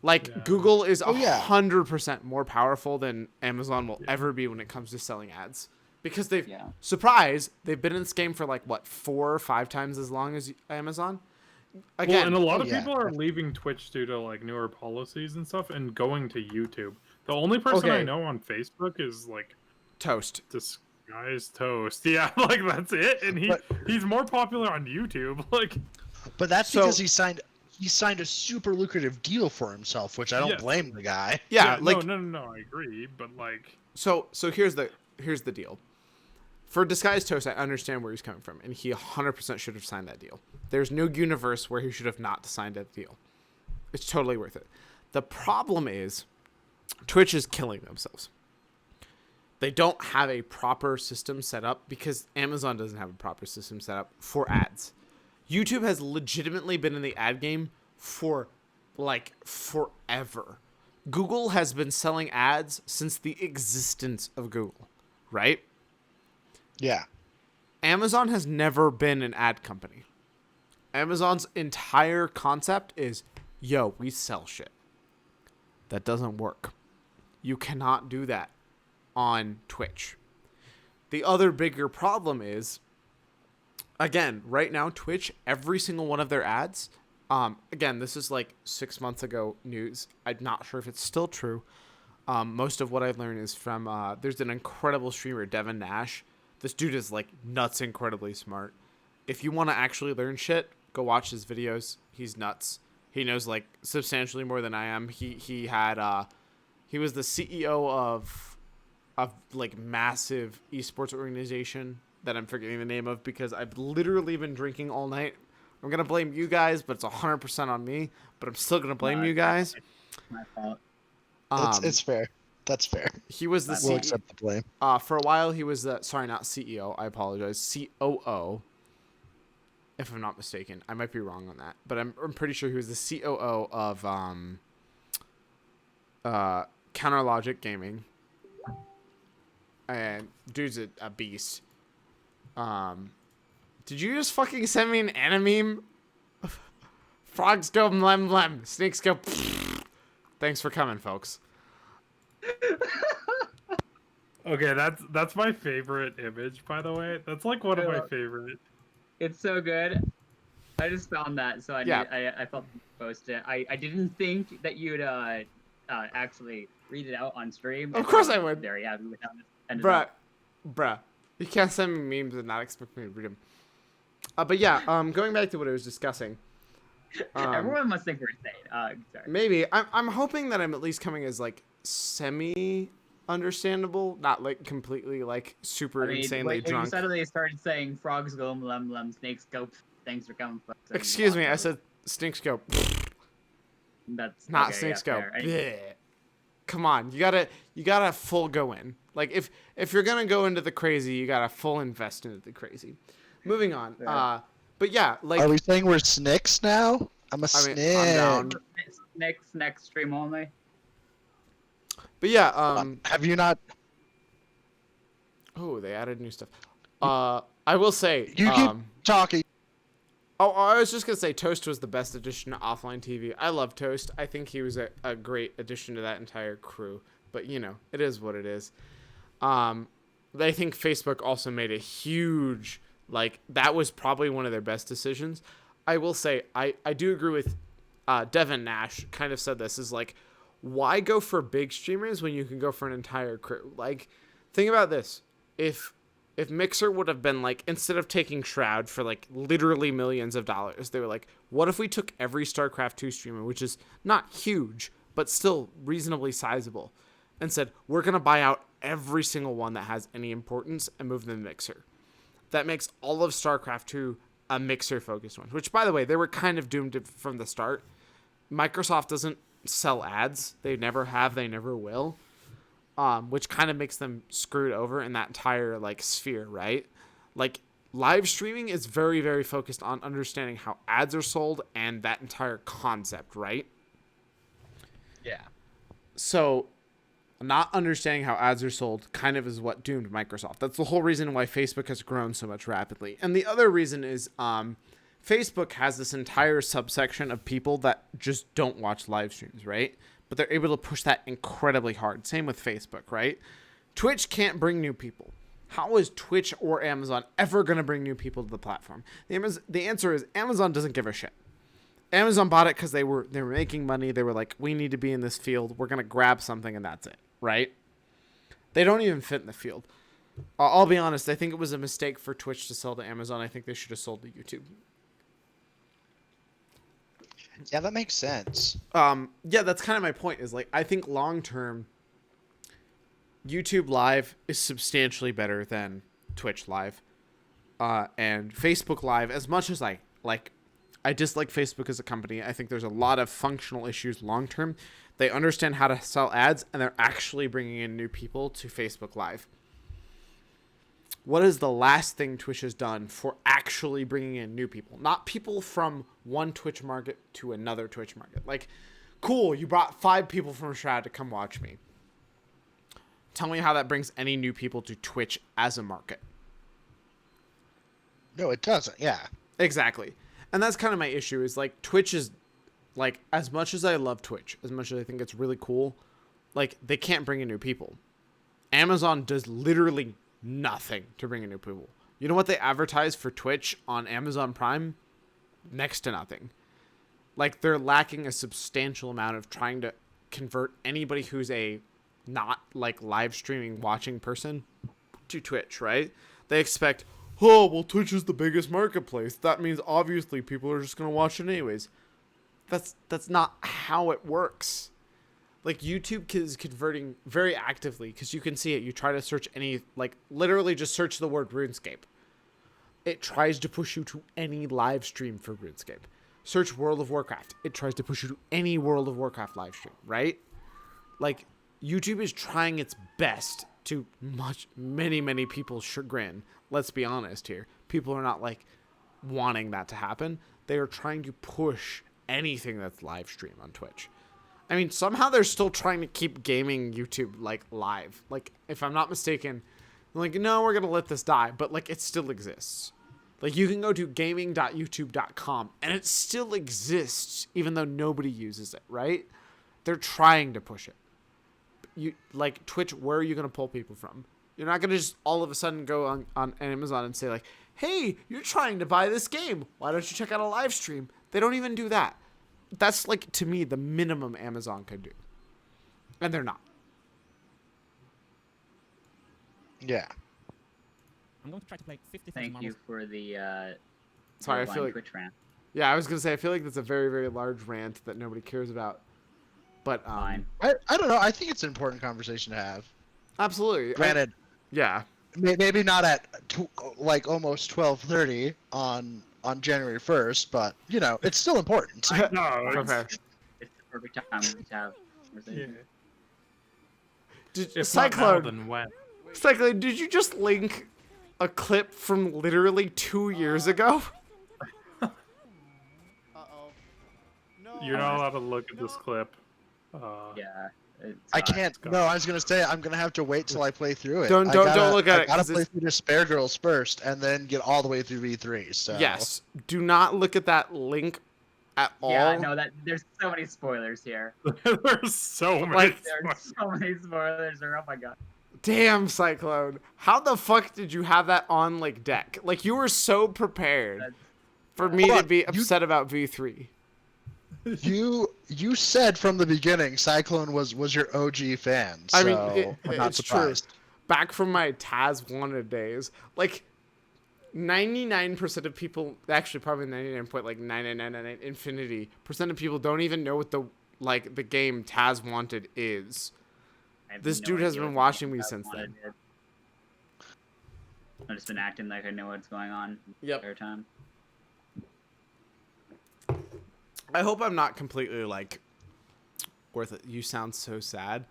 Like, Yeah. Google is yeah. 100% more powerful than Amazon will ever be when it comes to selling ads. Because Yeah. surprise, they've been in this game for like, what, 4 or 5 times as long as Amazon? again, well, and a lot of yeah. people are leaving Twitch due to like newer policies and stuff, and going to YouTube. The only person I Okay. know on Facebook is like Toast. Disguised Toast. Yeah, like that's it, and he's more popular on YouTube. Like, But that's So- because he signed a super lucrative deal for himself, which I don't Yes. blame the guy. Yeah, like no, I agree, but like, so here's the deal. For Disguised Toast, I understand where he's coming from, and he 100% should have signed that deal. There's no universe where he should have not signed that deal. It's totally worth it. The problem is Twitch is killing themselves. They don't have a proper system set up because Amazon doesn't have a proper system set up for ads. YouTube has legitimately been in the ad game for like forever. Google has been selling ads since the existence of Google, right? Yeah. Amazon has never been an ad company. Amazon's entire concept is, yo, we sell shit. That doesn't work. You cannot do that on Twitch. The other bigger problem is, again, right now, Twitch, every single one of their ads, again, this is like 6 months ago news. I'm not sure if it's still true. Most of what I've learned is from, there's an incredible streamer, Devin Nash. This dude is like nuts incredibly smart. If you want to actually learn shit, go watch his videos. He's nuts. He knows like substantially more than I am. He was the CEO of like massive esports organization that I'm forgetting the name of because I've literally been drinking all night. I'm going to blame you guys, but it's 100% on me, but I'm still going to blame you guys. My fault. It's fair. That's fair. He was the We'll CEO. accept the blame. For a while, he was the sorry, not CEO. I apologize. COO, if I'm not mistaken. I might be wrong on that, but I'm pretty sure he was the COO of Counter Logic Gaming. And dude's a beast. Did you just fucking send me an anime? Frogs go mlem mlem. Snakes go. Thanks for coming, folks. okay, that's my favorite image, by the way. That's like one of my favorite. It's so good. I just found that, so I felt to post it. I didn't think that you'd actually read it out on stream. Of course I would. Very happy with how this ended up. Bruh. You can't send me memes and not expect me to read them. But yeah, going back to what I was discussing. Everyone must think we're insane. Sorry. Maybe. I'm hoping that I'm at least coming as like semi understandable, not like completely like super insanely when drunk. you suddenly started saying frogs go lem lem, snakes go. Thanks for coming. Folks. Excuse me, I said snakes go. That's not okay, snakes yeah, go. fair. Come on, you gotta full go in. Like if you're gonna go into the crazy, you gotta full invest into the crazy. Moving on. Yeah. But yeah, like Are we saying we're snicks now? I'm a I mean, snick. I'm down. Next stream only. But yeah, Have you not? oh, they added new stuff. I will say, You keep talking. oh, I was just gonna say Toast was the best addition to offline TV. I love Toast. I think he was a great addition to that entire crew. But you know, it is what it is. I think Facebook also made a huge, like, that was probably one of their best decisions. I will say, I do agree with Devin Nash kind of said this, is like, why go for big streamers when you can go for an entire crew? Like, think about this. If Mixer would have been like, instead of taking Shroud for like literally millions of dollars, they were like, what if we took every StarCraft 2 streamer, which is not huge, but still reasonably sizable, and said, we're going to buy out every single one that has any importance and move them to Mixer. That makes all of StarCraft 2 a Mixer-focused one, which, by the way, they were kind of doomed from the start. Microsoft doesn't sell ads. They never have. They never will. Which kind of makes them screwed over in that entire, like, sphere, right? Like, live streaming is very, very focused on understanding how ads are sold and that entire concept, right? Yeah. So, not understanding how ads are sold kind of is what doomed Microsoft. That's the whole reason why Facebook has grown so much rapidly. And the other reason is Facebook has this entire subsection of people that just don't watch live streams, right? But they're able to push that incredibly hard. Same with Facebook, right? Twitch can't bring new people. How is Twitch or Amazon ever going to bring new people to the platform? The answer is Amazon doesn't give a shit. Amazon bought it because they were making money. They were like, we need to be in this field. We're gonna grab something, and that's it, right? They don't even fit in the field. I'll be honest. I think it was a mistake for Twitch to sell to Amazon. I think they should have sold to YouTube. Yeah, that makes sense. Yeah, that's kind of my point. Is like I think long term, YouTube Live is substantially better than Twitch Live, and Facebook Live. As much as I dislike Facebook as a company, I think there's a lot of functional issues long term. They understand how to sell ads, and they're actually bringing in new people to Facebook Live. What is the last thing Twitch has done for actually bringing in new people? Not people from one Twitch market to another Twitch market. Like, cool, you brought 5 people from Shroud to come watch me. Tell me how that brings any new people to Twitch as a market. No, it doesn't. Yeah. Exactly. And that's kind of my issue is like Twitch is like, as much as I love Twitch, as much as I think it's really cool, like they can't bring in new people. Amazon does literally nothing to bring in new people. You know what they advertise for Twitch on Amazon Prime? Next to nothing. Like they're lacking a substantial amount of trying to convert anybody who's a not like live streaming watching person to Twitch, right? They expect, oh, well, Twitch is the biggest marketplace. That means obviously people are just going to watch it anyways. That's not how it works. Like YouTube is converting very actively because you can see it. You try to search any, like literally just search the word RuneScape. It tries to push you to any live stream for RuneScape. Search World of Warcraft. It tries to push you to any World of Warcraft live stream, right? Like YouTube is trying its best to many people's chagrin. Let's be honest here. People are not like wanting that to happen. They are trying to push anything that's live stream on Twitch. I mean, somehow they're still trying to keep gaming YouTube like live. Like, if I'm not mistaken, like, no, we're gonna let this die, but like it still exists. Like you can go to gaming.youtube.com and it still exists even though nobody uses it, right? They're trying to push it. You like Twitch, where are you gonna pull people from? You're not gonna just all of a sudden go on Amazon and say like, hey, you're trying to buy this game. Why don't you check out a live stream? They don't even do that. That's like, to me, the minimum Amazon could do. And they're not. Yeah. I'm going to try to play 50,000 Thank marbles. you for the Sorry, I line feel like Twitch rant. Yeah, I was gonna say I feel like that's a very, very large rant that nobody cares about. But Fine. I don't know. I think it's an important conversation to have. Absolutely. Granted, yeah. Maybe not at like almost 12:30 on January 1st, but you know, it's still important. No, Okay. It's the perfect time to have conversation. Did, if not now, Cyclone, then when? Cyclone, did you just link a clip from literally 2 years ago? You're not allowed to look at this clip. Yeah. I can't. No, I was gonna say I'm gonna have to wait till I play through it. Don't look at it. I gotta 'Cause play it's... through the Spare Girls first, and then get all the way through V3. So Yes. Do not look at that link at all. Yeah, no, there's so many spoilers here. There's so many. Like, There's so many spoilers. Oh my god. Damn, Cyclone. How the fuck did you have that on like deck? Like you were so prepared for me to be upset about V3. You said from the beginning Cyclone was your OG fan. So I mean, I'm not it's surprised. true. Back from my Taz Wanted days, like 99% of people, actually probably 99.99999 infinity percent of people don't even know what the game Taz Wanted is. This dude has been watching me since then. I've just been acting like I know what's going on the entire time. I hope I'm not completely like worth it. You sound so sad.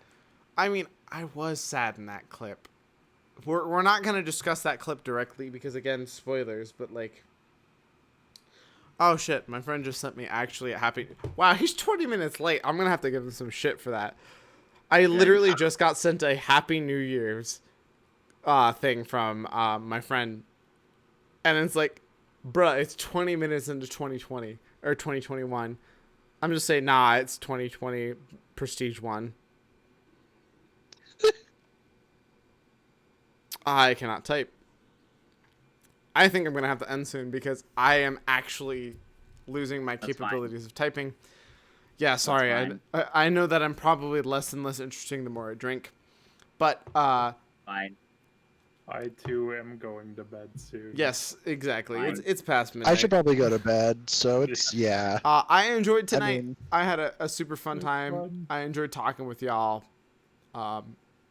I mean, I was sad in that clip. We're not gonna discuss that clip directly because again, spoilers. But like, oh shit, my friend just sent me actually a happy. Wow, he's 20 minutes late. I'm gonna have to give him some shit for that. I literally just got sent a Happy New Year's thing from my friend, and it's like, bruh, it's 20 minutes into 2020 or 2021. I'm just saying, nah, it's 2020 Prestige 1. I cannot type. I think I'm gonna have to end soon because I am actually losing my That's capabilities of typing. Yeah, sorry. fine. I know that I'm probably less and less interesting the more I drink. But, Fine. I too am going to bed soon. yes, exactly. Fine. It's past midnight. I should probably go to bed, so it's yeah. I enjoyed tonight. mean- I had a super fun time. fun. I enjoyed talking with y'all. Y'all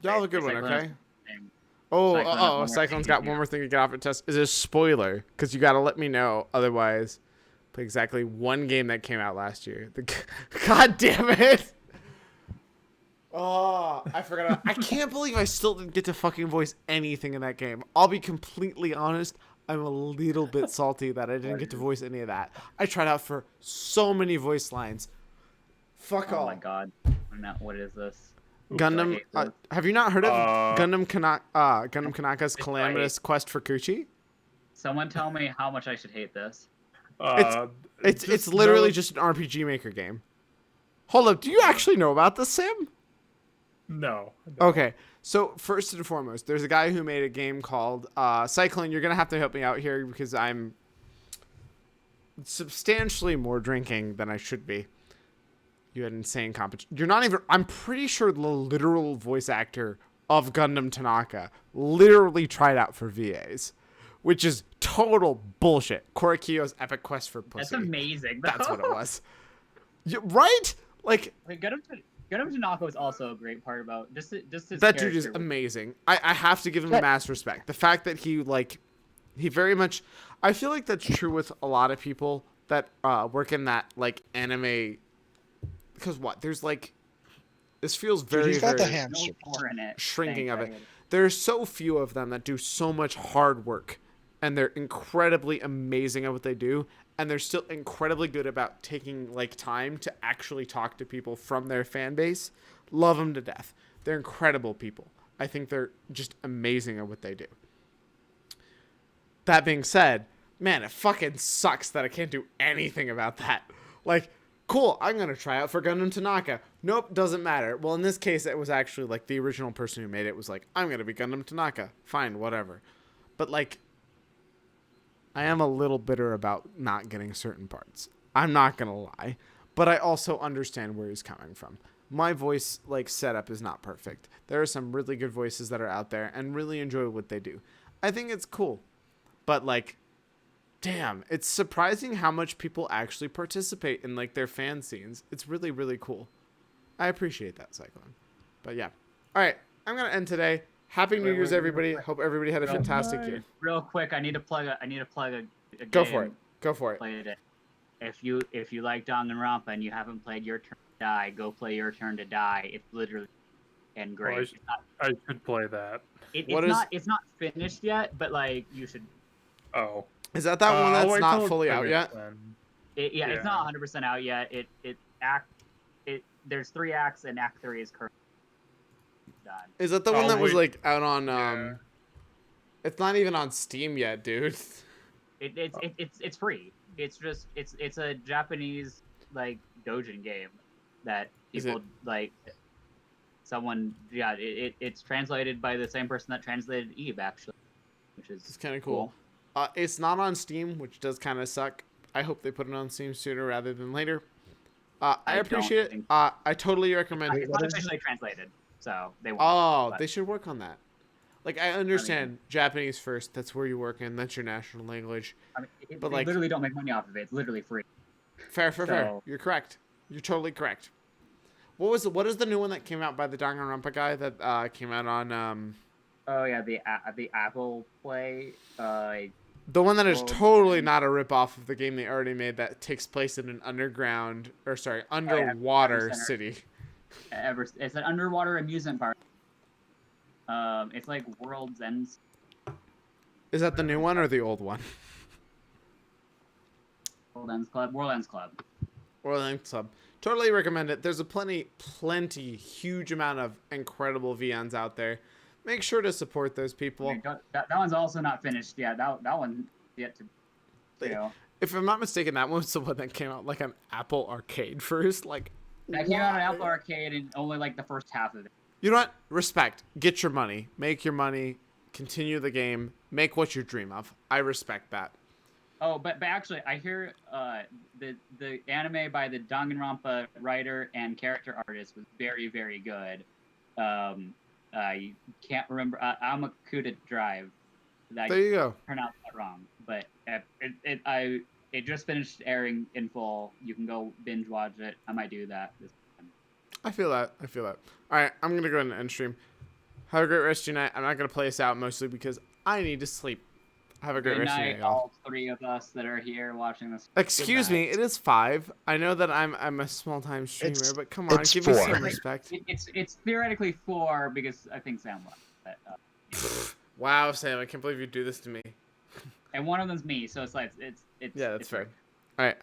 have a good one, Cyclone's okay? thing. Oh, Cyclone has one more Cyclone's thing to got do. one more thing to get off at test. Is a spoiler, because you got to let me know. Otherwise, play exactly one game that came out last year. God damn it! Oh, I forgot. I can't believe I still didn't get to fucking voice anything in that game. I'll be completely honest. I'm a little bit salty that I didn't get to voice any of that. I tried out for so many voice lines. Fuck Oh all. my god. What is this? Gundam. I hate this. Have you not heard of Uh, Gundam Kanaka's It's calamitous quest for Kuchi? Someone tell me how much I should hate this. It's just literally know- just an RPG Maker game. Hold up, do you actually know about this, Sam? No. Okay, so first and foremost, there's a guy who made a game called Cyclone. You're gonna have to help me out here because I'm substantially more drinking than I should be. You had insane competition. You're not even. I'm pretty sure the literal voice actor of Gundam Tanaka literally tried out for VAs, which is total bullshit. Korakiyo's Epic Quest for Pussy. That's amazing. That's what it was. Right? Like, Like, Gundam Tanaka was also a great part about just his that dude is character. amazing. I have to give him mass respect. The fact that he very much. I feel like that's true with a lot of people that work in that like anime. Because what? There's like, this feels Dude, very he's got the very hamster. No core in it. shrinking of Thanks, it. I hate There's so few of them that do so much hard work, and they're incredibly amazing at what they do, and they're still incredibly good about taking like time to actually talk to people from their fan base. Love them to death. They're incredible people. I think they're just amazing at what they do. That being said, man, it fucking sucks that I can't do anything about that. Like, cool, I'm going to try out for Gundam Tanaka. Nope, doesn't matter. Well, in this case, it was actually like the original person who made it was like, I'm going to be Gundam Tanaka. Fine, whatever. But like, I am a little bitter about not getting certain parts. I'm not going to lie. But I also understand where he's coming from. My voice like setup is not perfect. There are some really good voices that are out there and really enjoy what they do. I think it's cool. But like, damn, it's surprising how much people actually participate in like their fan scenes. It's really, really cool. I appreciate that, Cyclone. But yeah. All right, I'm going to end today. Happy New Year's, everybody. Hope everybody had a fantastic year. Real quick, I need to plug a game. Go for it. Go for it. Played it. If you like Danganronpa and you haven't played Your Turn to Die, go play Your Turn to Die. It's literally and great. Well, It's not- I should play that. What is- it's not finished yet, but like you should. Oh. Is that one I'll that's wait not till it's fully out finished yet? then. Yeah, Yeah. it's not 100% out yet. There's 3 acts and Act 3 is currently done. Is that the one Oh, that was wait. like out on Yeah. It's not even on Steam yet, dude. It's free. It's a Japanese like doujin game that Is people like. Someone it's translated by the same person that translated Eve actually, which is It's kind of cool. It's not on Steam, which does kind of suck. I hope they put it on Steam sooner rather than later. I I appreciate it. don't think- I totally recommend. It's not officially translated, so they won't. Oh, but- they should work on that. Like, I understand Japanese first. That's where you work in. That's your national language. I mean, but, they like- literally don't make money off of it. It's literally free. Fair. So- You're correct. You're totally correct. What is the new one that came out by the Danganronpa guy that came out on Oh yeah, the Apple Play. the one that is Well, totally not a ripoff of the game they already made that takes place in an underwater Center. city. It's an underwater amusement park. It's like World's End. Is that the new one or the old one? World Ends Club. World Ends Club. Orlando Club. Totally recommend it. There's a plenty, huge amount of incredible VNs out there. Make sure to support those people. That one's also not finished yet. That one yet to. You know, If I'm not mistaken, that one was the one that came out like on Apple Arcade first. Like, that came out on Apple Arcade and only like the first half of it. you know what? Respect. Get your money. Make your money. Continue the game. Make what you dream of. I respect that. Oh, but actually, I hear the anime by the Danganronpa writer and character artist was very, very good. I can't remember. Amakuta Drive. I There you go. pronounced that wrong, but it just finished airing in full. You can go binge watch it. I might do that this time. I feel that. All right, I'm gonna go ahead and end stream. Have a great rest of your night. I'm not gonna play us out mostly because I need to sleep. Have a great Good rest of your night, night, y'all. all three of us that are here watching this. Excuse Good me, night. it is 5. I know that I'm a small time streamer, It's- but come on, it's give me 4. some respect. It's theoretically 4 because I think Sam left. But, Wow, Sam, I can't believe you do this to me. and one of them's me, so it's like it's Yeah, that's it's fair. All right.